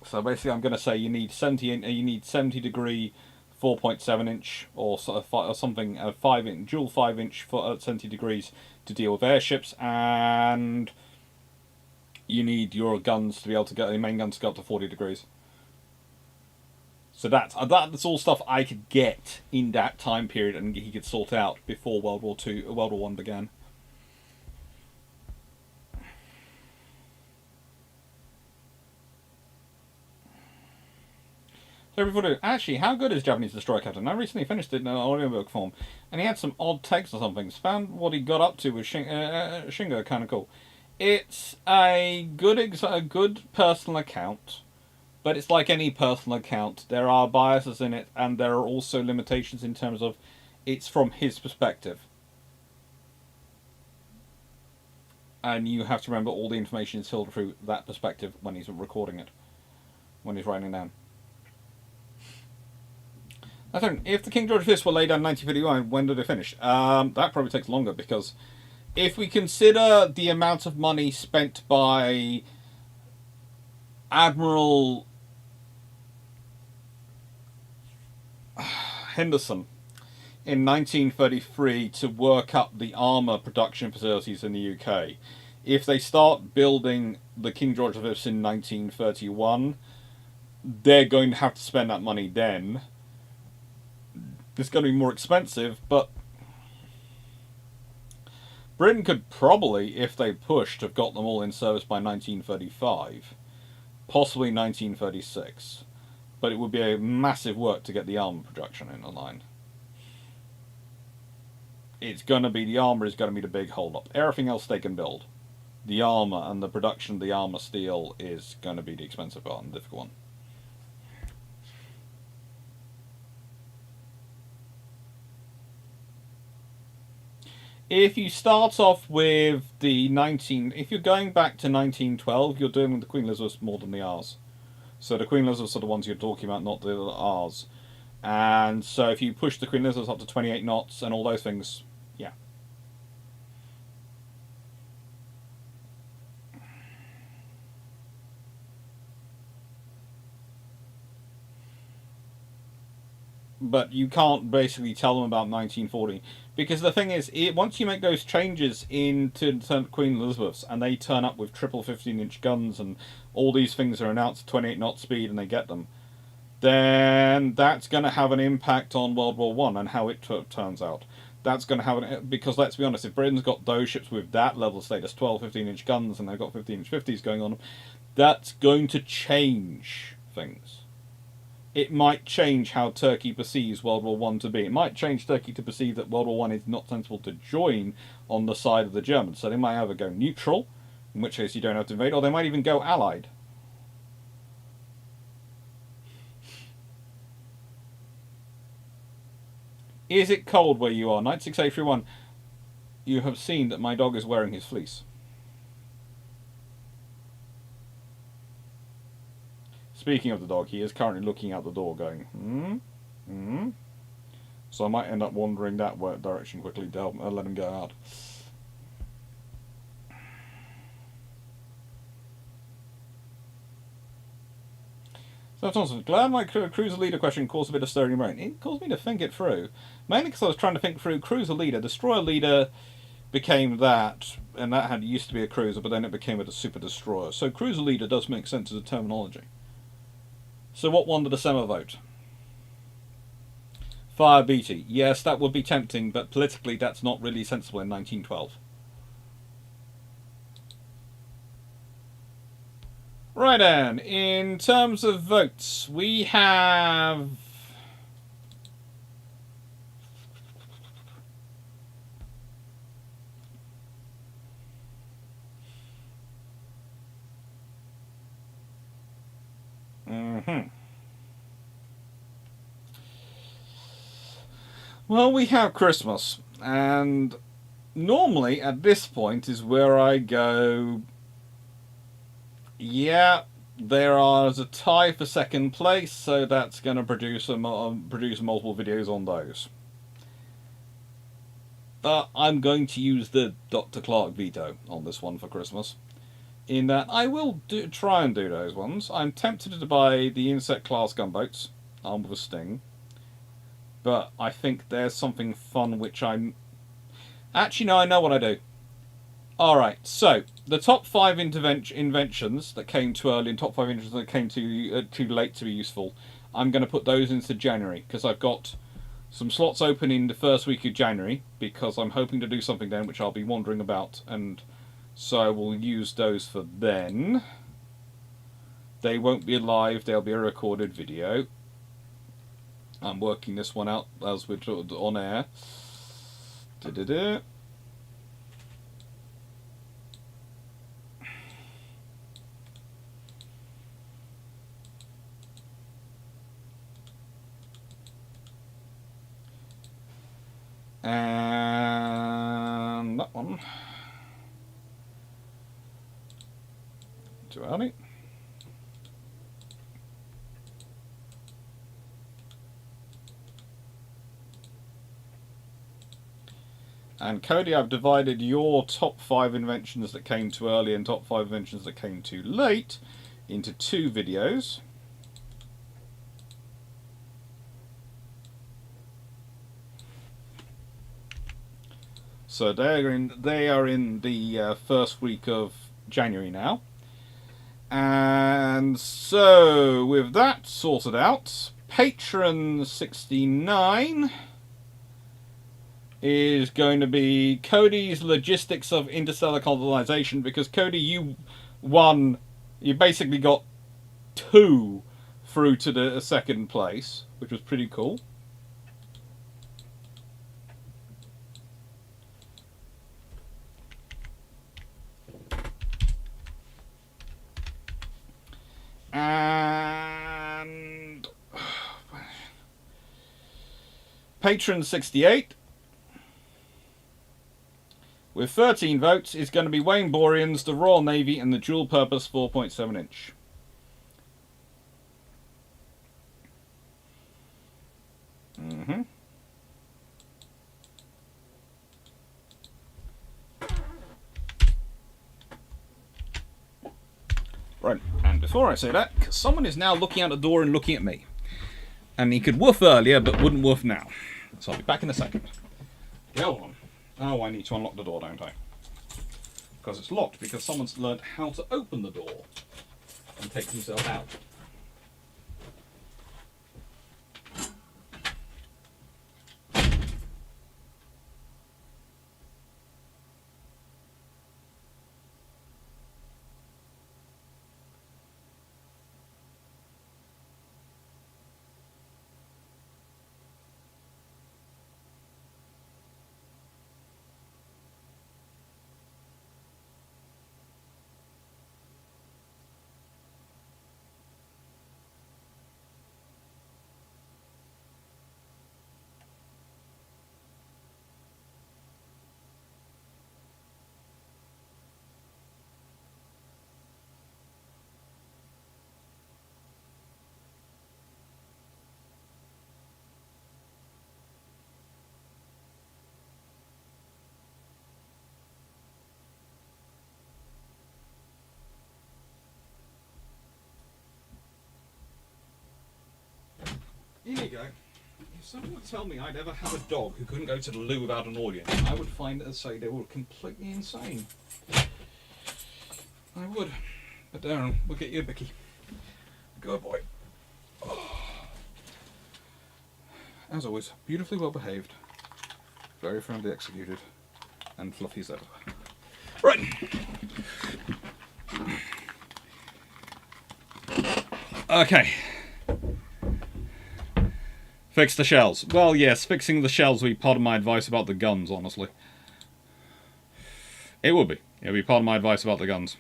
So basically, I'm going to say you need 70 degree 4.7 inch or something 5-inch dual 5-inch for 70 degrees to deal with airships, and you need your guns to be able to get the main guns to go up to 40 degrees. So that's all stuff I could get in that time period, and he could sort out before World War I began. Actually, how good is Japanese Destroyer Captain? I recently finished it in an audiobook form, and he had some odd text or something. Found what he got up to with Shingo kind of cool. It's a good personal account, but it's like any personal account. There are biases in it, and there are also limitations in terms of it's from his perspective. And you have to remember all the information is filtered through that perspective when he's recording it, when he's writing it down. I don't. If the King George V were laid down in 1951, when did it finish? That probably takes longer, because if we consider the amount of money spent by Admiral Henderson in 1933 to work up the armour production facilities in the UK, if they start building the King George V in 1931, they're going to have to spend that money then. It's going to be more expensive, but Britain could probably, if they pushed, have got them all in service by 1935, possibly 1936. But it would be a massive work to get the armour production in the line. The armour is going to be the big hold-up. Everything else they can build. The armour and the production of the armour steel is going to be the expensive part and the difficult one. If you start off with if you're going back to 1912, you're doing the Queen Elizabeths more than the R's. So the Queen Elizabeths are the ones you're talking about, not the R's. And so if you push the Queen Elizabeths up to 28 knots and all those things, yeah. but you can't basically tell them about 1940. Because the thing is, once you make those changes into Queen Elizabeth's, and they turn up with triple 15-inch guns, and all these things are announced at 28 knot speed, and they get them, then that's going to have an impact on World War One and how it turns out. That's going to have because let's be honest, if Britain's got those ships with that level of status, 12, 15-inch guns, and they've got 15-inch 50s going on them, that's going to change things. It might change how Turkey perceives World War One to be. It might change Turkey to perceive that World War One is not sensible to join on the side of the Germans. So they might either go neutral, in which case you don't have to invade, or they might even go allied. Is it cold where you are? 96831, you have seen that my dog is wearing his fleece. Speaking of the dog, he is currently looking out the door going, So I might end up wandering that direction quickly to help let him go out. So Thompson, glad my cruiser leader question caused a bit of stirring in my brain. It caused me to think it through. Mainly because I was trying to think through cruiser leader. Destroyer leader became that, and that used to be a cruiser, but then it became a super destroyer. So cruiser leader does make sense as a terminology. So what won the December vote? Fire Beatty. Yes, that would be tempting, but politically that's not really sensible in 1912. Right then, in terms of votes, we have... Well, we have Christmas, and normally at this point is where I go, yeah, there is a tie for second place, so that's going to produce multiple videos on those. But I'm going to use the Dr. Clarke veto on this one for Christmas, in that I will try and do those ones. I'm tempted to buy the Insect class gunboats, armed with a Sting, but I think there's something fun which I'm... Actually, no, I know what I do. Alright, so, the top 5 inventions that came too early and top 5 inventions that came too late to be useful, I'm going to put those into January, because I've got some slots open in the first week of January, because I'm hoping to do something then which I'll be wandering about, and so I will use those for then. They won't be live, they'll be a recorded video. I'm working this one out as we're on air. And that one. Too early. And Cody, I've divided your top 5 inventions that came too early and top 5 inventions that came too late into 2 videos. So they are in the first week of January now. And so with that sorted out, Patron 69 is going to be Cody's Logistics of Interstellar Colonization, because Cody, you won, you basically got 2 through to the second place, which was pretty cool. And Patron 68 with 13 votes is going to be Wayne Borean's The Royal Navy and the Dual Purpose 4.7 inch. Right, and before I say that, because someone is now looking out the door and looking at me. And he could woof earlier, but wouldn't woof now. So I'll be back in a second. Go on. Oh, I need to unlock the door, don't I? Because it's locked, because someone's learned how to open the door and take themselves out. Here you go. If someone would tell me I'd ever have a dog who couldn't go to the loo without an audience, I would find it, say they were completely insane. I would. But Darren, we'll get you a bicky. Good boy. Oh. As always, beautifully well behaved, very friendly executed, and fluffy as ever. Right. Okay. Fix the shells. Well, yes, fixing the shells would be part of my advice about the guns, honestly. It would be. It would be part of my advice about the guns.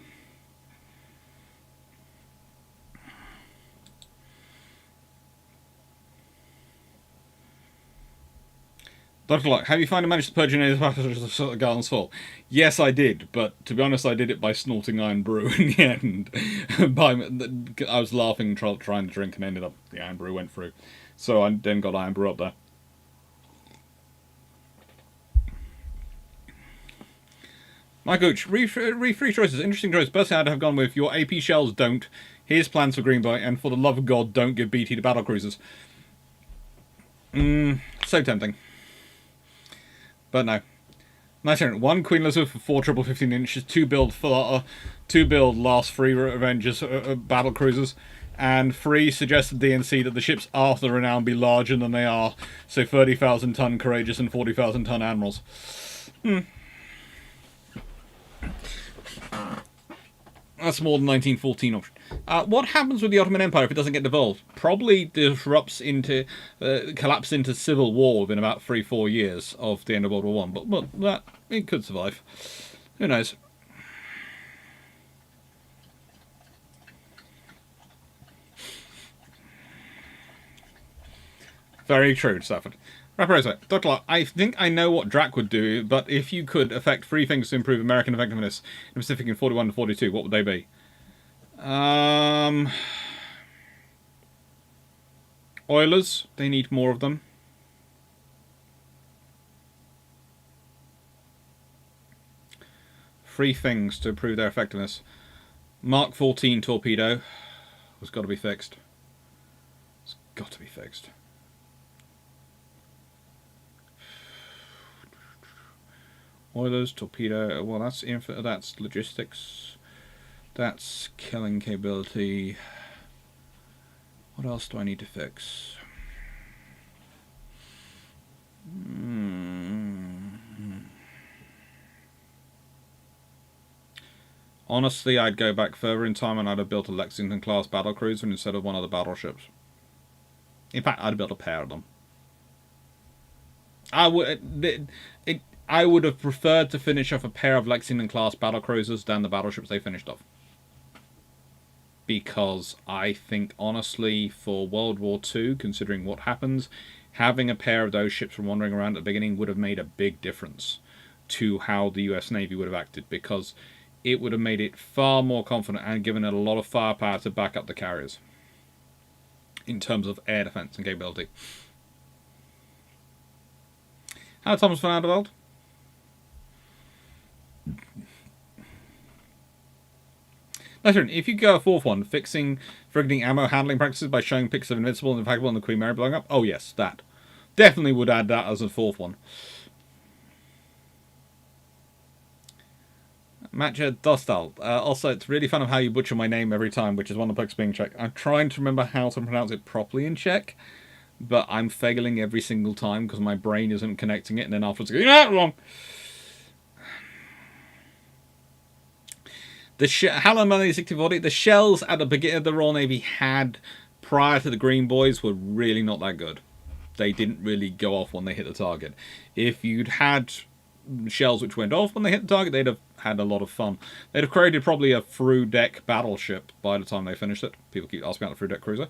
Dr. Clarke, have you finally managed to purge your nose of the gardens full? Yes, I did, but to be honest, I did it by snorting iron brew in the end. I was laughing trying to drink and ended up, the iron brew went through. So I then got iron brew up there. My coach, three choices. Interesting choice. Personally, I'd have gone with your AP shells don't. Here's plans for Greenboy, and for the love of God, don't give BT to Battlecruisers. So tempting. But no. Nice turn. 1 Queen Elizabeth for 4 triple 15 inches. 2 build last 3 Avengers Battlecruisers. And 3 suggested DNC that the ships after the Renown be larger than they are. So 30,000 ton Courageous and 40,000 ton Admirals. That's more than 1914 option. What happens with the Ottoman Empire if it doesn't get devolved? Probably disrupts into, collapse into civil war within about 3-4 years of the end of World War I. But that, it could survive. Who knows? Very true, Stafford. Rapper, Dr. Clarke, I think I know what Drac would do, but if you could affect 3 things to improve American effectiveness in the Pacific in 41 to 42, what would they be? Oilers, they need more of them. Three things to improve their effectiveness. Mark 14 torpedo has got to be fixed. It's got to be fixed. Oilers, torpedo, well that's logistics, that's killing capability. What else do I need to fix? Honestly, I'd go back further in time and I'd have built a Lexington class battlecruiser instead of one of the battleships. In fact, I'd built a pair of them. I would have preferred to finish off a pair of Lexington-class battlecruisers than the battleships they finished off. Because I think, honestly, for World War II, considering what happens, having a pair of those ships wandering around at the beginning would have made a big difference to how the US Navy would have acted, because it would have made it far more confident and given it a lot of firepower to back up the carriers in terms of air defense and capability. How Thomas van Ouderveld? Later, if you go a fourth one, fixing frigging ammo handling practices by showing pictures of Invincible and Impeccable and the Queen Mary blowing up. Oh yes, that. Definitely would add that as a fourth one. Matcha Dostal. Also, it's really fun of how you butcher my name every time, which is one of the perks being Czech. I'm trying to remember how to pronounce it properly in Czech, but I'm failing every single time because my brain isn't connecting it, and then afterwards going, "Ah, wrong." The Hallam 6040, the shells at the beginning of the Royal Navy had prior to the Green Boys were really not that good. They didn't really go off when they hit the target. If you'd had shells which went off when they hit the target, they'd have had a lot of fun. They'd have created probably a through deck battleship by the time they finished it. People keep asking about the through deck cruiser.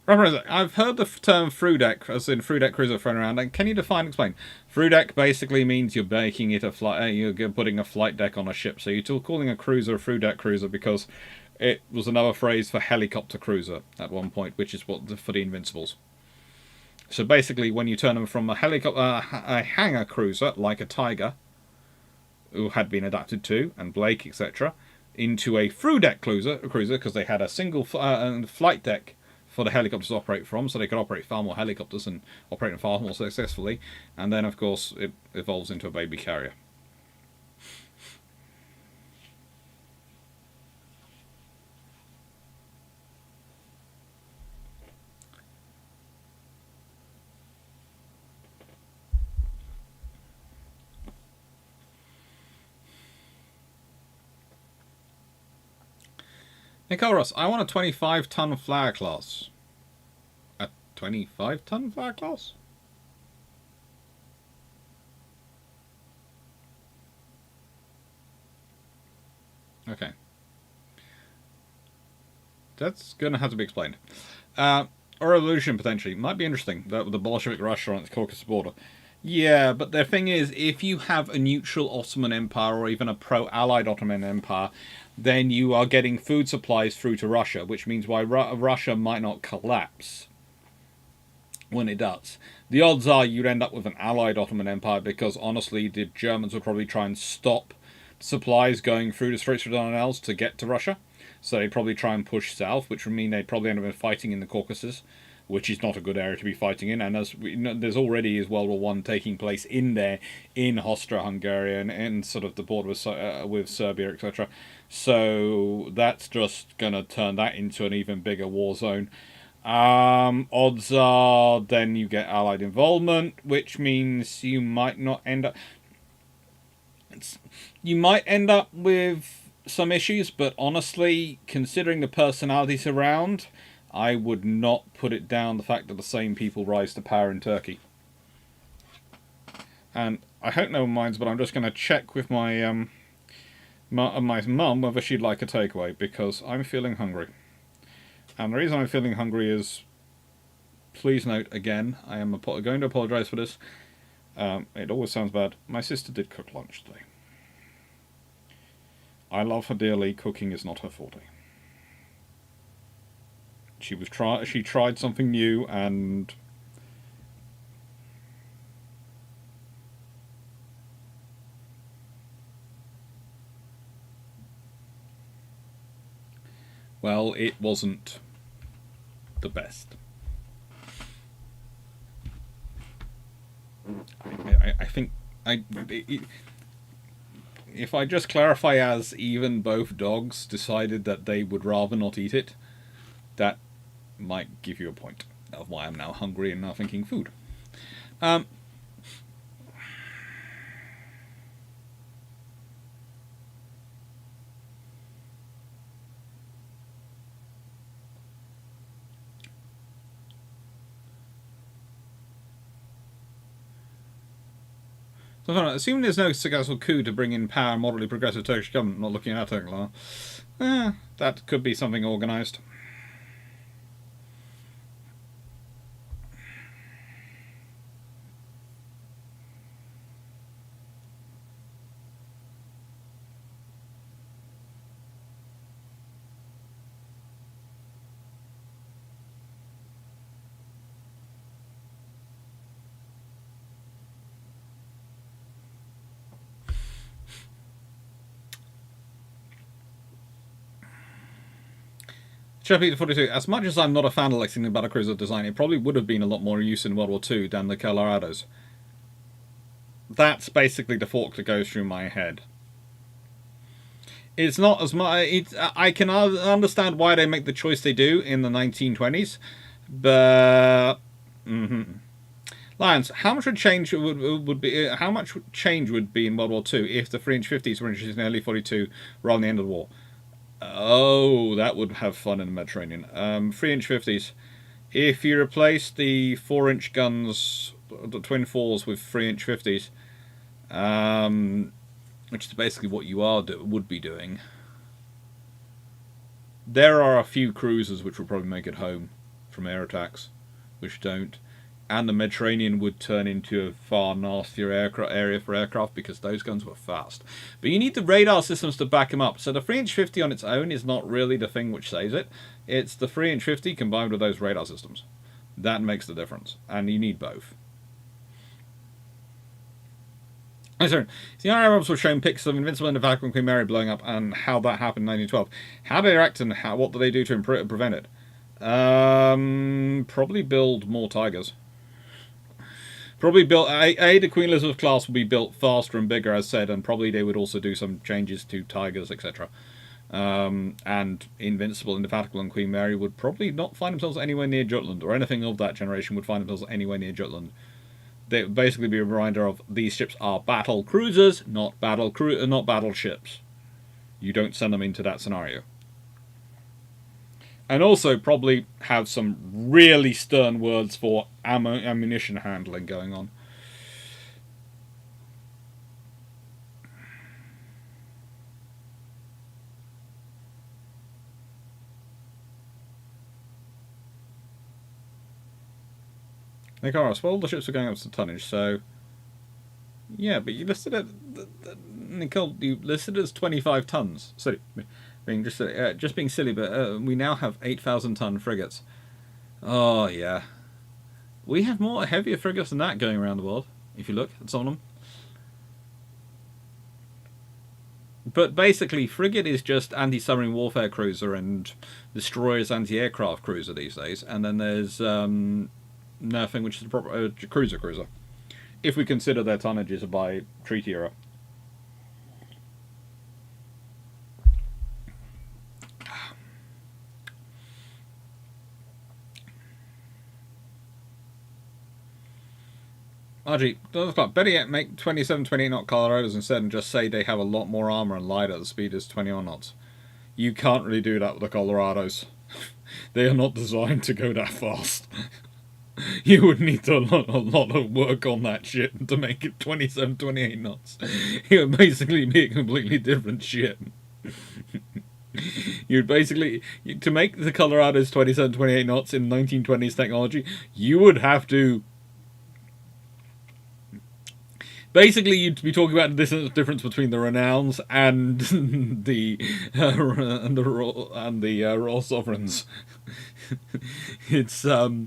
I've heard the term through deck, as in through deck cruiser, thrown around. And can you define and explain? Through deck basically means you're making it a flight. You're putting a flight deck on a ship. So you're still calling a cruiser a through deck cruiser because it was another phrase for helicopter cruiser at one point, which is what for the Invincibles. So basically, when you turn them from a hangar cruiser like a Tiger, who had been adapted to, and Blake, etc., into a through deck cruiser because they had a single flight deck for the helicopters to operate from, so they could operate far more helicopters and operate them far more successfully. And then, of course, it evolves into a baby carrier. Nicolas, I want a 25-ton flyer class. A 25-ton flyer class? Okay. That's going to have to be explained. Or a revolution, potentially. Might be interesting. The Bolshevik Russia on its Caucasus border. Yeah, but the thing is, if you have a neutral Ottoman Empire or even a pro-Allied Ottoman Empire, then you are getting food supplies through to Russia, which means why Russia might not collapse when it does. The odds are you'd end up with an Allied Ottoman Empire because, honestly, the Germans would probably try and stop supplies going through the Straits of Dardanelles to get to Russia. So they'd probably try and push south, which would mean they'd probably end up fighting in the Caucasus, which is not a good area to be fighting in. And as we know, there's already is World War One taking place in there, in Austria-Hungary and sort of the border with Serbia, etc. So that's just going to turn that into an even bigger war zone. Odds are then you get Allied involvement, which means you might not end up... You might end up with some issues, but honestly, considering the personalities around, I would not put it down the fact that the same people rise to power in Turkey. And I hope no one minds, but I'm just going to check with my my mum whether she'd like a takeaway, because I'm feeling hungry. And the reason I'm feeling hungry is, please note again, I am going to apologise for this. It always sounds bad. My sister did cook lunch today. I love her dearly. Cooking is not her forte. She tried something new, and well, it wasn't the best. I think if I just clarify, as even both dogs decided that they would rather not eat it, that might give you a point of why I'm now hungry and now thinking food. So, assuming there's no successful coup to bring in power, moderately progressive Turkish government, not looking at that, that could be something organised. Chapter 42. As much as I'm not a fan of Lexington Battlecruiser design, it probably would have been a lot more use in World War II than the Colorados. That's basically the fork that goes through my head. It's not as much. I can understand why they make the choice they do in the 1920s, but Lions, how much would change would be? How much change would be in World War II if the 3-inch 50s were introduced in early 42 rather than the end of the war? Oh, that would have fun in the Mediterranean. 3-inch 50s. If you replace the 4-inch guns, the twin 4s, with 3-inch 50s, which is basically what you would be doing. There are a few cruisers which will probably make it home from air attacks, which don't. And the Mediterranean would turn into a far nastier area for aircraft because those guns were fast. But you need the radar systems to back them up. So the 3-inch 50 on its own is not really the thing which saves it. It's the 3-inch 50 combined with those radar systems. That makes the difference. And you need both. Oh, sorry. The Admirals were showing pictures of Invincible and Naval and Queen Mary blowing up and how that happened in 1912. How did they act and what do they do to prevent it? Probably build more Tigers. Probably build the Queen Elizabeth class will be built faster and bigger, as said, and probably they would also do some changes to Tigers, etc. And Invincible, Indefatigable, and Queen Mary would probably not find themselves anywhere near Jutland, or anything of that generation would find themselves anywhere near Jutland. They would basically be a reminder of these ships are battle cruisers, not battleships. You don't send them into that scenario. And also probably have some really stern words for ammunition handling going on. Like, alright, well, all the ships are going up to tonnage, so... Yeah, but you listed it... Nicole, you listed it as 25 tons. Sorry. Just being silly, but we now have 8,000-ton frigates. Oh, yeah. We have more heavier frigates than that going around the world, if you look at some of them. But basically, frigate is just anti-submarine warfare cruiser and destroyer's anti-aircraft cruiser these days. And then there's nothing which is a proper cruiser. If we consider their tonnages by treaty era. RG, better yet make 27, 28 knot Colorados instead and just say they have a lot more armor and lighter at the speed as 21 knots. You can't really do that with the Colorados. They are not designed to go that fast. You would need a lot of work on that ship to make it 27, 28 knots. It would basically be a completely different ship. You'd basically, to make the Colorados 27, 28 knots in 1920s technology, you would have to... Basically, you'd be talking about the difference between the Renowns and the Royal Sovereigns. It's no.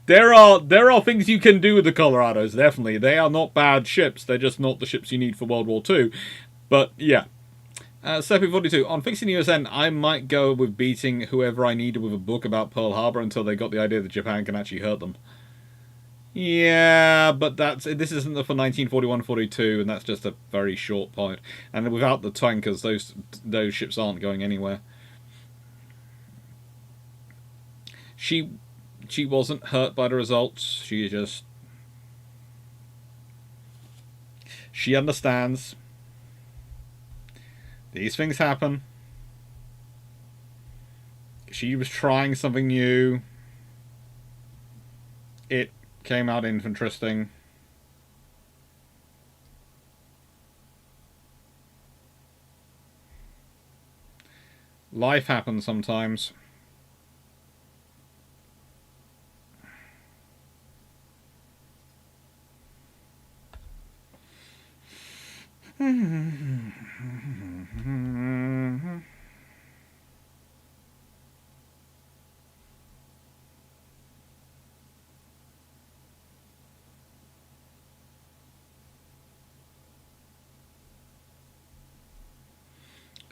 There are things you can do with the Colorados. Definitely, they are not bad ships. They're just not the ships you need for World War II. But yeah. Seppi 42. On fixing USN, I might go with beating whoever I needed with a book about Pearl Harbor until they got the idea that Japan can actually hurt them. Yeah, but this isn't for 1941-42, and that's just a very short point. And without the tankers, those ships aren't going anywhere. She wasn't hurt by the results. She understands. These things happen. She was trying something new. It came out interesting. Life happens sometimes.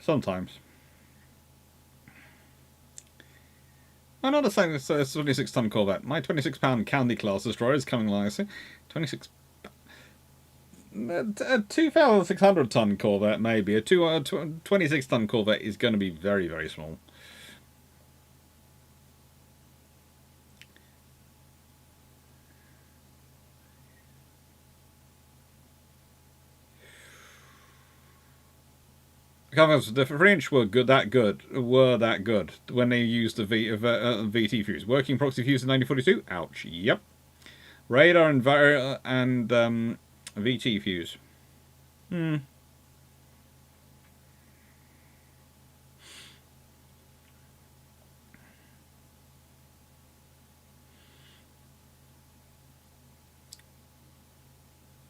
Sometimes. Another thing is a 26-ton Corvette. My 26-pound Candy class destroyer is coming along. 26. A 2,600-ton Corvette, maybe. A 26-ton Corvette is going to be very, very small. Commandos, the French were that good when they used the VT fuse. Working proxy fuse in 1942. Ouch. Yep. Radar and VT fuse.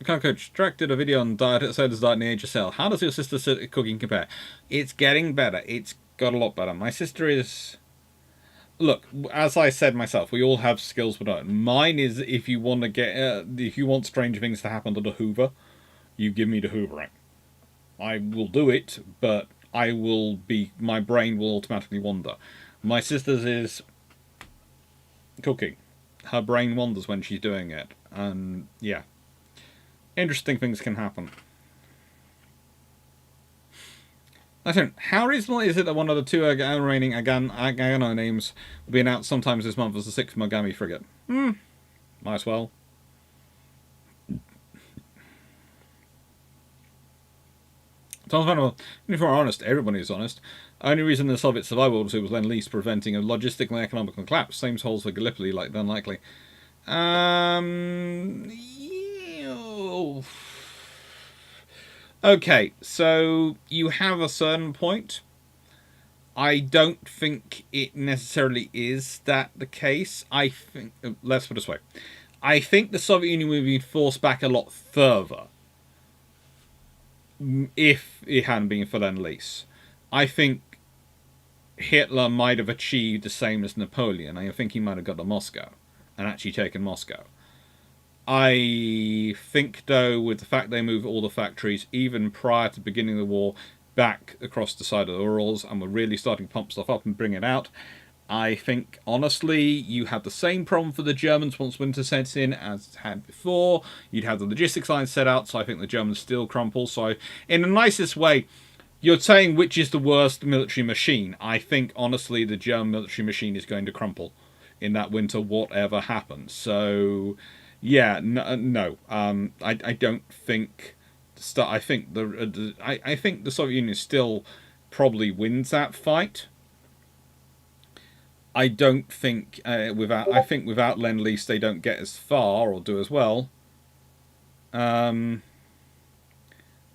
Coach, Drac did a video on diet, soda's diet in the age of cell. How does your sister's cooking compare? It's getting better. It's got a lot better. My sister is... Look, as I said myself, we all have skills we don't. Mine is if you want to get... if you want strange things to happen to the Hoover, you give me the hoovering. I will do it, but I will be... my brain will automatically wander. My sister's is... cooking. Her brain wanders when she's doing it. And, yeah. Interesting things can happen. Listen, how reasonable is it that one of the two remaining Agano names will be announced sometimes this month as the 6th Mogami frigate? Might as well. If we're honest, everybody is honest. Only reason the Soviets survived World War II was Lend-Lease preventing a logistical and economical collapse. Same holds for Gallipoli, like unlikely. Okay, so you have a certain point. I don't think it necessarily is that the case. I think, let's put it this way. I think the Soviet Union would be forced back a lot further if it hadn't been for Lend-Lease. I think Hitler might have achieved the same as Napoleon. I think he might have got to Moscow and actually taken Moscow. I think, though, with the fact they moved all the factories, even prior to the beginning of the war, back across the side of the Urals, and were really starting to pump stuff up and bring it out, I think, honestly, you have the same problem for the Germans once winter sets in as had before. You'd have the logistics line set out, so I think the Germans still crumple. So, in the nicest way, you're saying which is the worst military machine. I think, honestly, the German military machine is going to crumple in that winter, whatever happens. So... yeah, no. I don't think. I think the Soviet Union still probably wins that fight. I don't think without Lend-Lease they don't get as far or do as well. But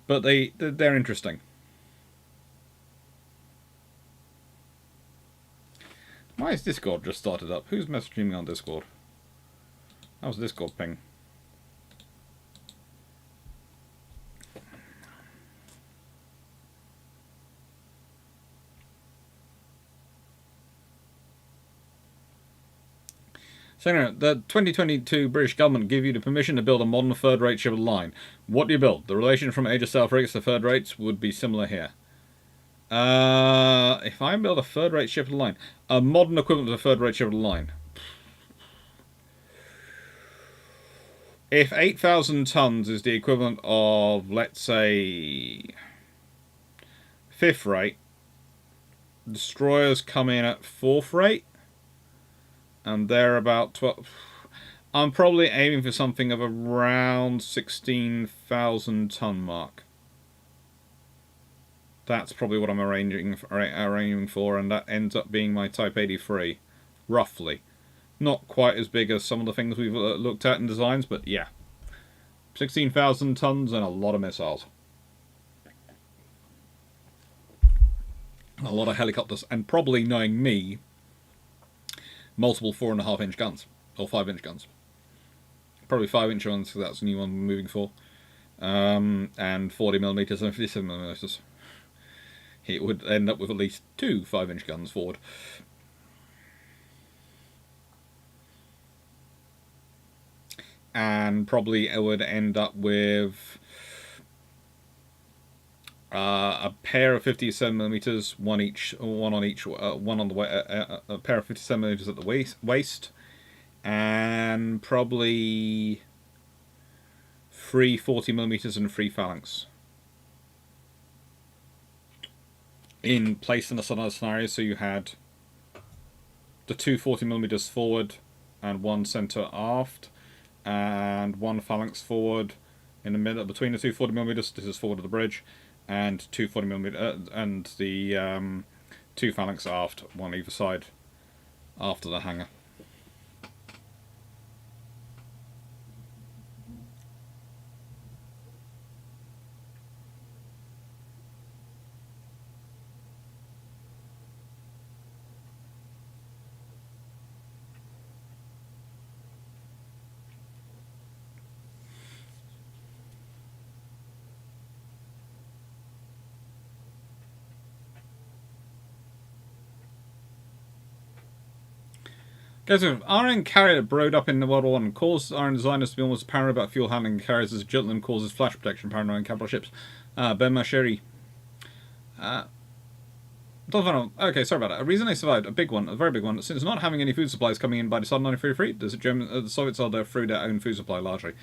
they're interesting. Why is Discord just started up? Who's messaging me on Discord? That was a Discord ping. So anyway, the 2022 British government give you the permission to build a modern third-rate ship of the line. What do you build? The relation from Age of Sail frigates to third rates would be similar here. If I build a third-rate ship of the line, a modern equivalent of a third-rate ship of the line. If 8,000 tons is the equivalent of, let's say, 5th rate, destroyers come in at 4th rate, and they're about 12. I'm probably aiming for something of around 16,000 ton mark. That's probably what I'm arranging for, and that ends up being my Type 83, roughly. Not quite as big as some of the things we've looked at in designs, but yeah. 16,000 tons and a lot of missiles. A lot of helicopters, and probably, knowing me, multiple 4.5-inch guns, or 5-inch guns. Probably 5-inch ones, because that's the new one we're moving for. And 40mm and 57mm. It would end up with at least 2 5-inch guns forward. And probably it would end up with a pair of 57mm, one on each, one on the way, a pair of 57mm at the waist, and probably 3 40mm and 3 phalanx. In place in the scenario, so you had the 2 40mm forward and 1 centre aft, and 1 phalanx forward in the middle between the 2 40mm. This is forward of the bridge, and 2 40mm and the 2 phalanx aft, one either side after the hangar. Guys, Iron carrier broke up in World War I and caused Iron designers to be almost paranoid about fuel handling carriers as Jutland causes flash protection paranoid in capital ships. Ben Masheri. Okay, sorry about that. A reason they survived, a big one, a very big one, since not having any food supplies coming in by the summer 1933, the Soviets are there through their own food supply largely.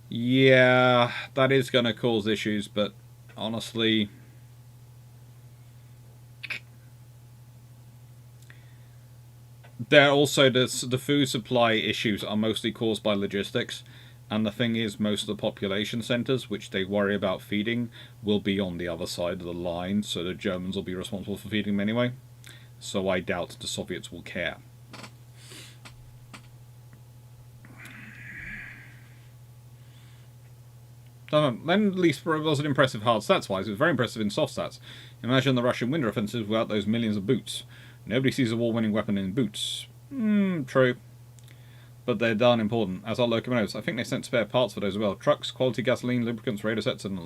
Yeah, that is going to cause issues, but honestly, there also the food supply issues are mostly caused by logistics, and the thing is, most of the population centres which they worry about feeding will be on the other side of the line, so the Germans will be responsible for feeding them anyway. So I doubt the Soviets will care. Lend-Lease wasn't impressive hard stats-wise, it was very impressive in soft stats. Imagine the Russian winter offensive without those millions of boots. Nobody sees a war-winning weapon in boots. True. But they're darn important, as are locomotives. I think they sent spare parts for those as well. Trucks, quality gasoline, lubricants, radar sets, and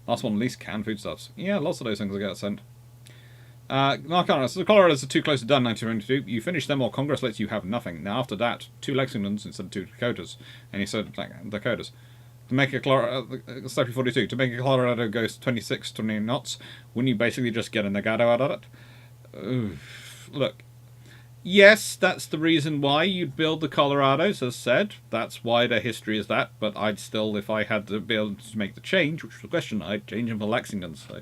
last one at least canned foodstuffs. Yeah, lots of those things will get sent. Mark Arnold, so the Colorados are too close to done 1922. You finish them or Congress lets you have nothing. Now after that, 2 Lexingtons instead of 2 Dakotas. And he said, like, Dakotas. To make a Steppy 42, to make a Colorado go 26, 28 knots, wouldn't you basically just get a Nagato out of it? Look, yes, that's the reason why you'd build the Colorados, as said. That's why their history is that, but I'd still, if I had to be able to make the change, which was the question, I'd change them for Lexingtons. So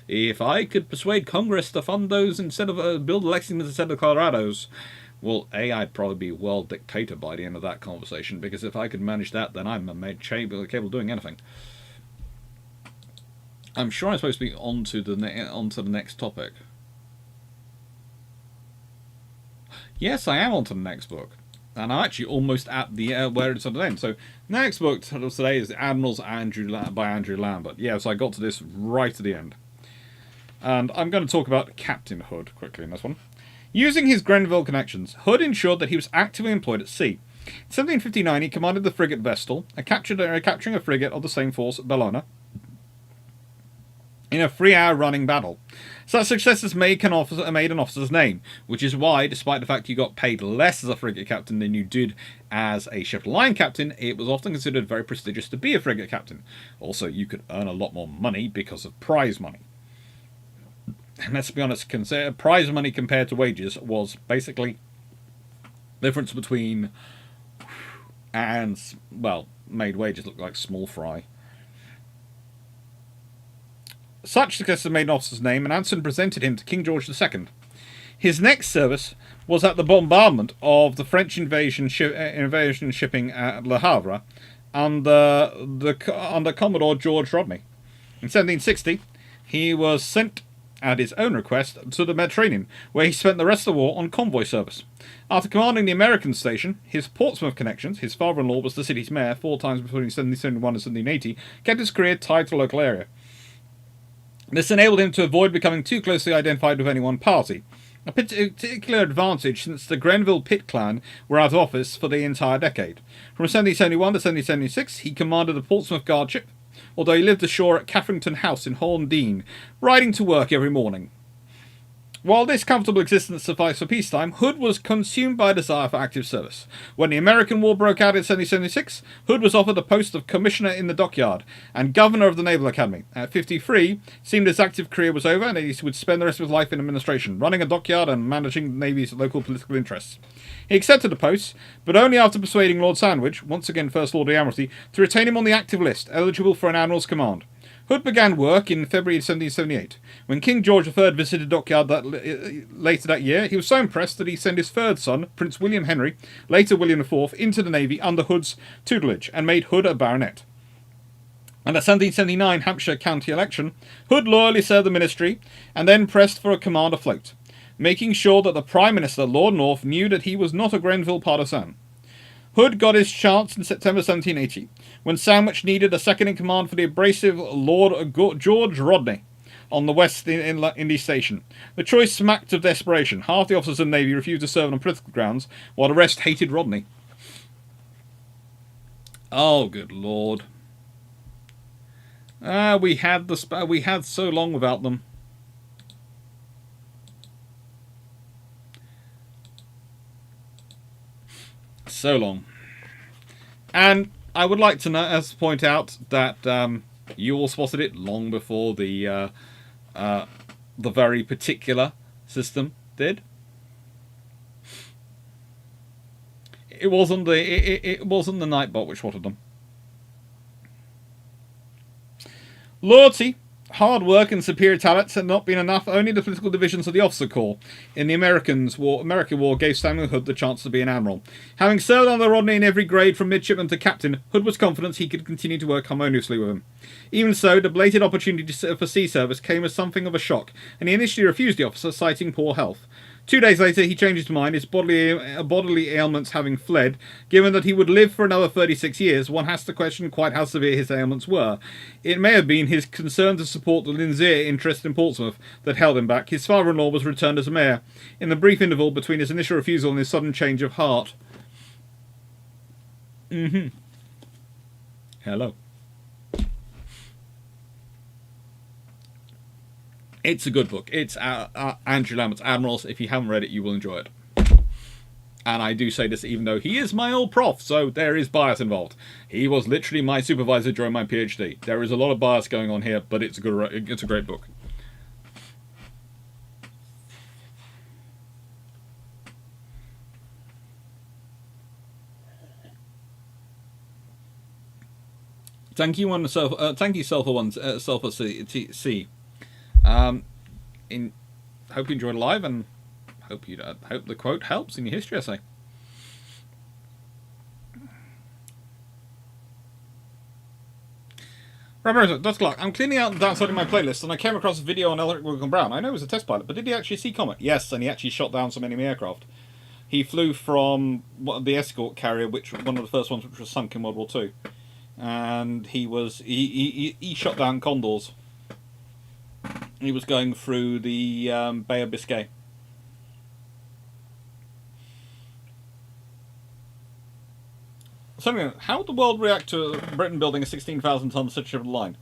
if I could persuade Congress to fund those instead of build Lexingtons instead of Colorados, well, I'd probably be world dictator by the end of that conversation, because if I could manage that, then I'm capable of doing anything. I'm sure I'm supposed to be onto the next topic. Yes, I am onto the next book, and I'm actually almost at the where it's at the end. So, next book today is Admirals by Andrew Lambert. Yeah, so I got to this right at the end, and I'm going to talk about Captain Hood quickly in this one. Using his Grenville connections, Hood ensured that he was actively employed at sea. In 1759, he commanded the frigate Vestal, capturing a frigate of the same force, Bellona, in a 3-hour running battle. Such successes made an officer's name, which is why, despite the fact you got paid less as a frigate captain than you did as a ship line captain, it was often considered very prestigious to be a frigate captain. Also, you could earn a lot more money because of prize money. And let's be honest, prize money compared to wages was basically the difference between and, well, made wages look like small fry. Such success made an officer's name, and Anson presented him to King George II. His next service was at the bombardment of the French invasion shipping at Le Havre under Commodore George Rodney. In 1760, he was sent at his own request to the Mediterranean, where he spent the rest of the war on convoy service. After commanding the American station, his Portsmouth connections, his father-in-law was the city's mayor 4 times between 1771 and 1780, kept his career tied to the local area. This enabled him to avoid becoming too closely identified with any one party, a particular advantage since the Grenville Pitt clan were out of office for the entire decade. From 1771 to 1776, he commanded the Portsmouth Guard ship, although he lived ashore at Catherington House in Horn Dean, riding to work every morning. While this comfortable existence sufficed for peacetime, Hood was consumed by a desire for active service. When the American War broke out in 1776, Hood was offered the post of Commissioner in the Dockyard and Governor of the Naval Academy. At 53, it seemed his active career was over and he would spend the rest of his life in administration, running a dockyard and managing the Navy's local political interests. He accepted the post, but only after persuading Lord Sandwich, once again First Lord of the Admiralty, to retain him on the active list, eligible for an Admiral's command. Hood began work in February 1778. When King George III visited Dockyard later that year, he was so impressed that he sent his third son, Prince William Henry, later William IV, into the Navy under Hood's tutelage, and made Hood a baronet. At the 1779 Hampshire county election, Hood loyally served the ministry, and then pressed for a command afloat, making sure that the Prime Minister, Lord North, knew that he was not a Grenville partisan. Hood got his chance in September 1780, when Sandwich needed a second-in-command for the abrasive Lord George Rodney on the West India Station. The choice smacked of desperation. Half the officers of the Navy refused to serve on political grounds, while the rest hated Rodney. Oh, good Lord. We had so long without them. So long. And I would like to point out that you all spotted it long before the very particular system did. It wasn't the Nightbot which spotted them. Loyalty, hard work and superior talents had not been enough. Only the political divisions of the officer corps in the American War gave Samuel Hood the chance to be an admiral. Having served under Rodney in every grade from midshipman to captain, Hood was confident he could continue to work harmoniously with him. Even so, the belated opportunity for sea service came as something of a shock, and he initially refused the officer, citing poor health. 2 days later, he changed his mind, his bodily ailments having fled. Given that he would live for another 36 years, one has to question quite how severe his ailments were. It may have been his concern to support the Lindsay interest in Portsmouth that held him back. His father-in-law was returned as mayor, in the brief interval between his initial refusal and his sudden change of heart. Hello. It's a good book. It's Andrew Lambert's Admirals. If you haven't read it, you will enjoy it. And I do say this even though he is my old prof, so there is bias involved. He was literally my supervisor during my PhD. There is a lot of bias going on here, but it's a great book. Thank you, thank you, Sulfur C. Hope you enjoyed live, and hope the quote helps in your history essay. That's Clarke. I'm cleaning out and downloading my playlist, and I came across a video on Elric William Brown. I know he was a test pilot, but did he actually see Comet? Yes, and he actually shot down some enemy aircraft. He flew from the escort carrier, which was one of the first ones which was sunk in World War II, and he shot down Condors. He was going through the Bay of Biscay. So, how would the world react to Britain building a 16,000-ton ship line?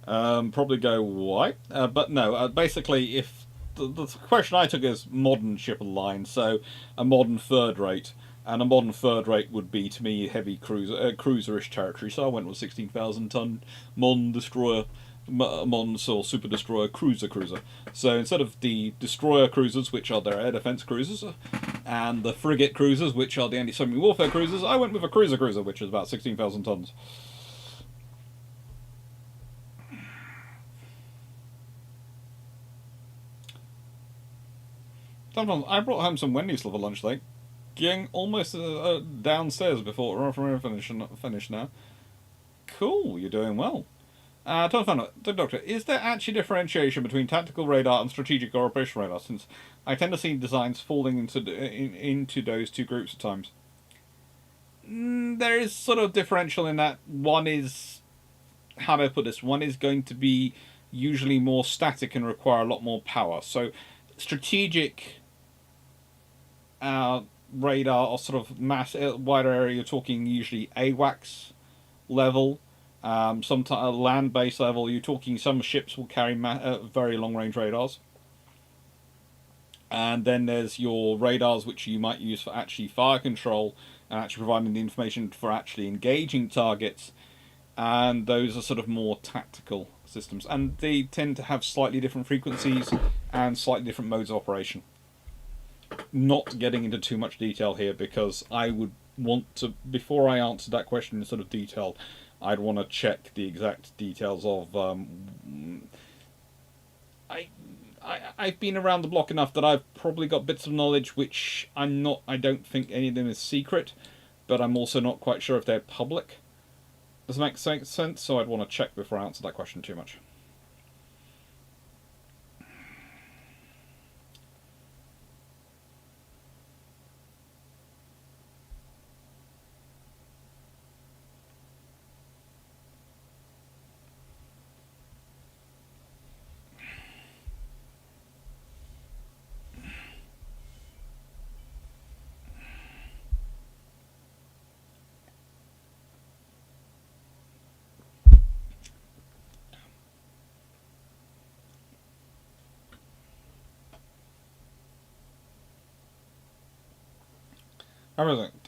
Probably go, why? But no, basically, if the question I took is modern ship line, so a modern third rate, and a modern third rate would be, to me, heavy cruiserish territory, so I went with 16,000-ton modern destroyer. Modern or super destroyer cruiser. So instead of the destroyer cruisers, which are their air defense cruisers, and the frigate cruisers, which are the anti-submarine warfare cruisers, I went with a cruiser, which is about 16,000 tons. Sometimes I brought home some Wendy's for lunch today. Getting almost downstairs before we're finished now. Cool, you're doing well. Doctor, is there actually differentiation between tactical radar and strategic or operational radar? Since I tend to see designs falling into those two groups at times. There is sort of differential in that one is, how do I put this? One is going to be usually more static and require a lot more power. So strategic radar or sort of wider area, you're talking usually AWACS level. Some land-based level, you're talking some ships will carry very long-range radars. And then there's your radars, which you might use for actually fire control and actually providing the information for actually engaging targets. And those are sort of more tactical systems, and they tend to have slightly different frequencies and slightly different modes of operation. Not getting into too much detail here, because I would want to, before I answer that question in sort of detail, I'd want to check the exact details of. I've been around the block enough that I've probably got bits of knowledge which I don't think any of them is secret, but I'm also not quite sure if they're public. Does that make sense? So I'd want to check before I answer that question too much.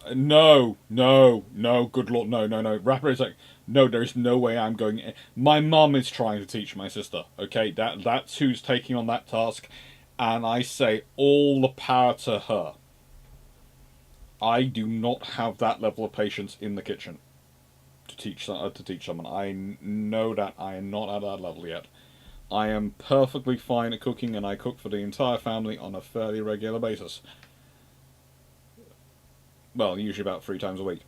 No, good lord, no. Rapper is like, no, there is no way I'm going. My mum is trying to teach my sister. Okay, that's who's taking on that task, and I say all the power to her. I do not have that level of patience in the kitchen to teach someone. I know that I am not at that level yet. I am perfectly fine at cooking, and I cook for the entire family on a fairly regular basis. Well, usually about 3 times a week.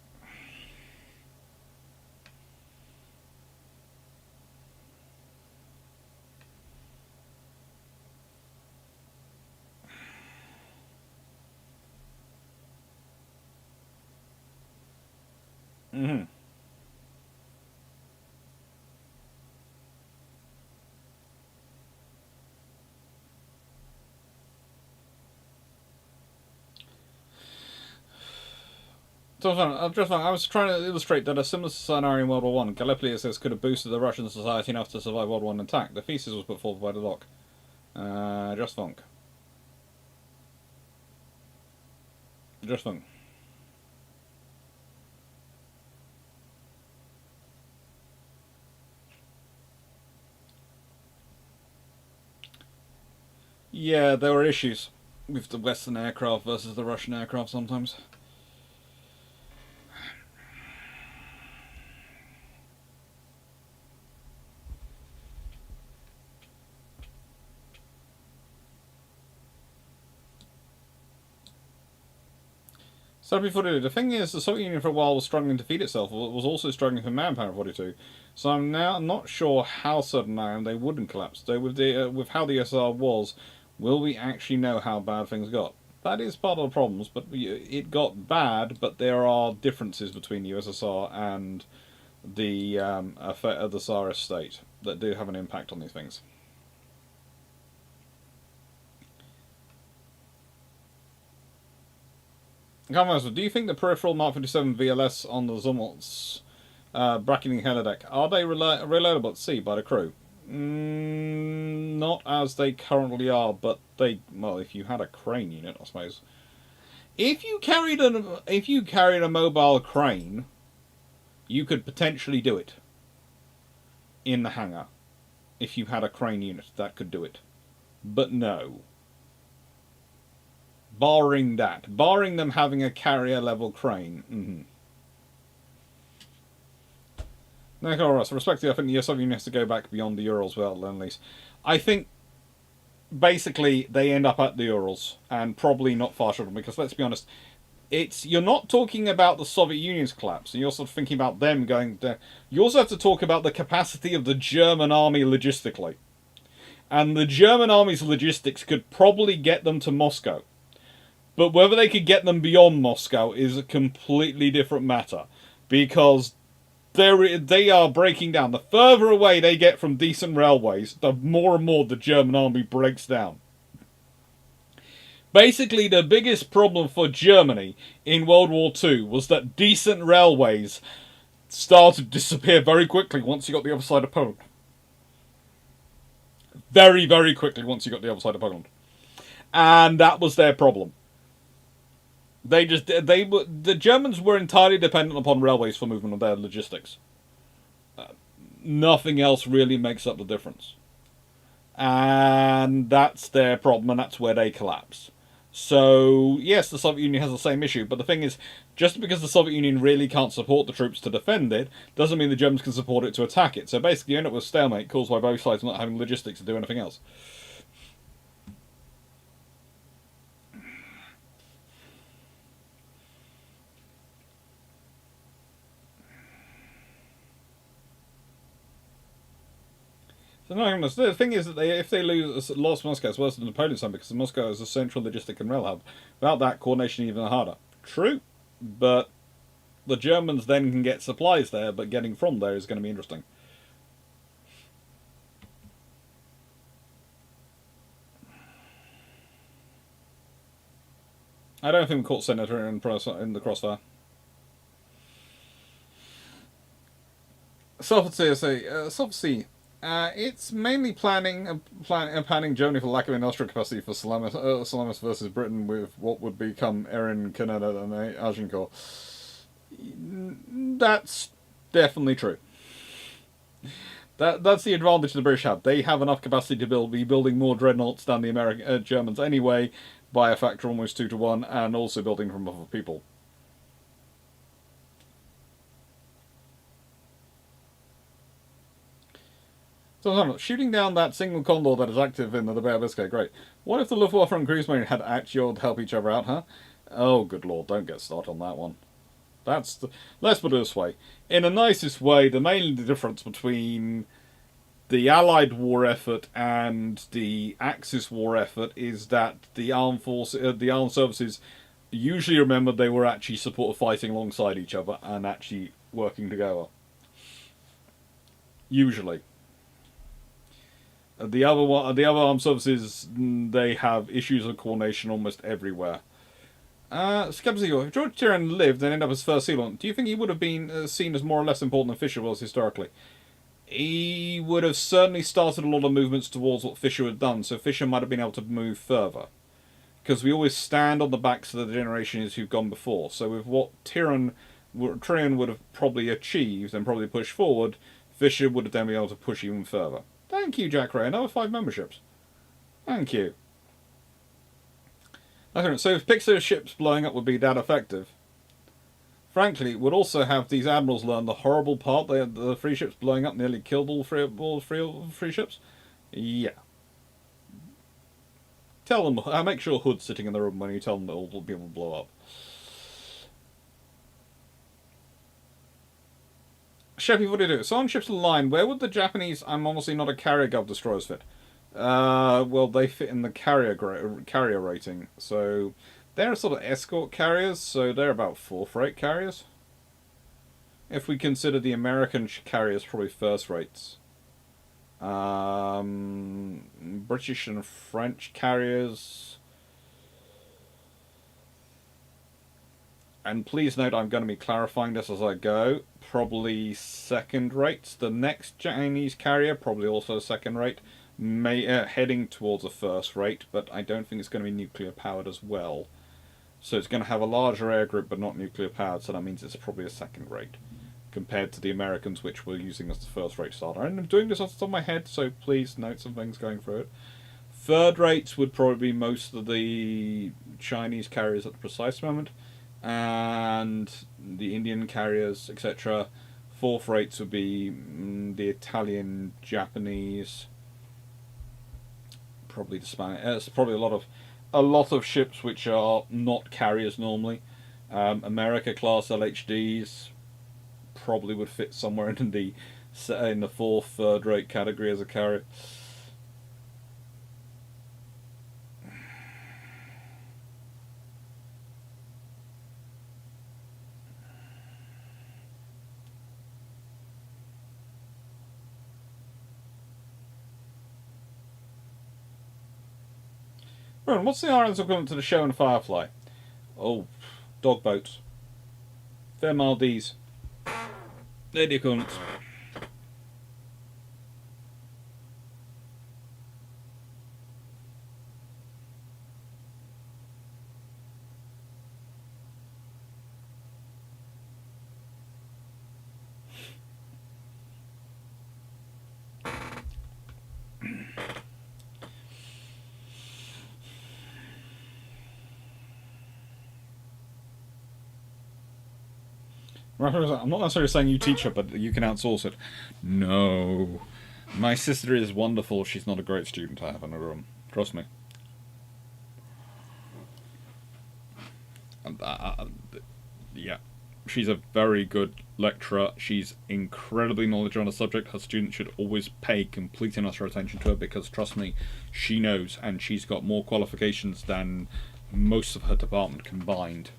Mm-hmm. So I was trying to illustrate that a similar scenario in World War One, Gallipoli says, could have boosted the Russian society enough to survive World War One attack. The thesis was put forward by the doc. Just funk. Just funk. Yeah, there were issues with the Western aircraft versus the Russian aircraft sometimes. So before the thing is, the Soviet Union for a while was struggling to feed itself, was also struggling for manpower in 42. So I'm now not sure how certain I am they wouldn't collapse. So with how the SR was, will we actually know how bad things got? That is part of the problems, but it got bad, but there are differences between the USSR and the Tsarist state that do have an impact on these things. Commandos, do you think the peripheral Mark 57 VLS on the Zumwalt's bracketing header deck, are they reloadable at sea by the crew? Not as they currently are, but well, if you had a crane unit, I suppose. If you carried a mobile crane, you could potentially do it in the hangar. If you had a crane unit, that could do it. But no. Barring them having a carrier level crane. Mm-hmm. No, Ross, respectively, I think the Soviet Union has to go back beyond the Urals well, at least. I think basically they end up at the Urals and probably not far short of them, because let's be honest, you're not talking about the Soviet Union's collapse, and you're sort of thinking about them going there. You also have to talk about the capacity of the German army logistically. And the German army's logistics could probably get them to Moscow. But whether they could get them beyond Moscow is a completely different matter, because they are breaking down. The further away they get from decent railways, the more and more the German army breaks down. Basically, the biggest problem for Germany in World War II was that decent railways started to disappear very quickly once you got the other side of Poland. Very, very quickly once you got the other side of Poland. And that was their problem. The Germans were entirely dependent upon railways for movement of their logistics. Nothing else really makes up the difference. And that's their problem, and that's where they collapse. So, yes, the Soviet Union has the same issue, but the thing is, just because the Soviet Union really can't support the troops to defend it, doesn't mean the Germans can support it to attack it. So basically, you end up with a stalemate caused by both sides not having logistics to do anything else. So no, the thing is that if they lost Moscow, it's worse than Napoleon's time because Moscow is a central logistic and rail hub. Without that, coordination even harder. True, but the Germans then can get supplies there, but getting from there is going to be interesting. I don't think we caught Senator in the crossfire. Self-see. It's mainly planning Germany for lack of industrial capacity for Salamis versus Britain with what would become Erin, Canada, and Agincourt. That's definitely true. That's the advantage the British have. They have enough capacity to be building more dreadnoughts than the Germans anyway, by a factor almost 2 to 1, and also building from other people. So, shooting down that single condor that is active in the Bay of Biscay, great. What if the Luftwaffe and Kriegsmarine had actually help each other out, huh? Oh, good lord, don't get started on that one. Let's put it this way. In the nicest way, the main difference between the Allied war effort and the Axis war effort is that the armed services usually remembered they were actually fighting alongside each other and actually working together. Usually. The other armed services, they have issues of coordination almost everywhere. Skeptical. If George Tyrion lived and ended up as first Sealant, do you think he would have been seen as more or less important than Fisher was historically? He would have certainly started a lot of movements towards what Fisher had done, so Fisher might have been able to move further. Because we always stand on the backs of the generations who've gone before. So with what Tyrion would have probably achieved and probably pushed forward, Fisher would have then been able to push even further. Thank you, Jack Ray. Another 5 memberships. Thank you. So if Pixar ships blowing up would be that effective, frankly, it would also have these admirals learn the horrible part. The free ships blowing up nearly killed all free ships. Yeah. Tell them. Make sure Hood's sitting in the room when you tell them that all people blow up. Sheppy, what do you do? So on ships line, where would the Japanese I'm honestly not a carrier gov destroyers fit? Well, they fit in the carrier rating. So they're sort of escort carriers, so they're about 4th rate carriers. If we consider the American carriers probably first rates. British and French carriers. And please note I'm going to be clarifying this as I go. Probably 2nd rates. The next Chinese carrier, probably also 2nd rate. Heading towards a 1st rate, but I don't think it's going to be nuclear powered as well. So it's going to have a larger air group but not nuclear powered, so that means it's probably a 2nd rate. Compared to the Americans, which we're using as the 1st rate starter. And I'm doing this off the top of my head, so please note some things going through it. 3rd rates would probably be most of the Chinese carriers at the precise moment. And the Indian carriers, etc. 4th rates would be the Italian, Japanese, probably the Spanish. It's probably a lot of ships which are not carriers normally. America class LHDs probably would fit somewhere in the 4th, 3rd rate category as a carrier. Ron, what's the Irons equivalent to the Show and Firefly? Oh, dog boats. Fair Maldives. They're the equivalents. I'm not necessarily saying you teach her, but you can outsource it. No. My sister is wonderful. She's not a great student to have in a room. Trust me. Yeah. She's a very good lecturer. She's incredibly knowledgeable on a subject. Her students should always pay complete and utter attention to her because, trust me, she knows, and she's got more qualifications than most of her department combined,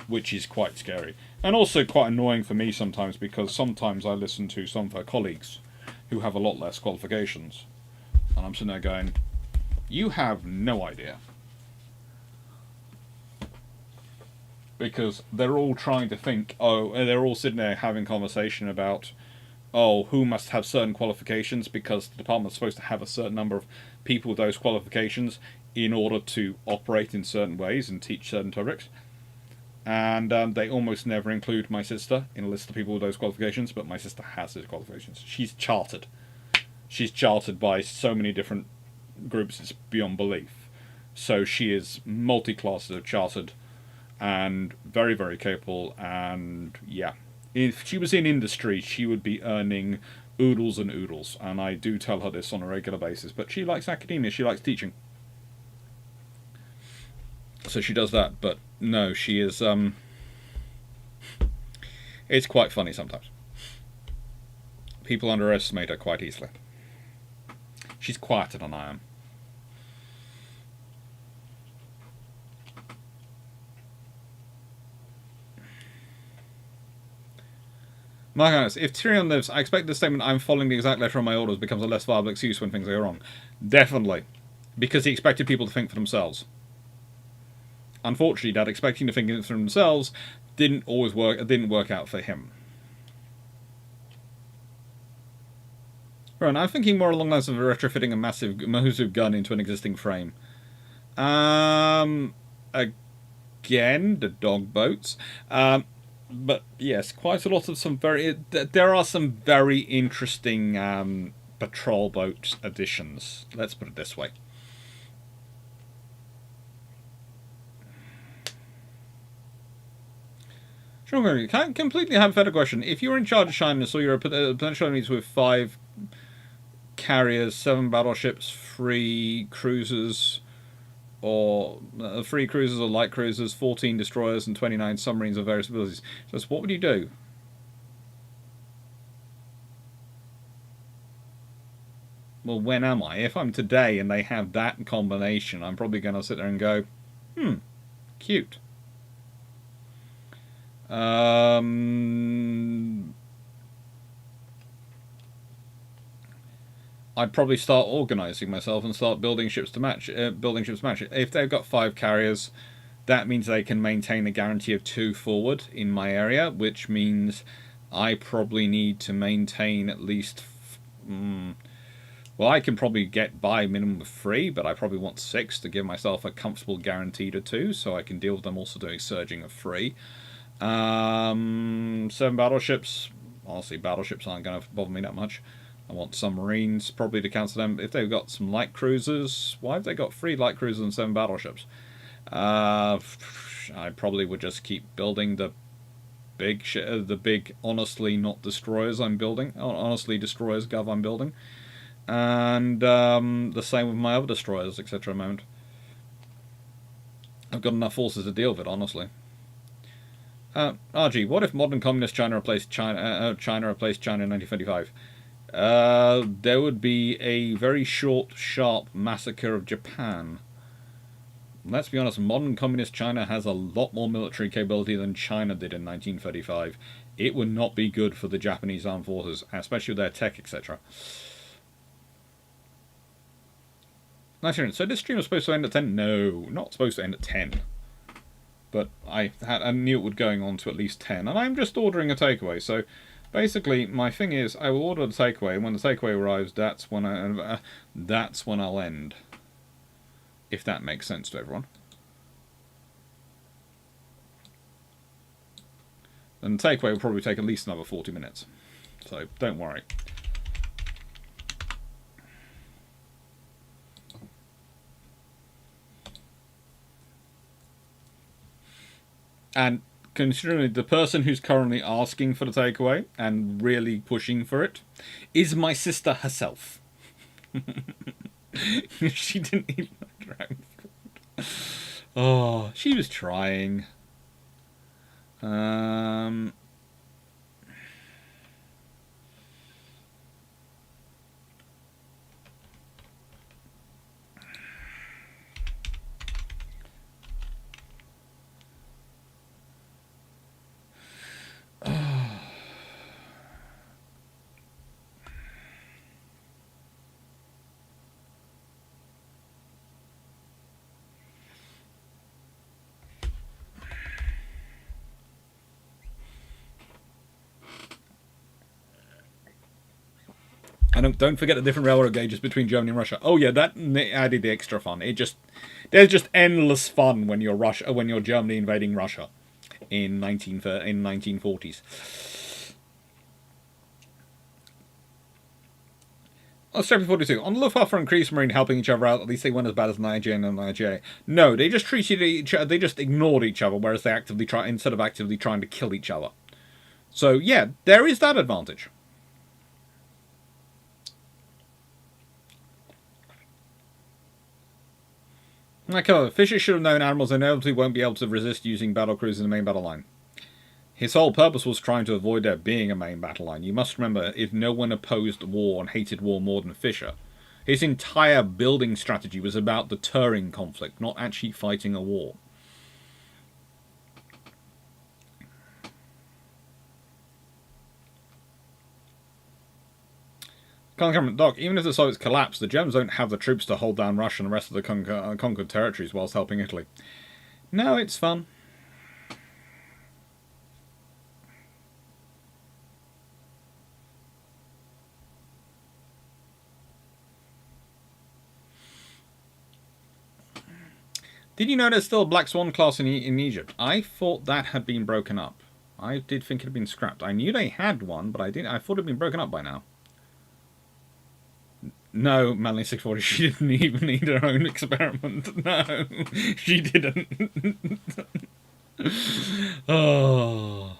which is quite scary. And also quite annoying for me sometimes, because sometimes I listen to some of her colleagues who have a lot less qualifications. And I'm sitting there going, you have no idea. Because they're all trying to think, they're all sitting there having conversation about, who must have certain qualifications, because the department's supposed to have a certain number of people with those qualifications in order to operate in certain ways and teach certain topics. And they almost never include my sister in a list of people with those qualifications, but my sister has those qualifications. She's chartered. She's chartered by so many different groups, it's beyond belief. So she is multi-classes of chartered, and very, very capable, and yeah. If she was in industry, she would be earning oodles and oodles, and I do tell her this on a regular basis, but she likes academia, she likes teaching. So she does that, but no, she is, it's quite funny sometimes. People underestimate her quite easily. She's quieter than I am. Marcus, if Tyrion lives, I expect the statement, I'm following the exact letter of my orders, becomes a less viable excuse when things go wrong. Definitely. Because he expected people to think for themselves. Unfortunately, that expecting to think for themselves didn't work out for him. Right, I'm thinking more along the lines of retrofitting a massive Mahuzu gun into an existing frame. Again, the dog boats. But yes, quite a lot of there are some very interesting patrol boat additions. Let's put it this way. Sure, completely hypothetical question. If you were in charge of China, so you're potential enemies with 5 carriers, 7 battleships, 3 cruisers, or 3 cruisers or light cruisers, 14 destroyers, and 29 submarines of various abilities. So what would you do? Well, when am I? If I'm today and they have that combination, I'm probably going to sit there and go, cute. I'd probably start organising myself and start building ships to match. If they've got 5 carriers, that means they can maintain a guarantee of 2 forward in my area, which means I probably need to maintain at least. Well, I can probably get by minimum of 3, but I probably want 6 to give myself a comfortable guarantee to 2, so I can deal with them also doing surging of 3. 7 battleships. Honestly, battleships aren't going to bother me that much. I want submarines probably to cancel them. If they've got some light cruisers, why have they got 3 light cruisers and 7 battleships? I probably would just keep building the big, honestly not destroyers I'm building. Honestly, destroyers gov I'm building, and the same with my other destroyers, etc. Moment. I've got enough forces to deal with it, honestly. RG, what if modern communist China replaced China? China replaced China in 1935. There would be a very short, sharp massacre of Japan. Let's be honest, modern communist China has a lot more military capability than China did in 1935. It would not be good for the Japanese armed forces, especially with their tech, etc. So this stream was supposed to end at 10? No, not supposed to end at 10. But I knew it would going on to at least 10, and I'm just ordering a takeaway. So basically, my thing is, I will order the takeaway, and when the takeaway arrives, that's when I'll end. If that makes sense to everyone. And the takeaway will probably take at least another 40 minutes. So don't worry. And considering the person who's currently asking for the takeaway and really pushing for it is my sister herself. She didn't even drag. Oh, she was trying. And don't forget the different railroad gauges between Germany and Russia. Oh yeah, that added the extra fun. There's just endless fun when you're Germany invading Russia in 1940s. Oh, Step 42. On the Luftwaffe and Kriegsmarine helping each other out, at least they weren't as bad as the IJ and the IJ. No, they just they just ignored each other, whereas they instead of actively trying to kill each other. So yeah, there is that advantage. Okay, Fisher should have known Admirals inevitably won't be able to resist using Battlcruisers in the main battle line. His whole purpose was trying to avoid there being a main battle line. You must remember, if no one opposed war and hated war more than Fisher, his entire building strategy was about deterring conflict, not actually fighting a war. Doc, even if the Soviets collapse, the Germans don't have the troops to hold down Russia and the rest of the conquered territories whilst helping Italy. No, it's fun. Did you know there's still a Black Swan class in Egypt? I thought that had been broken up. I did think it had been scrapped. I knew they had one, but I thought it had been broken up by now. No, Manly 640, she didn't even need her own experiment. No, she didn't. Oh.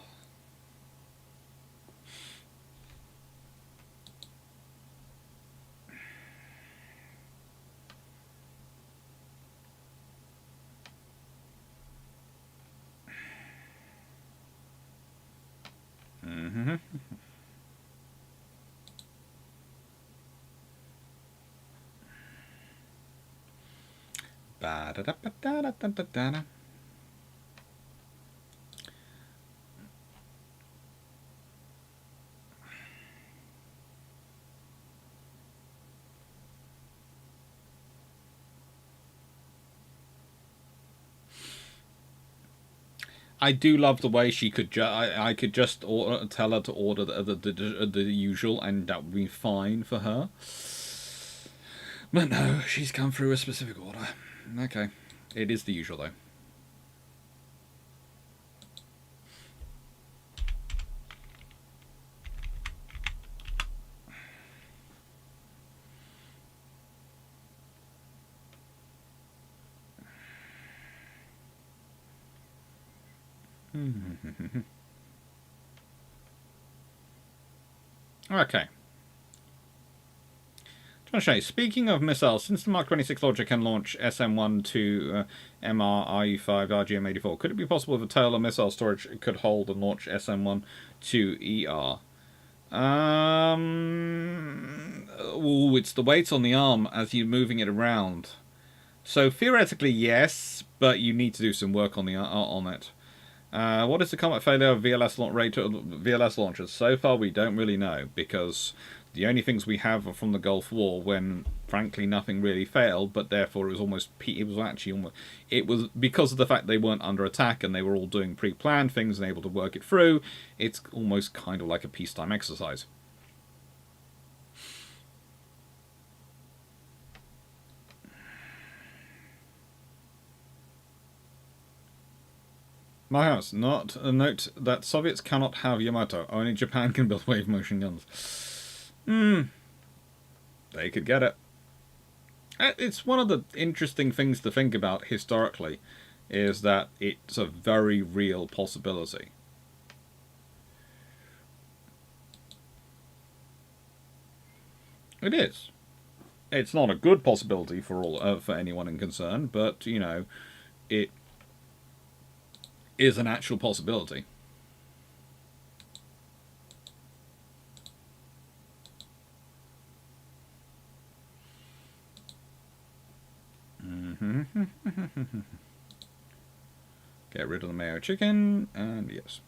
Mm-hmm. Ba-da-da-ba-da-da-da-da-da. I do love the way she could. I could just tell her to order the usual, and that would be fine for her. But no, she's come through a specific order. Okay, it is the usual though. Okay. Josh, speaking of missiles, since the Mark 26 launcher can launch SM-1 to MR, RU-5, RGM-84, could it be possible if a tail of missile storage could hold and launch SM-1 to ER? Ooh, it's the weight on the arm as you're moving it around. So theoretically, yes, but you need to do some work on it. What is the combat failure of VLS launchers? So far, we don't really know, because the only things we have are from the Gulf War, when frankly nothing really failed, but therefore it was because of the fact they weren't under attack and they were all doing pre-planned things and able to work it through. It's almost kind of like a peacetime exercise. My house. Not a note that Soviets cannot have Yamato. Only Japan can build wave motion guns. They could get it. It's one of the interesting things to think about historically, is that it's a very real possibility. It is. It's not a good possibility for anyone in concern, but you know, it is an actual possibility. Get rid of the mayo chicken, and yes.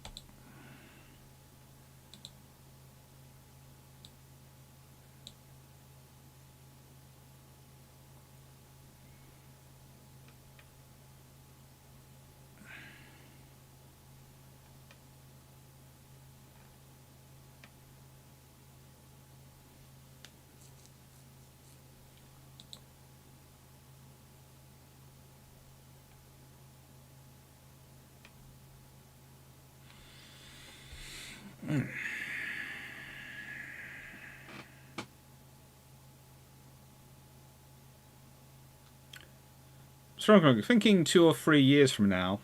Strong, thinking 2 or 3 years from now,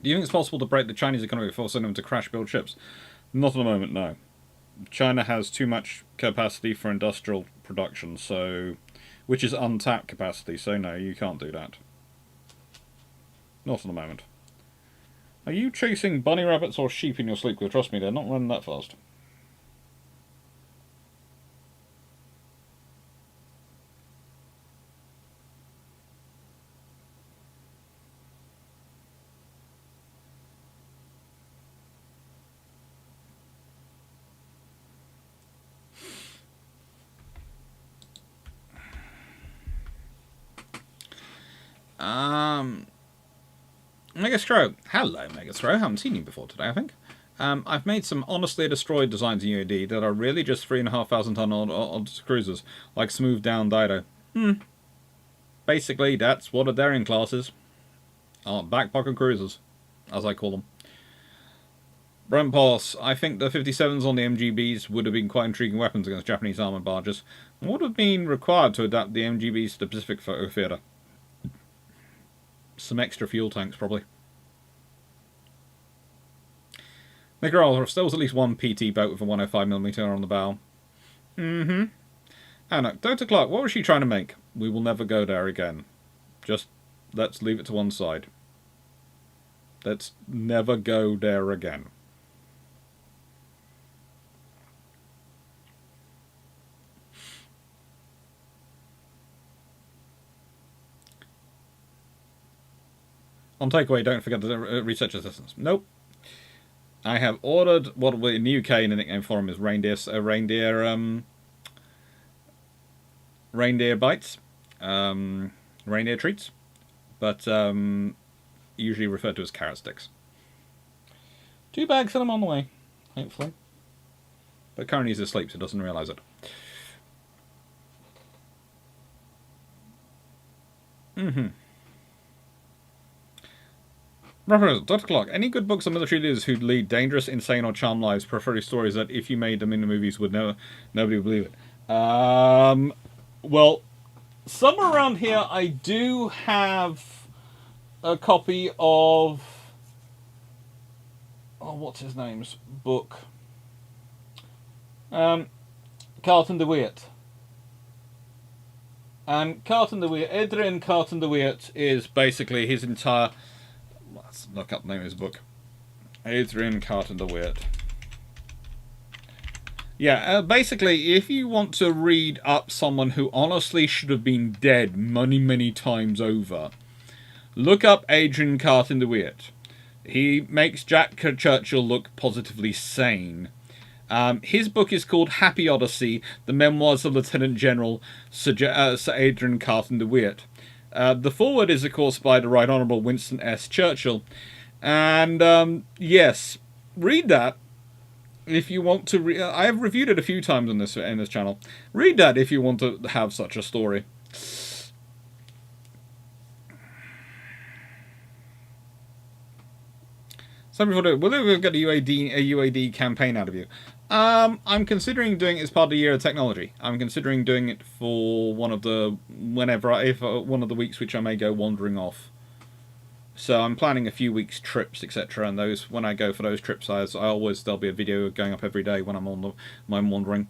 do you think it's possible to break the Chinese economy before sending them to crash build ships? Not at the moment, no. China has too much capacity for industrial production, so which is untapped capacity, so no, you can't do that. Not at the moment. Are you chasing bunny rabbits or sheep in your sleep? Because trust me, they're not running that fast. Megastro. Hello, Megastro. I haven't seen you before today, I think. I've made some honestly destroyed designs in UAD that are really just 3,500 ton odd cruisers, like Smooth Down Dido. Basically, that's what a daring class is. Back pocket cruisers, as I call them. Brent Pass. I think the 57s on the MGBs would have been quite intriguing weapons against Japanese armoured barges. What would have been required to adapt the MGBs to the Pacific Theatre? Some extra fuel tanks, probably. Nicaragua, there was at least one PT boat with a 105mm on the bow. Anna, Dr. Clarke, what was she trying to make? We will never go there again. Just, let's leave it to one side. Let's never go there again. On takeaway, don't forget the research assistance. Nope. I have ordered what in the UK the nickname for them is reindeer bites, reindeer treats, but usually referred to as carrot sticks. 2 bags of them on the way, hopefully. But currently he's asleep, so doesn't realise it. Dr. Clarke, any good books on military leaders who lead dangerous, insane, or charmed lives, preferably stories that if you made them in the movies would nobody would believe it? Well, somewhere around here I do have a copy of what's his name's book? Carlton de Weert. And Carlton de Weert, Adrian Carlton de Weert is basically his entire... Let's look up the name of his book. Adrian Carlton de Weert. Yeah, basically, if you want to read up someone who honestly should have been dead many, many times over, look up Adrian Carlton de Weert. He makes Jack Churchill look positively sane. His book is called Happy Odyssey, The Memoirs of Lieutenant General Sir Adrian Carlton de Weert. The foreword is, of course, by the Right Honourable Winston S. Churchill. And, yes, read that if you want to... I have reviewed it a few times in this channel. Read that if you want to have such a story. Some people do. Will they get a UAD campaign out of you? I'm considering doing it as part of the Year of Technology. I'm considering doing it for one of the one of the weeks which I may go wandering off So I'm planning a few weeks trips, etc. And those, when I go for those trips, there'll be a video going up every day when I'm on my wandering.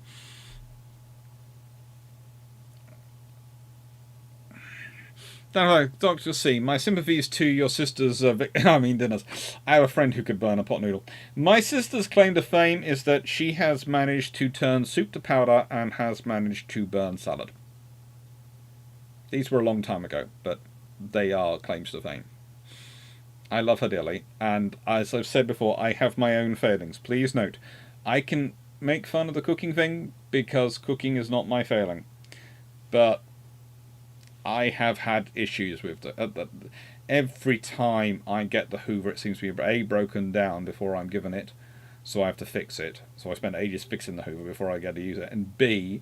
Dr. C, my sympathies to your sister's dinners. I have a friend who could burn a pot noodle. My sister's claim to fame is that she has managed to turn soup to powder and has managed to burn salad. These were a long time ago, but they are claims to fame. I love her dearly, and as I've said before, I have my own failings. Please note, I can make fun of the cooking thing because cooking is not my failing. But I have had issues with every time I get the Hoover, it seems to be A, broken down before I'm given it, so I have to fix it. So I spend ages fixing the Hoover before I get to use it. And B,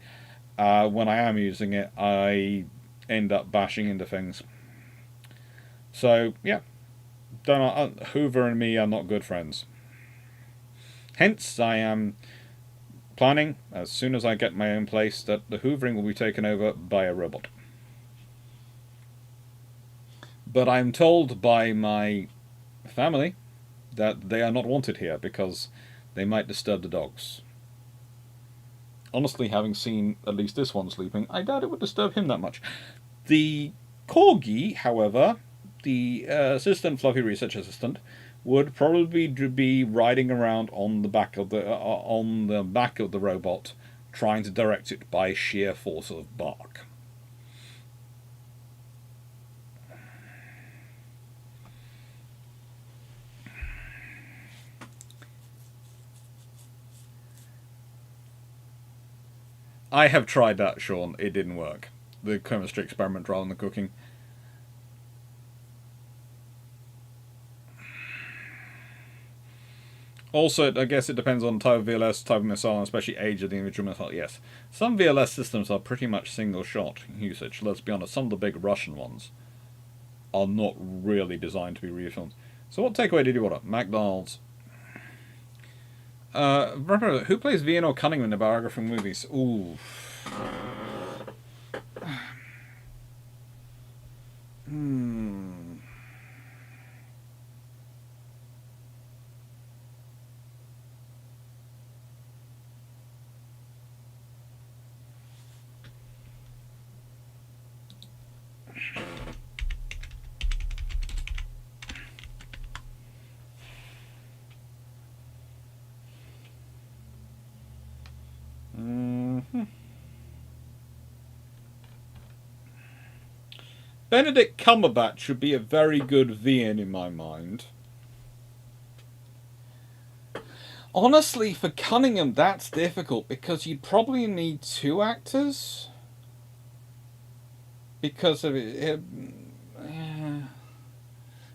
when I am using it, I end up bashing into things. So, yeah. Hoover and me are not good friends. Hence, I am planning, as soon as I get my own place, that the hoovering will be taken over by a robot. But I'm told by my family that they are not wanted here because they might disturb the dogs. Honestly, having seen at least this one sleeping, I doubt it would disturb him that much. The corgi, however, the assistant, fluffy research assistant, would probably be riding around on the back of the robot, trying to direct it by sheer force of bark. I have tried that, Sean. It didn't work. The chemistry experiment rather than the cooking. Also, I guess it depends on type of VLS, type of missile, and especially age of the individual missile. Yes, some VLS systems are pretty much single-shot usage. Let's be honest, some of the big Russian ones are not really designed to be refilmed. So what takeaway did you order? McDonald's. Remember, who plays Vian or Cunningham in the biography movies? Ooh. Benedict Cumberbatch should be a very good Vian in my mind. Honestly, for Cunningham, that's difficult because you'd probably need 2 actors. Because of it.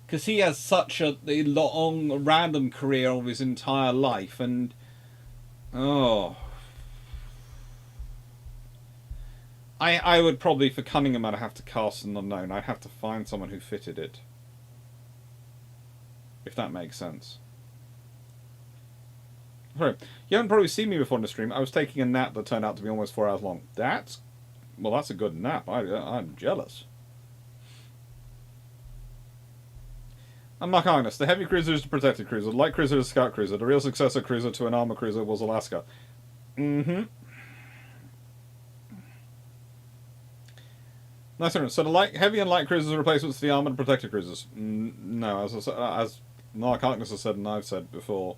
Because he has such a long, random career of his entire life, and. Oh. I would probably, for Cunningham, I'd have to cast an unknown. I'd have to find someone who fitted it. If that makes sense. Sorry, you haven't probably seen me before in the stream. I was taking a nap that turned out to be almost 4 hours long. That's a good nap. I'm jealous. And Mark Agnes, the heavy cruiser is the protected cruiser, the light cruiser is the scout cruiser, the real successor cruiser to an armor cruiser was Alaska. Nice one. So the heavy and light cruisers are replacements to the armored and protected cruisers. No, as Mark Harkness has said and I've said before,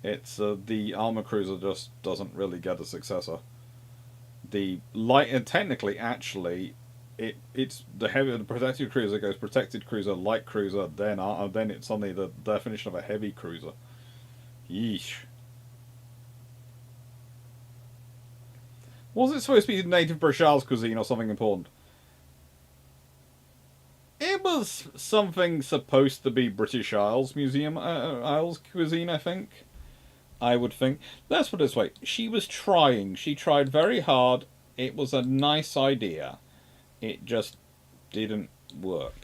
it's the armor cruiser just doesn't really get a successor. The light, and technically, actually, it's the protected cruiser goes protected cruiser, light cruiser, then it's suddenly the definition of a heavy cruiser. Yeesh. Was it supposed to be native British Isles cuisine or something important? It was something supposed to be British Isles Isles cuisine, I think. I would think. Let's put it this way. She was trying. She tried very hard. It was a nice idea. It just didn't work.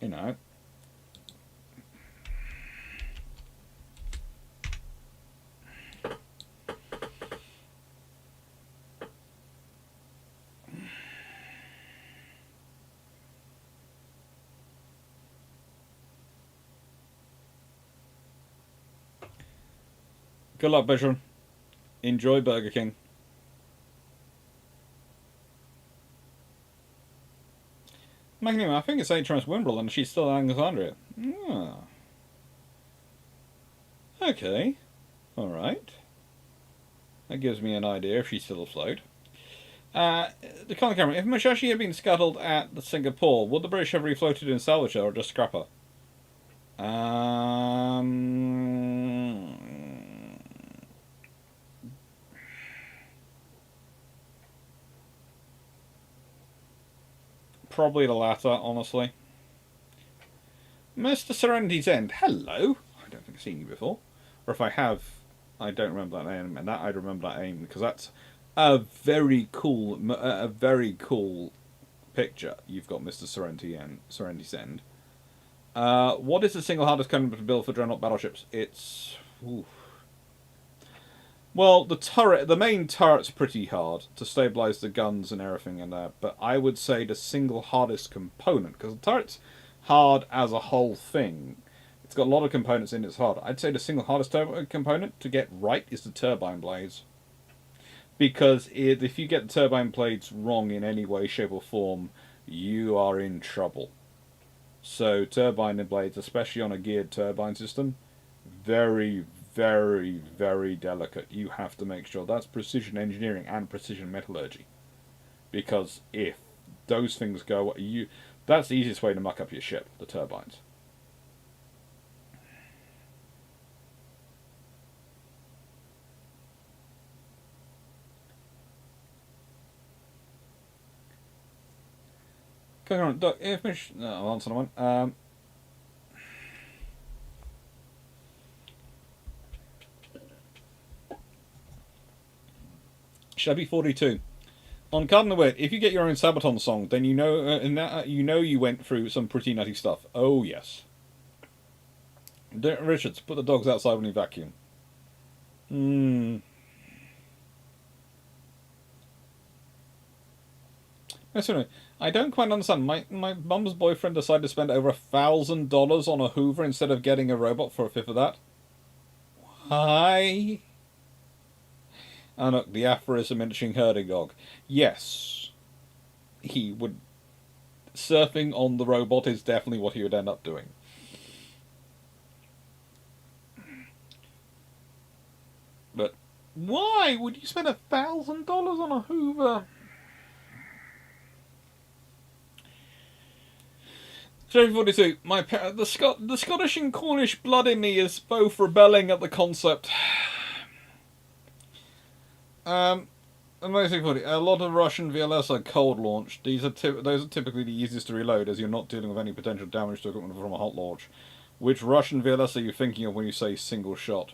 You know. Good luck, Bishop. Enjoy Burger King. I think it's HMS Wimbledon and she's still in Alexandria. Ah. Okay. Alright. That gives me an idea if she's still afloat. The color camera. If Musashi had been scuttled at the Singapore, would the British have refloated and salvaged her or just scrap her? Probably the latter, honestly. Mr. Serenity's End. Hello. I don't think I've seen you before. Or if I have, I don't remember that name. And that I remember that name because that's a very cool picture. You've got Mr. Serenity's End. What is the single hardest component to build for Dreadnought battleships? It's... Oof. Well, the main turret's pretty hard to stabilize the guns and everything in there, but I would say the single hardest component, because the turret's hard as a whole thing. It's got a lot of components in it's hard. I'd say the single hardest component to get right is the turbine blades. Because if you get the turbine blades wrong in any way, shape or form, you are in trouble. So turbine blades, especially on a geared turbine system, very, very, very delicate. You have to make sure that's precision engineering and precision metallurgy. Because if those things go, that's the easiest way to muck up your ship, the turbines. Going on, Doc, I'll answer that one. Chevy 42. On Cardinal Wit, if you get your own Sabaton song, then you know you went through some pretty nutty stuff. Oh yes. Richards, put the dogs outside when you vacuum. I don't quite understand. My mum's boyfriend decided to spend over $1,000 on a Hoover instead of getting a robot for a fifth of that. Why? And look, the aphorism mentioning Herdegog. Yes, he would. Surfing on the robot is definitely what he would end up doing. But why would you spend $1,000 on a Hoover? J42. The Scottish and Cornish blood in me is both rebelling at the concept. Amazing funny. A lot of Russian VLS are cold launched. Those are typically the easiest to reload, as you're not dealing with any potential damage to equipment from a hot launch. Which Russian VLS are you thinking of when you say single shot?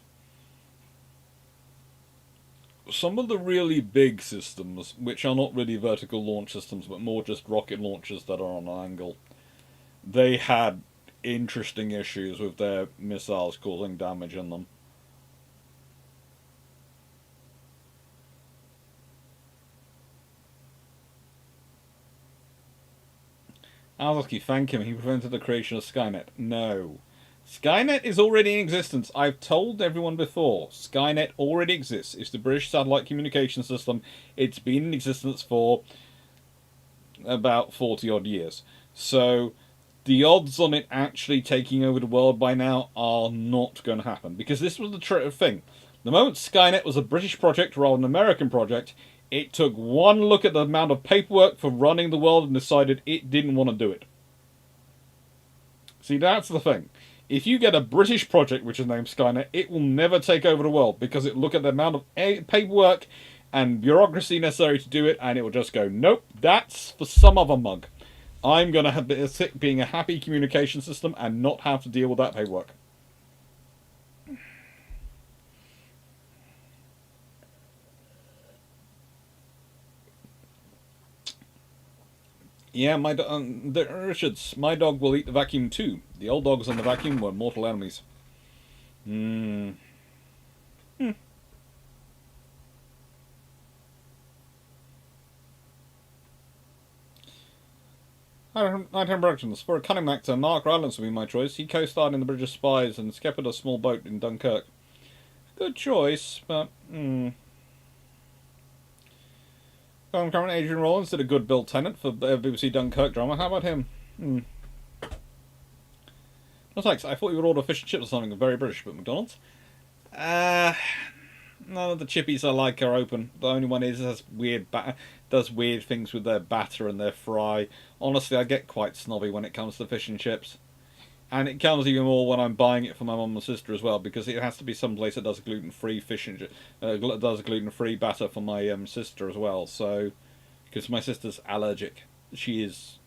Some of the really big systems, which are not really vertical launch systems, but more just rocket launchers that are on an angle, they had interesting issues with their missiles causing damage in them. Alzowski, thank him. He prevented the creation of Skynet. No. Skynet is already in existence. I've told everyone before. Skynet already exists. It's the British satellite communication system. It's been in existence for about 40 odd years. So the odds on it actually taking over the world by now are not going to happen. Because this was the thing. The moment Skynet was a British project rather than an American project, it took one look at the amount of paperwork for running the world and decided it didn't want to do it. See, that's the thing. If you get a British project which is named Skynet, it will never take over the world because it will look at the amount of paperwork and bureaucracy necessary to do it, and it will just go, nope, that's for some other mug. I'm going to have being a happy communication system and not have to deal with that paperwork. Yeah, Richards, my dog will eat the vacuum too. The old dogs and the vacuum were mortal enemies. Hmm. Nighttime Productions. For a cunning actor, Mark Rylance would be my choice. He co-starred in The British Spies and skippered a small boat in Dunkirk. Good choice, but current Adrian Rollins did a good Bill Tennant for BBC Dunkirk drama. How about him? No thanks. I thought you would order fish and chips or something very British, but McDonald's. None of the chippies I like are open. The only one does weird things with their batter and their fry. Honestly, I get quite snobby when it comes to fish and chips. And it comes even more when I'm buying it for my mum and sister as well, because it has to be some place that does gluten-free does gluten-free batter for my sister as well. So, because my sister's allergic, she's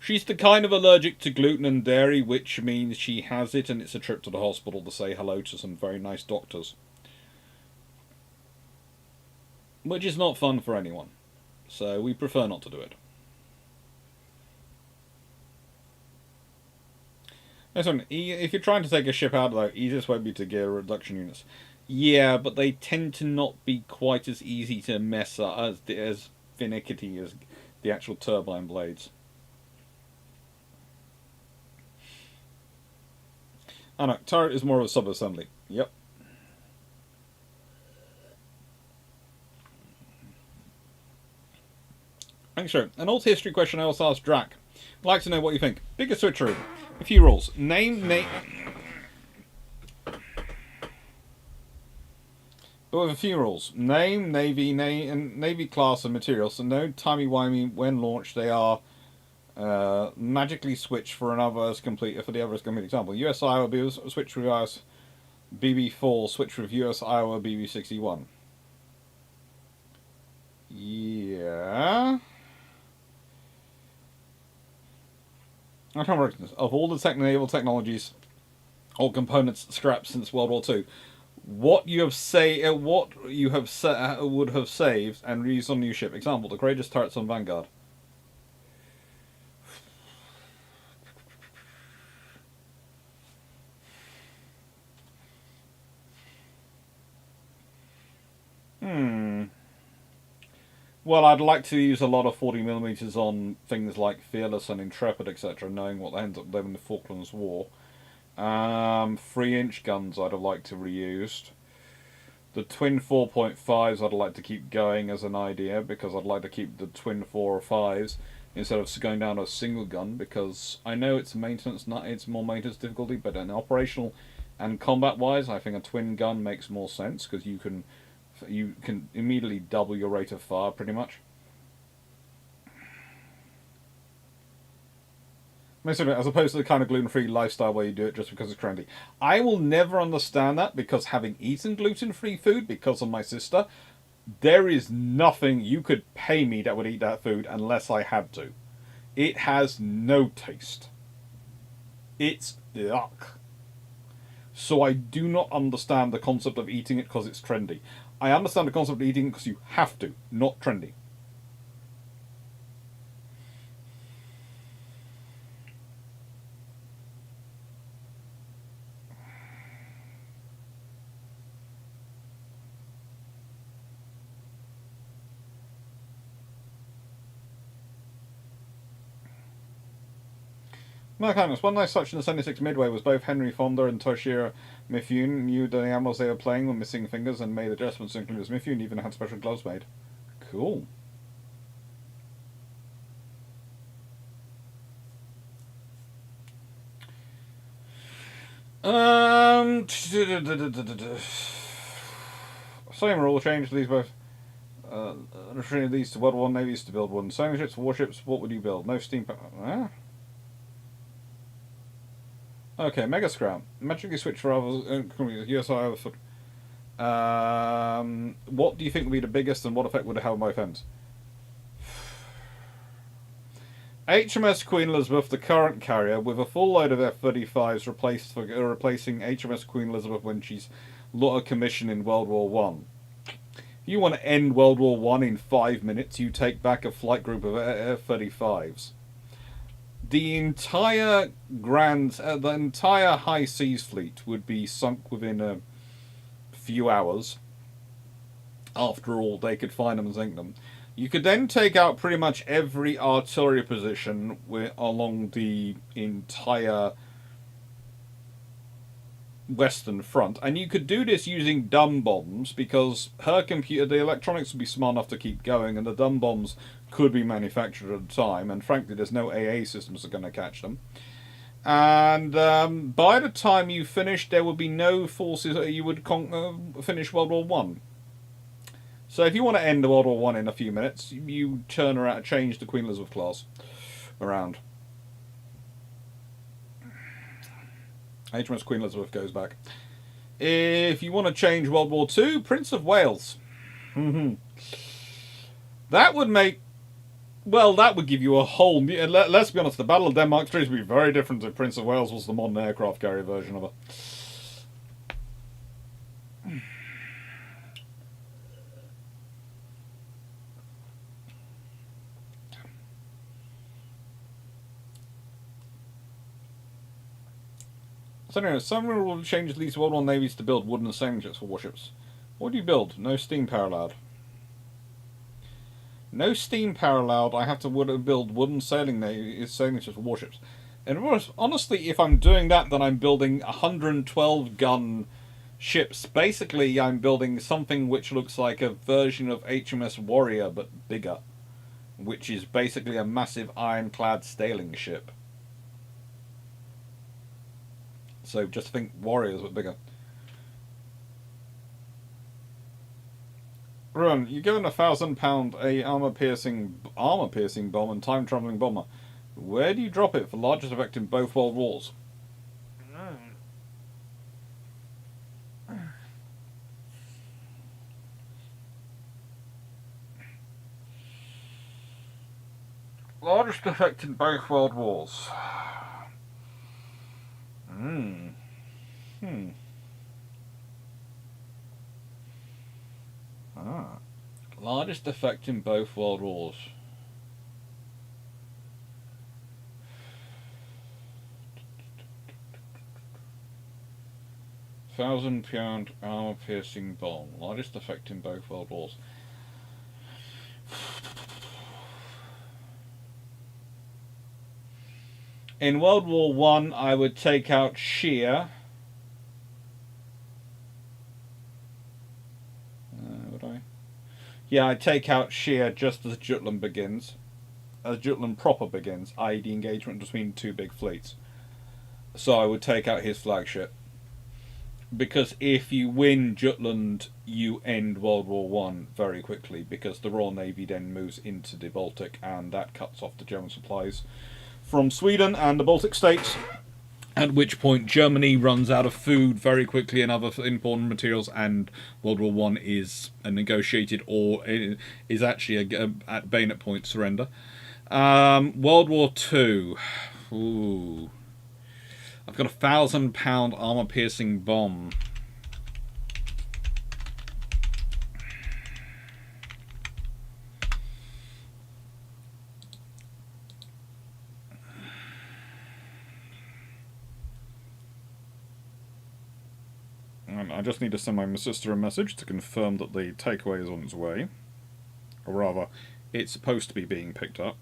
the kind of allergic to gluten and dairy, which means she has it, and it's a trip to the hospital to say hello to some very nice doctors. Which is not fun for anyone. So we prefer not to do it. Listen, if you're trying to take a ship out, though, easiest way would be to gear reduction units. Yeah, but they tend to not be quite as easy to mess up, as finicky as the actual turbine blades. Oh no, turret is more of a sub-assembly. Yep. Thanks, sir. An old history question I also asked Drac. I'd like to know what you think. Biggest switcheroo. A few rules. But with a few rules. Name, Navy class and materials. So no timey-wimey when launched. They are magically switched for the other as complete example. US Iowa switch with US BB4, switch with US Iowa BB61. Yeah. Of all the naval technologies or components scrapped since World War II, what you have would have saved and reused on a new ship. Example: the greatest turrets on Vanguard. Well, I'd like to use a lot of 40mm on things like Fearless and Intrepid, etc., knowing what ends up there in the Falklands War. 3-inch guns I'd have liked to reused. The twin 4.5s I'd like to keep going as an idea, because I'd like to keep the twin 4 or 5s instead of going down to a single gun, because I know it's more maintenance difficulty, but in operational and combat wise, I think a twin gun makes more sense, because you can immediately double your rate of fire, pretty much. As opposed to the kind of gluten-free lifestyle where you do it just because it's trendy. I will never understand that, because having eaten gluten-free food because of my sister, there is nothing you could pay me that would eat that food unless I had to. It has no taste. It's yuck. So I do not understand the concept of eating it because it's trendy. I understand the concept of eating it because you have to, not trendy. No kindness. One nice touch in the 76 Midway was both Henry Fonda and Toshiro Mifune knew the animals they were playing were missing fingers and made adjustments to include as Mifune even had special gloves made. Cool. Same rule change. These both. Returning these to World War Navies to build one. Sailing ships, warships. What would you build? No steam power. Okay, Mega Scram. Magically switch for others. USI. What do you think would be the biggest, and what effect would it have on both ends? HMS Queen Elizabeth, the current carrier, with a full load of F-35s replacing HMS Queen Elizabeth when she's out of commission in World War One. If you want to end World War One in 5 minutes, you take back a flight group of F-35s. The entire the entire high seas fleet would be sunk within a few hours. After all, they could find them and sink them. You could then take out pretty much every artillery position along the entire Western Front, and you could do this using dumb bombs because the electronics would be smart enough to keep going, and the dumb bombs could be manufactured at the time. And frankly, there's no AA systems that are going to catch them. And by the time you finished, there would be no forces. You would finish World War One. So if you want to end World War One in a few minutes, you turn around, change the Queen Elizabeth class around. HMS Queen Elizabeth goes back. If you want to change World War II, Prince of Wales. That would make... Well, that would give you a whole... Let's be honest, the Battle of Denmark Street would be very different if Prince of Wales was the modern aircraft carrier version of it. So anyway, some will change at least World War navies to build wooden sailing ships for warships. What do you build? No steam power allowed. No steam power allowed. I have to build wooden sailing ships for warships. And honestly, if I'm doing that, then I'm building 112 gun ships. Basically, I'm building something which looks like a version of HMS Warrior, but bigger. Which is basically a massive ironclad sailing ship. So just think Warriors, but bigger. Run, you're given £1,000 armor-piercing bomb and time-traveling bomber. Where do you drop it for largest effect in both world wars? Largest effect in both world wars. Largest effect in both world wars. £1,000 armor-piercing bomb. Largest effect in both world wars. In World War One, I would take out Shear. Would I? Yeah, I'd take out Shear just as Jutland begins. As Jutland proper begins, i.e. the engagement between two big fleets. So I would take out his flagship. Because if you win Jutland, you end World War One very quickly, because the Royal Navy then moves into the Baltic, and that cuts off the German supplies from Sweden and the Baltic states, at which point Germany runs out of food very quickly and other important materials, and World War One is a negotiated, or is actually at bayonet point surrender. World War Two. Ooh. I've got £1,000 armor-piercing bomb. I just need to send my sister a message to confirm that the takeaway is on its way. Or rather, it's supposed to be being picked up.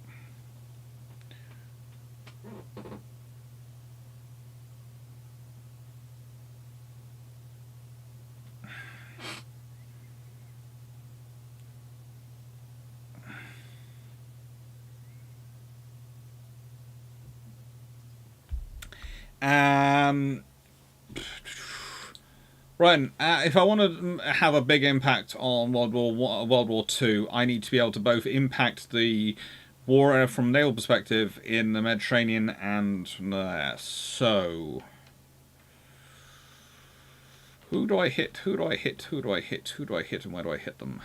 Right, if I want to have a big impact on World War II, I need to be able to both impact the war from a naval perspective in the Mediterranean and so... Who do I hit? Who do I hit? Who do I hit? Who do I hit? And where do I hit them?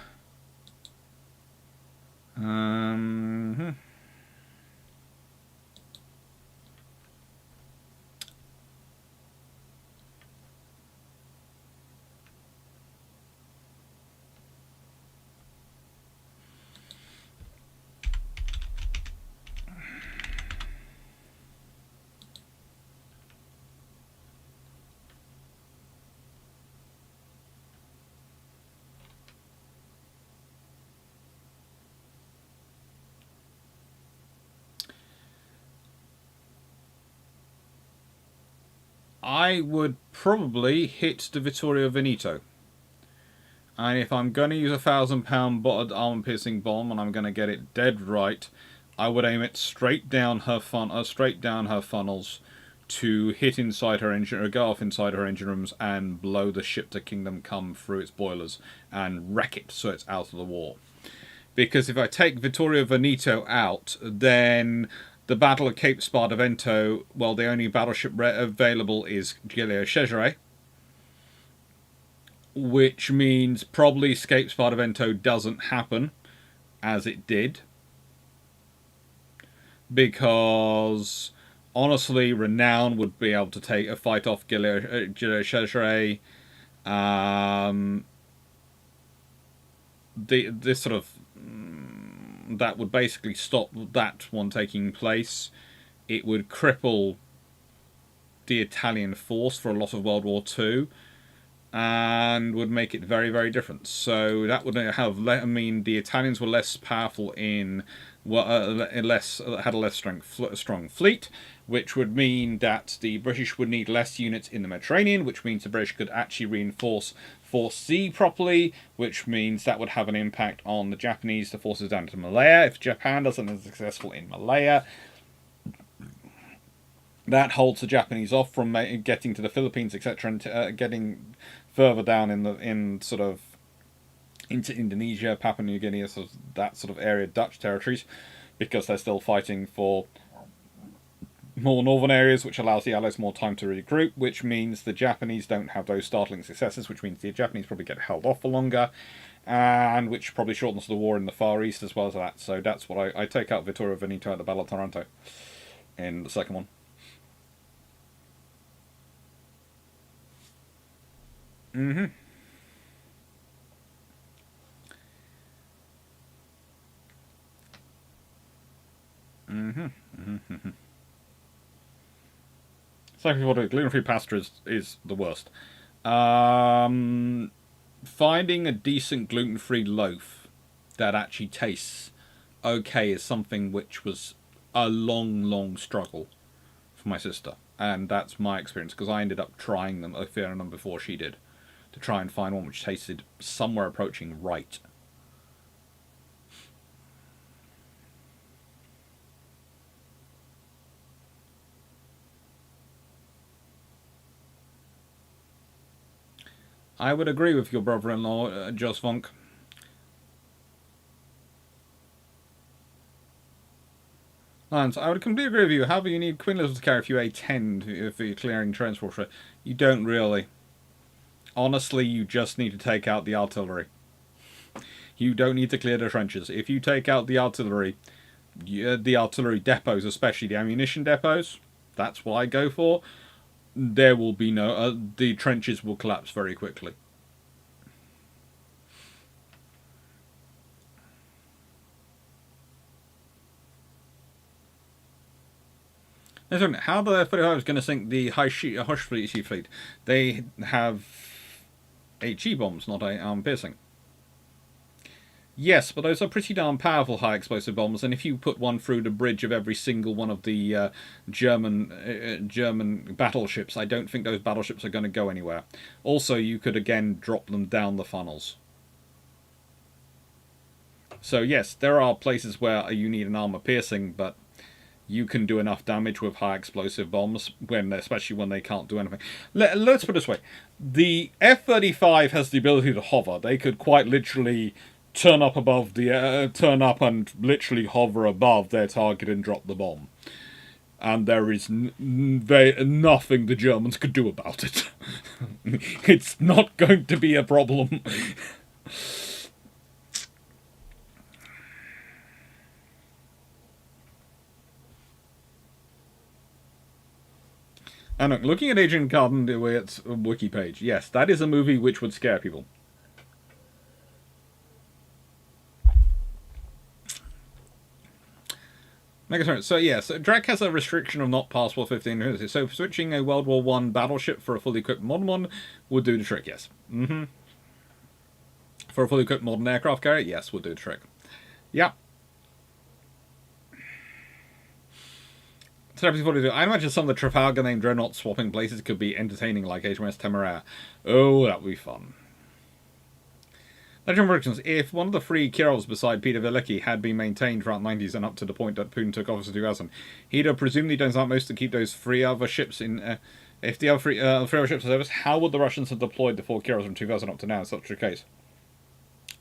I would probably hit the Vittorio Veneto. And if I'm going to use a 1,000-pound armor-piercing bomb and I'm going to get it dead right, I would aim it straight down her funnels to hit inside her engine, or go off inside her engine rooms and blow the ship to Kingdom Come through its boilers and wreck it so it's out of the war. Because if I take Vittorio Veneto out, then the Battle of Cape Spartivento, well, the only battleship available is Giulio Cesare, which means probably Cape Spartivento doesn't happen as it did. Because honestly, Renown would be able to fight off Giulio Cesare. This sort of that would basically stop that one taking place. It would cripple the Italian force for a lot of World War II, and would make it very, very different. So that would mean the Italians were less powerful had a less strong fleet, which would mean that the British would need less units in the Mediterranean, which means the British could actually reinforce Force C properly, which means that would have an impact on the Japanese, the forces down to Malaya. If Japan doesn't successful in Malaya, that holds the Japanese off from getting to the Philippines, etc., and getting further down into Indonesia, Papua New Guinea, that sort of area, Dutch territories, because they're still fighting for more northern areas, which allows the Allies more time to regroup, which means the Japanese don't have those startling successes, which means the Japanese probably get held off for longer, and which probably shortens the war in the Far East as well as that. So that's what I take out Vittorio Veneto at the Battle of Taranto in the second one. Mm-hmm. Second of all, gluten-free pasta is the worst. Finding a decent gluten-free loaf that actually tastes okay is something which was a long struggle for my sister. And that's my experience, because I ended up trying them, a fair number before she did, to try and find one which tasted somewhere approaching right. I would agree with your brother-in-law, Jos Vonk. Lance, I would completely agree with you. However, you need Queen Elizabeth to carry if you A10 for your clearing transporter. You don't really. Honestly, you just need to take out the artillery. You don't need to clear the trenches. If you take out the artillery depots, especially the ammunition depots, that's what I go for. There will be the trenches will collapse very quickly. How the F-35 is going to sink the Hush fleet? They have HE bombs, not arm-piercing. Yes, but those are pretty darn powerful high explosive bombs, and if you put one through the bridge of every single one of the German battleships, I don't think those battleships are going to go anywhere. Also, you could again drop them down the funnels. So yes, there are places where you need an armor piercing, but you can do enough damage with high explosive bombs, especially when they can't do anything. Let's put it this way. The F-35 has the ability to hover. They could quite literally turn up and literally hover above their target and drop the bomb. And there is nothing the Germans could do about it. It's not going to be a problem. And looking at Agent Carden's wiki page, yes, that is a movie which would scare people. So yes, Drac has a restriction of not past 15 so switching a World War I battleship for a fully equipped modern one would do the trick, yes. For a fully equipped modern aircraft carrier, yes, would do the trick. Yeah. Celebrity 42. I imagine some of the Trafalgar named Dreadnought swapping places could be entertaining, like HMS Temeraire. Oh, that would be fun. Legend predictions. If one of the three Kirovs beside Peter Velicki had been maintained throughout the 90s and up to the point that Putin took office in 2000, he'd have presumably done his utmost to keep those three other ships in. If the other three other ships were service, how would the Russians have deployed the four Kirovs from 2000 up to now in such a case?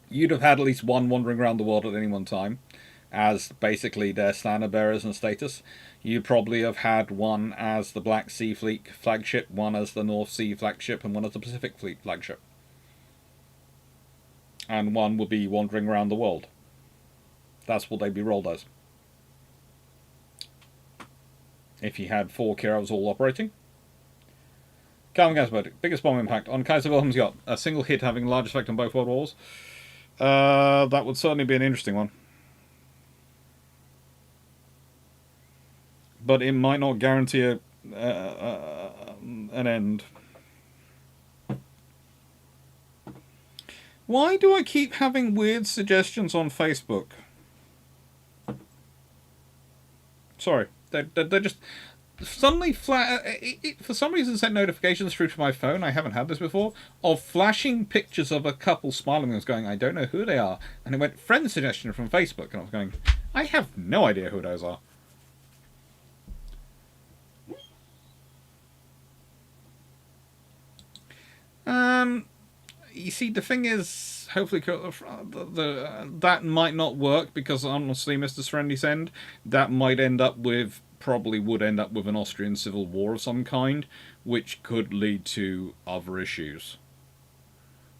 You'd have had at least one wandering around the world at any one time, as basically their standard bearers and status. You'd probably have had one as the Black Sea Fleet flagship, one as the North Sea flagship, and one as the Pacific Fleet flagship. And one would be wandering around the world. That's what they'd be rolled as. If you had four Kirovs all operating. Calvin Gasberg, biggest bomb impact on Kaiser Wilhelm's yacht. A single hit having a large effect on both world wars. That would certainly be an interesting one. But it might not guarantee an end. Why do I keep having weird suggestions on Facebook? Sorry, they're just suddenly for some reason sent notifications through to my phone. I haven't had this before, of flashing pictures of a couple smiling. I was going, I don't know who they are, and it went friend suggestion from Facebook, and I was going, I have no idea who those are. You see, the thing is, hopefully that might not work, because honestly, Mr. Friendly Send, that might end up with, probably would end up with an Austrian civil war of some kind, which could lead to other issues.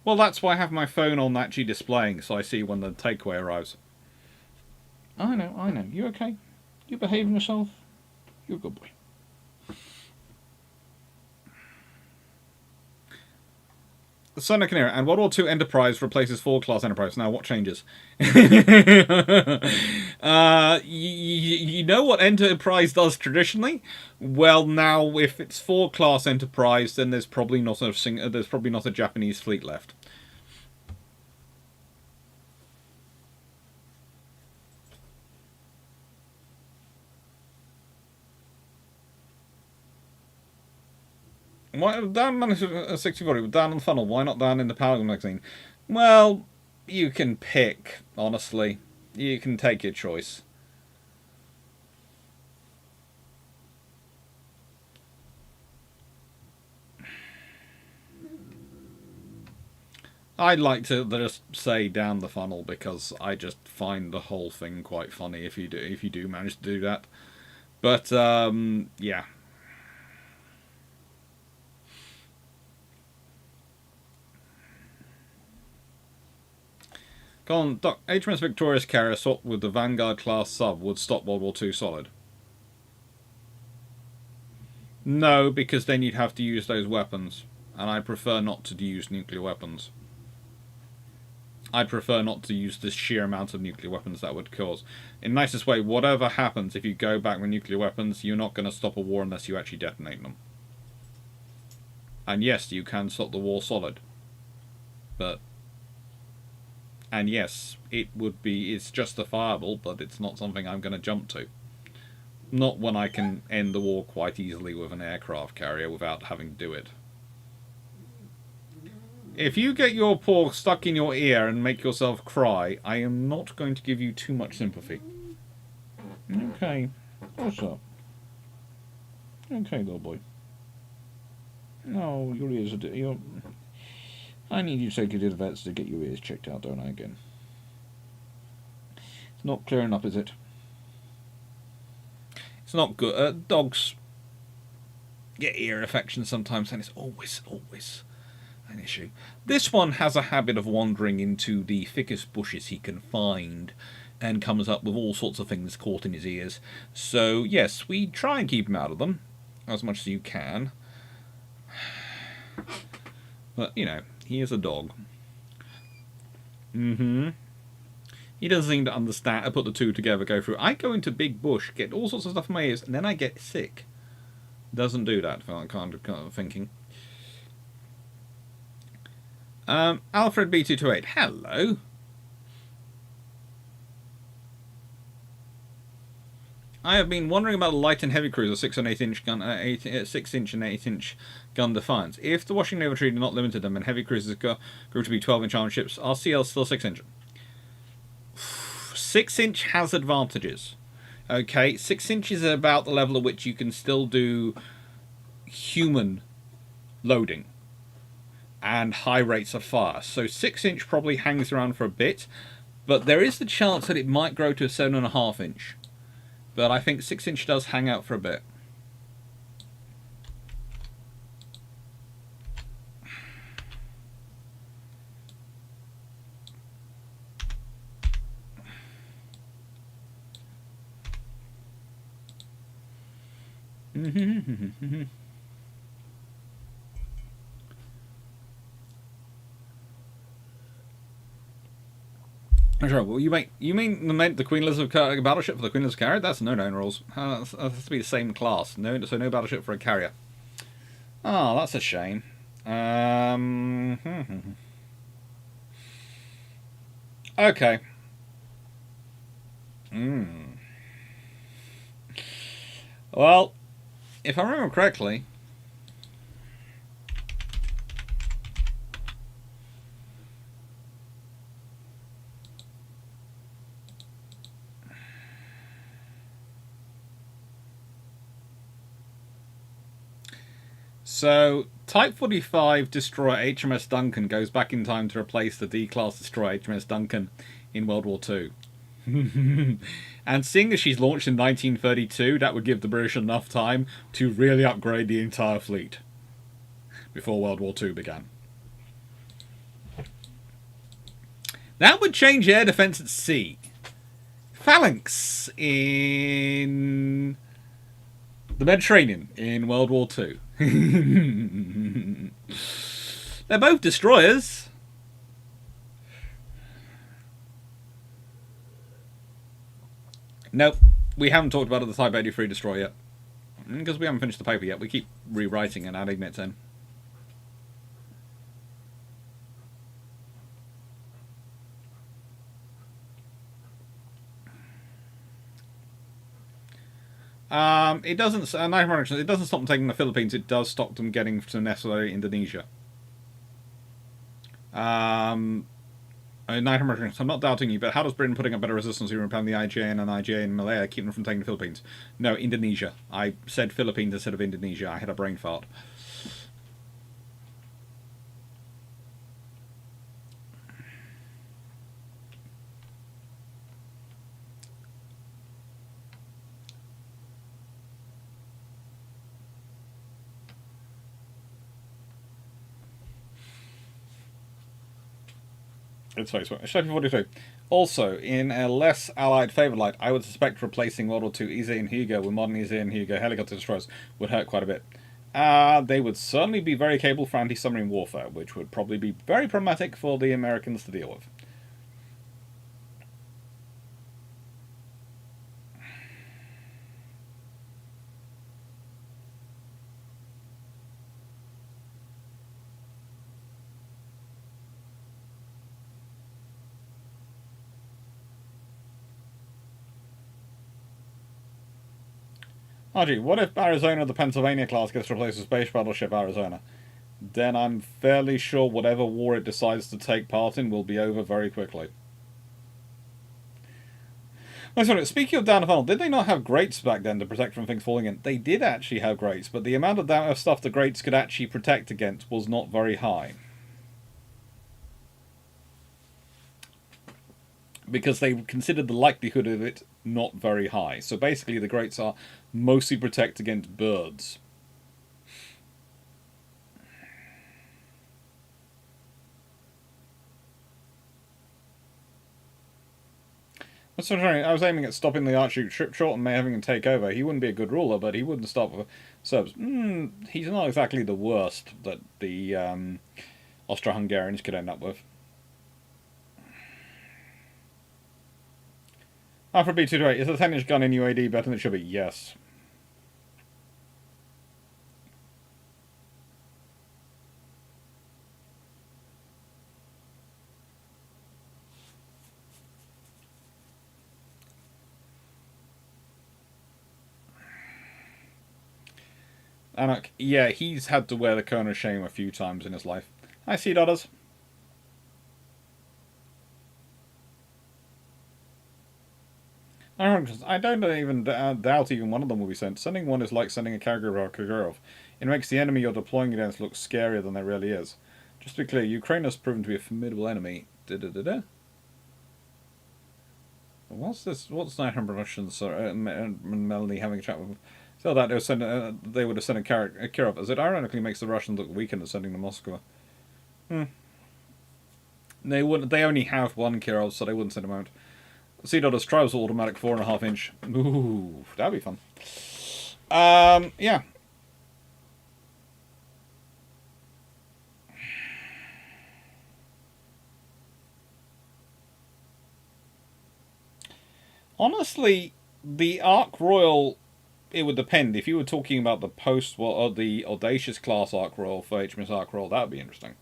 Well, that's why I have my phone on actually displaying, so I see when the takeaway arrives. I know. You okay? You behaving yourself? You're a good boy. The Son of Canary and World War II Enterprise replaces 4-class Enterprise. Now, what changes? You know what Enterprise does traditionally? Well, now if it's 4-class Enterprise, then there's probably not a Japanese fleet left. Why down on 64? Down on the funnel. Why not down in the Paragon magazine? Well, you can pick. Honestly, you can take your choice. I'd like to just say down the funnel, because I just find the whole thing quite funny if you do manage to do that. But yeah. HMS Victorious carrier swapped with the Vanguard class sub would stop World War II solid. No, because then you'd have to use those weapons, and I prefer not to use nuclear weapons. I'd prefer not to use the sheer amount of nuclear weapons that would cause. In the nicest way, whatever happens, if you go back with nuclear weapons, you're not going to stop a war unless you actually detonate them. And yes, you can stop the war solid. But... and yes, it's justifiable, but it's not something I'm going to jump to. Not when I can end the war quite easily with an aircraft carrier without having to do it. If you get your paw stuck in your ear and make yourself cry, I am not going to give you too much sympathy. Okay. What's up? Okay, little boy. No, your ears are... I need you to take you to the vets to get your ears checked out, don't I, again? It's not clearing up, is it? It's not good. Dogs get ear infections sometimes, and it's always an issue. This one has a habit of wandering into the thickest bushes he can find, and comes up with all sorts of things caught in his ears. So, yes, we try and keep him out of them, as much as you can. But, you know, he is a dog. He doesn't seem to understand. I put the two together, go through. I go into big bush, get all sorts of stuff in my ears, and then I get sick. Doesn't do that, for that kind of thinking. Alfred B228, hello. I have been wondering about the light and heavy cruiser 6 and 8 inch gun, 6-inch and 8-inch gun defiance. If the Washington Naval Treaty not limited them and heavy cruisers grew to be 12-inch armored ships, are CLs still 6-inch? 6-inch has advantages. Okay, 6 inches is about the level at which you can still do human loading and high rates of fire. So 6-inch probably hangs around for a bit, but there is the chance that it might grow to a 7.5-inch. But I think 6-inch does hang out for a bit. Sure. Well, you mean the Queen Elizabeth battleship for the Queen Elizabeth carrier? That's no known rules. That has to be the same class. No, so no battleship for a carrier. Oh, that's a shame. Okay. Well, if I remember correctly. So, Type 45 destroyer HMS Duncan goes back in time to replace the D-class destroyer HMS Duncan in World War II. And seeing as she's launched in 1932, that would give the British enough time to really upgrade the entire fleet before World War II began. That would change air defense at sea. Phalanx in the Mediterranean in World War II. They're both destroyers. Nope, we haven't talked about the Type 83 destroyer yet. Because we haven't finished the paper yet, we keep rewriting and adding bits in. It doesn't stop them taking the Philippines. It does stop them getting to necessarily Indonesia. I'm not doubting you, but how does Britain putting up better resistance to repelling the IJN and IJA in Malaya keep them from taking the Philippines? No, Indonesia. I said Philippines instead of Indonesia. I had a brain fart. It's Facebook. Chef 43. Also, in a less Allied favoured light, I would suspect replacing World War II Easy and Hugo with modern Easy and Hugo helicopter destroyers would hurt quite a bit. They would certainly be very capable for anti-submarine warfare, which would probably be very problematic for the Americans to deal with. RG, what if Arizona, the Pennsylvania class, gets replaced with Space Battleship Arizona? Then I'm fairly sure whatever war it decides to take part in will be over very quickly. Speaking of down the funnel, did they not have grates back then to protect from things falling in? They did actually have grates, but the amount of stuff the grates could actually protect against was not very high. Because they considered the likelihood of it not very high. So basically the grates are mostly protect against birds. I was aiming at stopping the Archduke trip short and may having him take over. He wouldn't be a good ruler, but he wouldn't stop Serbs. He's not exactly the worst that the Austro-Hungarians could end up with. Alpha B228, is the 10-inch gun in UAD better than it should be? Yes. And yeah, he's had to wear the cone of shame a few times in his life. I see dollars. I don't even doubt even one of them will be sent. Sending one is like sending a Kagurov. It makes the enemy you're deploying against look scarier than they really is. Just to be clear, Ukraine has proven to be a formidable enemy. What's this? What's 900 Russians? Melanie having a chat with them. So that they would have sent a Kirov, as it ironically makes the Russians look weaker than sending to Moscow. They wouldn't. They only have one Kirov, so they wouldn't send them out. Sea Dotter's Trials automatic 4.5 inch. Ooh, that'd be fun. Yeah. Honestly, the Ark Royal, it would depend. If you were talking about the the Audacious class Ark Royal for HMS Ark Royal, that would be interesting.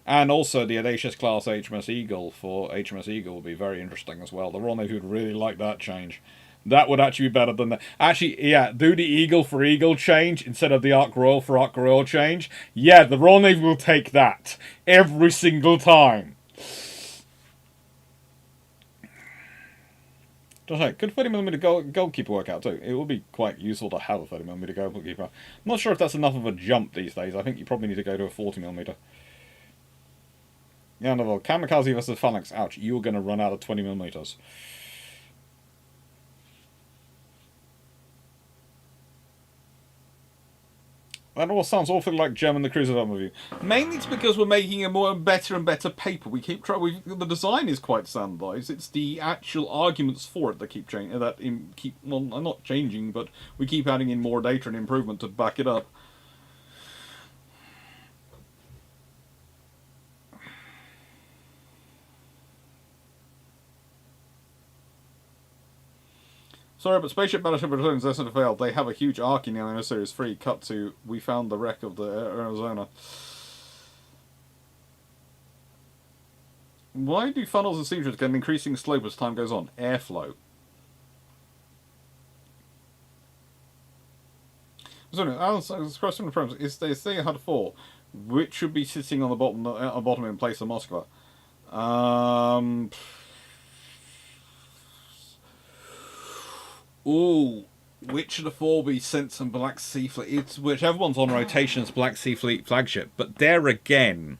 And also the Audacious class HMS Eagle for HMS Eagle would be very interesting as well. The Royal Navy would really like that change. That would actually be better than that. Actually, yeah, do the Eagle for Eagle change instead of the Ark Royal for Ark Royal change. Yeah, the Royal Navy will take that every single time. Just like, good 30mm goalkeeper workout too. It would be quite useful to have a 30mm goalkeeper. I'm not sure if that's enough of a jump these days. I think you probably need to go to a 40mm. Yeah, Naval, Kamikaze versus Phalanx. Ouch, you're going to run out of 20mm. That all sounds awfully like German the Cruiser movie. Mainly it's because we're making a more better and better paper. We keep trying. The design is quite standardised. It's the actual arguments for it that keep changing. Well, not changing, but we keep adding in more data and improvement to back it up. Sorry, but Spaceship Battleship Returns destined to fail. They have a huge arc in the Anime Series 3. Cut to, we found the wreck of the Arizona. Why do funnels and seamsters get an increasing slope as time goes on? Airflow. So, Alan's question of premise is they say HUD 4, which should be sitting on the bottom in place of Moskva. Ooh, which of the four be sent some Black Sea Fleet? It's whichever one's on rotation as Black Sea Fleet flagship. But there again,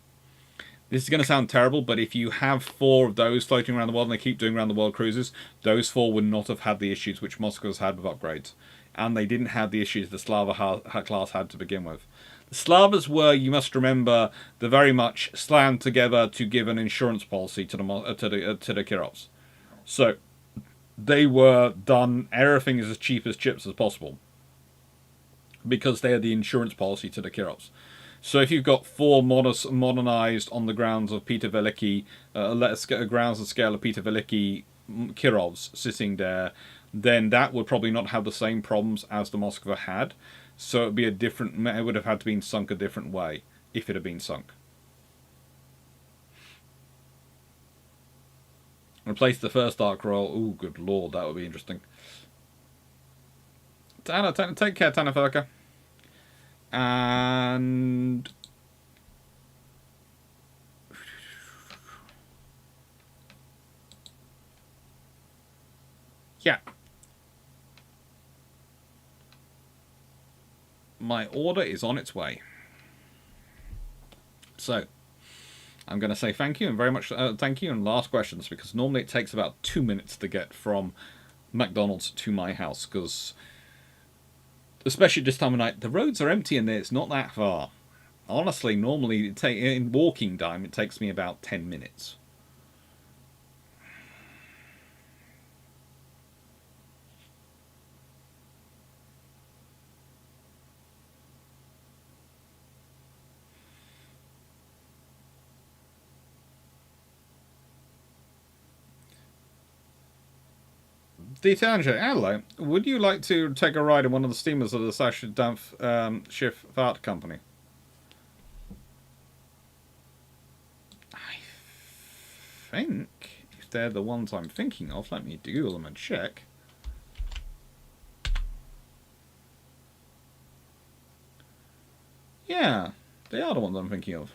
this is going to sound terrible, but if you have 4 of those floating around the world and they keep doing around the world cruises, those 4 would not have had the issues which Moscow's had with upgrades. And they didn't have the issues the Slava class had to begin with. The Slavas were, you must remember, they're very much slammed together to give an insurance policy to the Kirovs. So they were done, everything is as cheap as chips as possible. Because they had the insurance policy to the Kirovs. So if you've got 4 modernized on the grounds of Peter Velicki, grounds and scale of Peter Velicki Kirovs sitting there, then that would probably not have the same problems as the Moskva had. So it would have had to been sunk a different way if it had been sunk. Replace the first Ark Royal. Ooh, good lord, that would be interesting. Tana, take care, Tana Ferka. And yeah, my order is on its way. So I'm going to say thank you and very much thank you and last questions, because normally it takes about 2 minutes to get from McDonald's to my house, because especially this time of night, the roads are empty and it's not that far. Honestly, normally in walking time it takes me about 10 minutes. Detanja, hello. Would you like to take a ride in one of the steamers of the Sash Schiff Fahrt Company? I think if they're the ones I'm thinking of, let me Google them and check. Yeah, they are the ones I'm thinking of.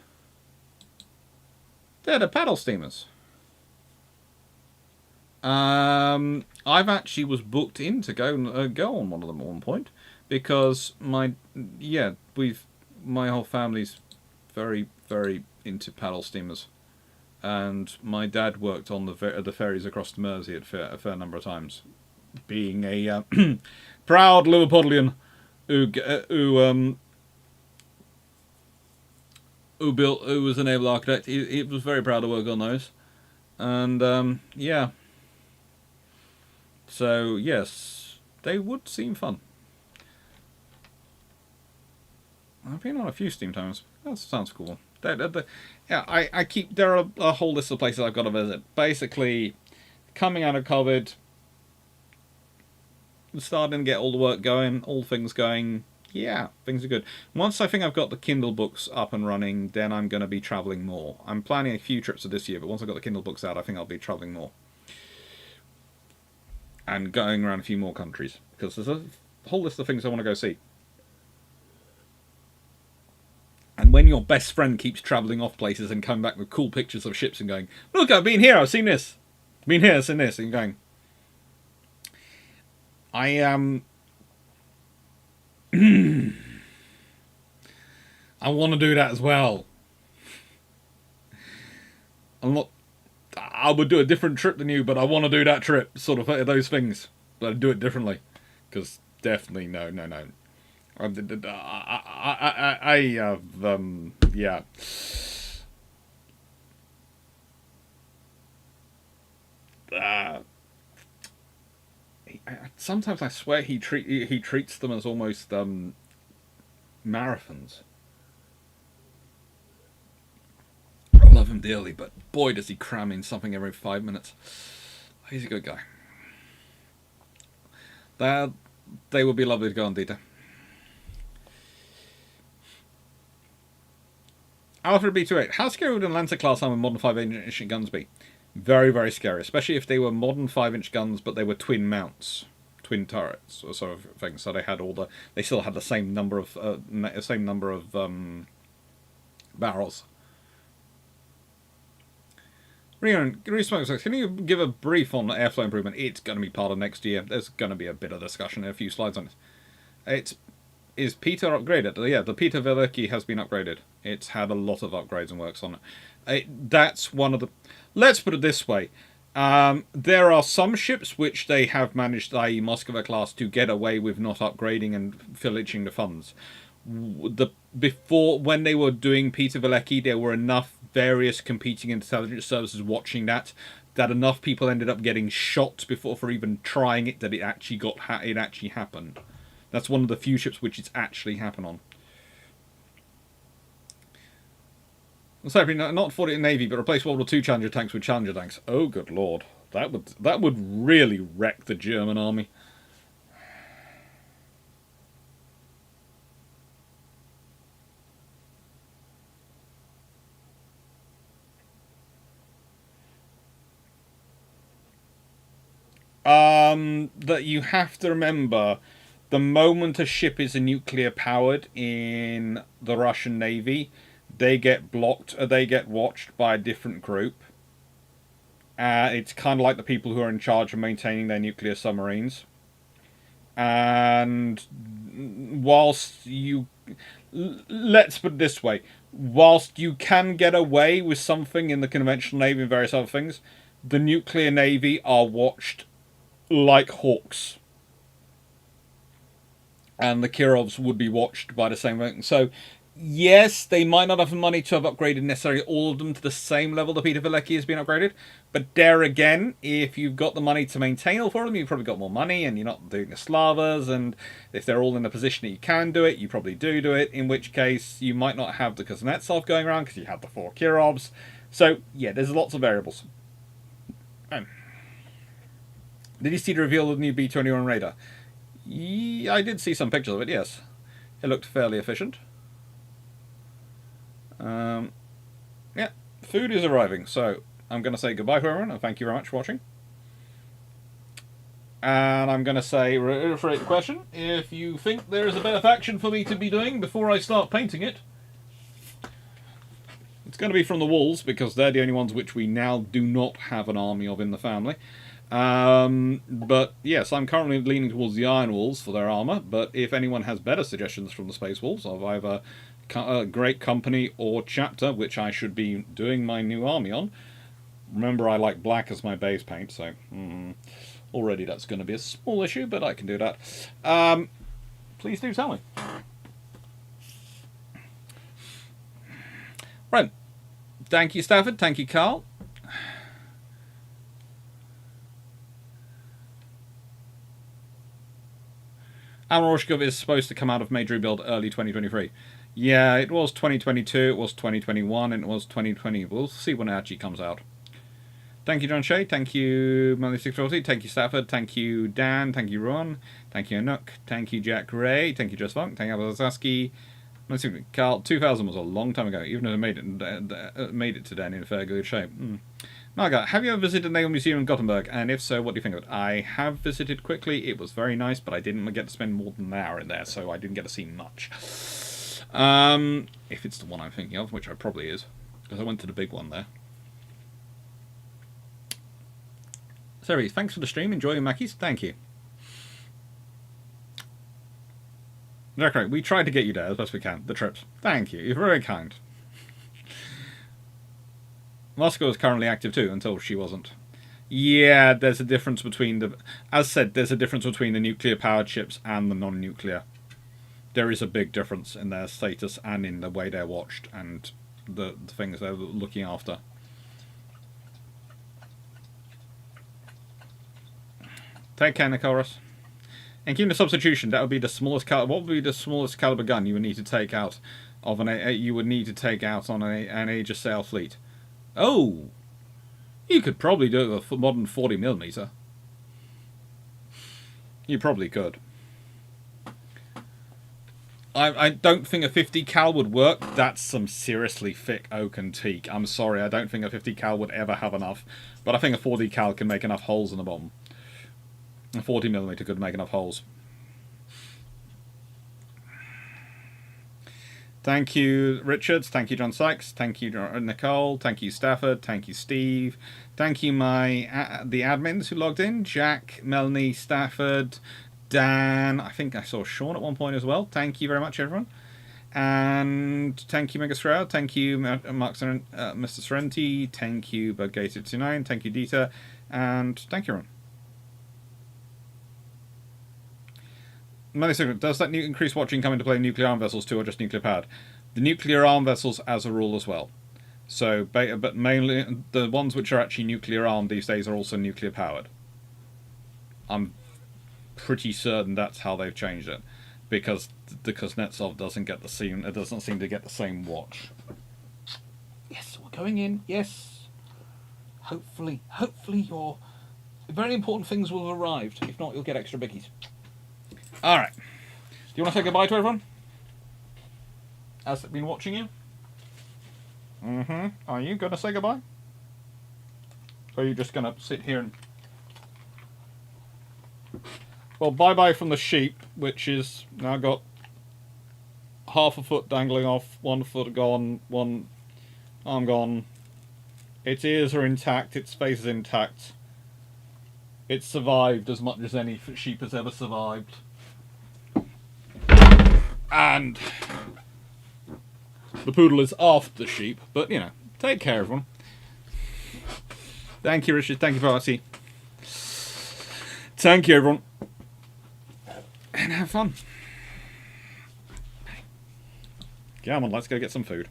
They're the paddle steamers. I've actually was booked in to go on one of them at one point because my whole family's very into paddle steamers, and my dad worked on the ferries across the Mersey a fair number of times, being a proud Liverpudlian who was a naval architect. He was very proud to work on those, and yeah. So yes, they would seem fun. I've been on a few Steam times. That sounds cool. Yeah, I keep there are a whole list of places I've got to visit. Basically, coming out of COVID, starting to get all the work going, all things going. Yeah, things are good. Once I think I've got the Kindle books up and running, then I'm going to be travelling more. I'm planning a few trips for this year, but once I've got the Kindle books out, I think I'll be travelling more. And going around a few more countries, because there's a whole list of things I want to go see. And when your best friend keeps travelling off places and coming back with cool pictures of ships and going, look, I've been here, I've seen this. Been here, I've seen this. And going, I am... I want to do that as well. I would do a different trip than you, but I want to do that trip, sort of those things. But I'd do it differently, because definitely no. I have yeah. Sometimes I swear he treats them as almost marathons. I love him dearly, but boy does he cram in something every 5 minutes. He's a good guy. They would be lovely to go on, Dieter. Alfred B28. How scary would an Lancer class armor modern 5-inch guns be? Very scary, especially if they were modern 5-inch guns, but they were twin mounts, twin turrets, or sort of thing. So they had they still had the same number of barrels. Can you give a brief on airflow improvement? It's going to be part of next year. There's going to be a bit of discussion and a few slides on it. Is Peter upgraded? Yeah, the Peter Velicki has been upgraded. It's had a lot of upgrades and works on it. That's one of the... Let's put it this way. There are some ships which they have managed, i.e. Moskva class, to get away with not upgrading and pillaging the funds. When they were doing Peter Velicki, there were enough various competing intelligence services watching that enough people ended up getting shot for even trying it, that it actually happened. That's one of the few ships which it's actually happened on. So not fought it in Navy, but replace World War II Challenger tanks with Challenger tanks. Oh, good lord, that would really wreck the German army. That you have to remember, the moment a ship is nuclear powered in the Russian Navy, they get blocked, they get watched by a different group. It's kind of like the people who are in charge of maintaining their nuclear submarines. And whilst let's put it this way, whilst you can get away with something in the conventional Navy and various other things, the nuclear Navy are watched like hawks. And the Kirovs would be watched by the same thing. So, yes, they might not have the money to have upgraded necessarily all of them to the same level that Peter Velicki has been upgraded. But there again, if you've got the money to maintain all four of them, you've probably got more money, and you're not doing the Slavas, and if they're all in a position that you can do it, you probably do it, in which case you might not have the Kuznetsov going around because you have the 4 Kirovs. So, yeah, there's lots of variables. Did you see the reveal of the new B-21 radar? Yeah, I did see some pictures of it, yes. It looked fairly efficient. Yeah, food is arriving, so I'm going to say goodbye to everyone, and thank you very much for watching. And I'm going to say, reiterate the question, if you think there is a bit of action for me to be doing before I start painting it, it's going to be from the Wolves, because they're the only ones which we now do not have an army of in the family. But yes, I'm currently leaning towards the Iron Wolves for their armour, but if anyone has better suggestions from the Space Wolves of either Great Company or Chapter, which I should be doing my new army on, remember I like black as my base paint, so already that's going to be a small issue, but I can do that. Please do tell me. Right. Thank you, Stafford. Thank you, Carl. Admiral Roshkov is supposed to come out of Major Rebuild early 2023. Yeah, it was 2022, it was 2021, and it was 2020. We'll see when it actually comes out. Thank you, John Shea. Thank you, Melly640. Thank you, Stafford. Thank you, Dan. Thank you, Ron. Thank you, Anook. Thank you, Jack Ray. Thank you, Just Funk. Thank you, Abazaski. Carl, 2000 was a long time ago, even if I made it to Dan in fair good shape. Naga, have you ever visited the Naval Museum in Gothenburg? And if so, what do you think of it? I have visited quickly. It was very nice, but I didn't get to spend more than an hour in there, so I didn't get to see much. If it's the one I'm thinking of, which it probably is, because I went to the big one there. Seri, thanks for the stream. Enjoy your Mackies. Thank you. Okay, we tried to get you there as best we can. The trips. Thank you. You're very kind. Moscow is currently active too, until she wasn't. Yeah, there's a difference between the... As said, there's a difference between the nuclear-powered ships and the non-nuclear. There is a big difference in their status and in the way they're watched and the things they're looking after. Take care, Nicholas. And keeping the substitution, that would be the smallest caliber. What would be the smallest caliber gun you would need to take out of on an Aegis sail fleet? Oh, you could probably do it with a modern 40mm. You probably could. I don't think a 50 cal would work. That's some seriously thick oak and teak. I'm sorry, I don't think a 50 cal would ever have enough. But I think a 40 cal can make enough holes in the bottom. A 40mm could make enough holes. Thank you, Richards. Thank you, John Sykes. Thank you, Nicole. Thank you, Stafford. Thank you, Steve. Thank you, the admins who logged in. Jack, Melanie, Stafford, Dan. I think I saw Sean at one point as well. Thank you very much, everyone. And thank you, Mega Shroud. Thank you, Mr. Sorrenti. Thank you, Buggated29. Thank you, Dieter. And thank you, everyone. Does that increased watching come into play in nuclear arm vessels too, or just nuclear powered? The nuclear arm vessels as a rule as well. So, but mainly the ones which are actually nuclear armed these days are also nuclear powered. I'm pretty certain that's how they've changed it, because Kuznetsov doesn't seem to get the same watch. Yes, we're going in. Yes, hopefully your very important things will have arrived. If not, you'll get extra bickies. Alright. Do you want to say goodbye to everyone? Has it been watching you? Are you going to say goodbye? Or are you just going to sit here and... Well, bye-bye from the sheep, which is now got half a foot dangling off, 1 foot gone, one arm gone. Its ears are intact, its face is intact. It's survived as much as any sheep has ever survived. And the poodle is after the sheep, but you know, take care, everyone. Thank you, Richard. Thank you, Party. Thank you, everyone. And have fun. Come on, let's go get some food.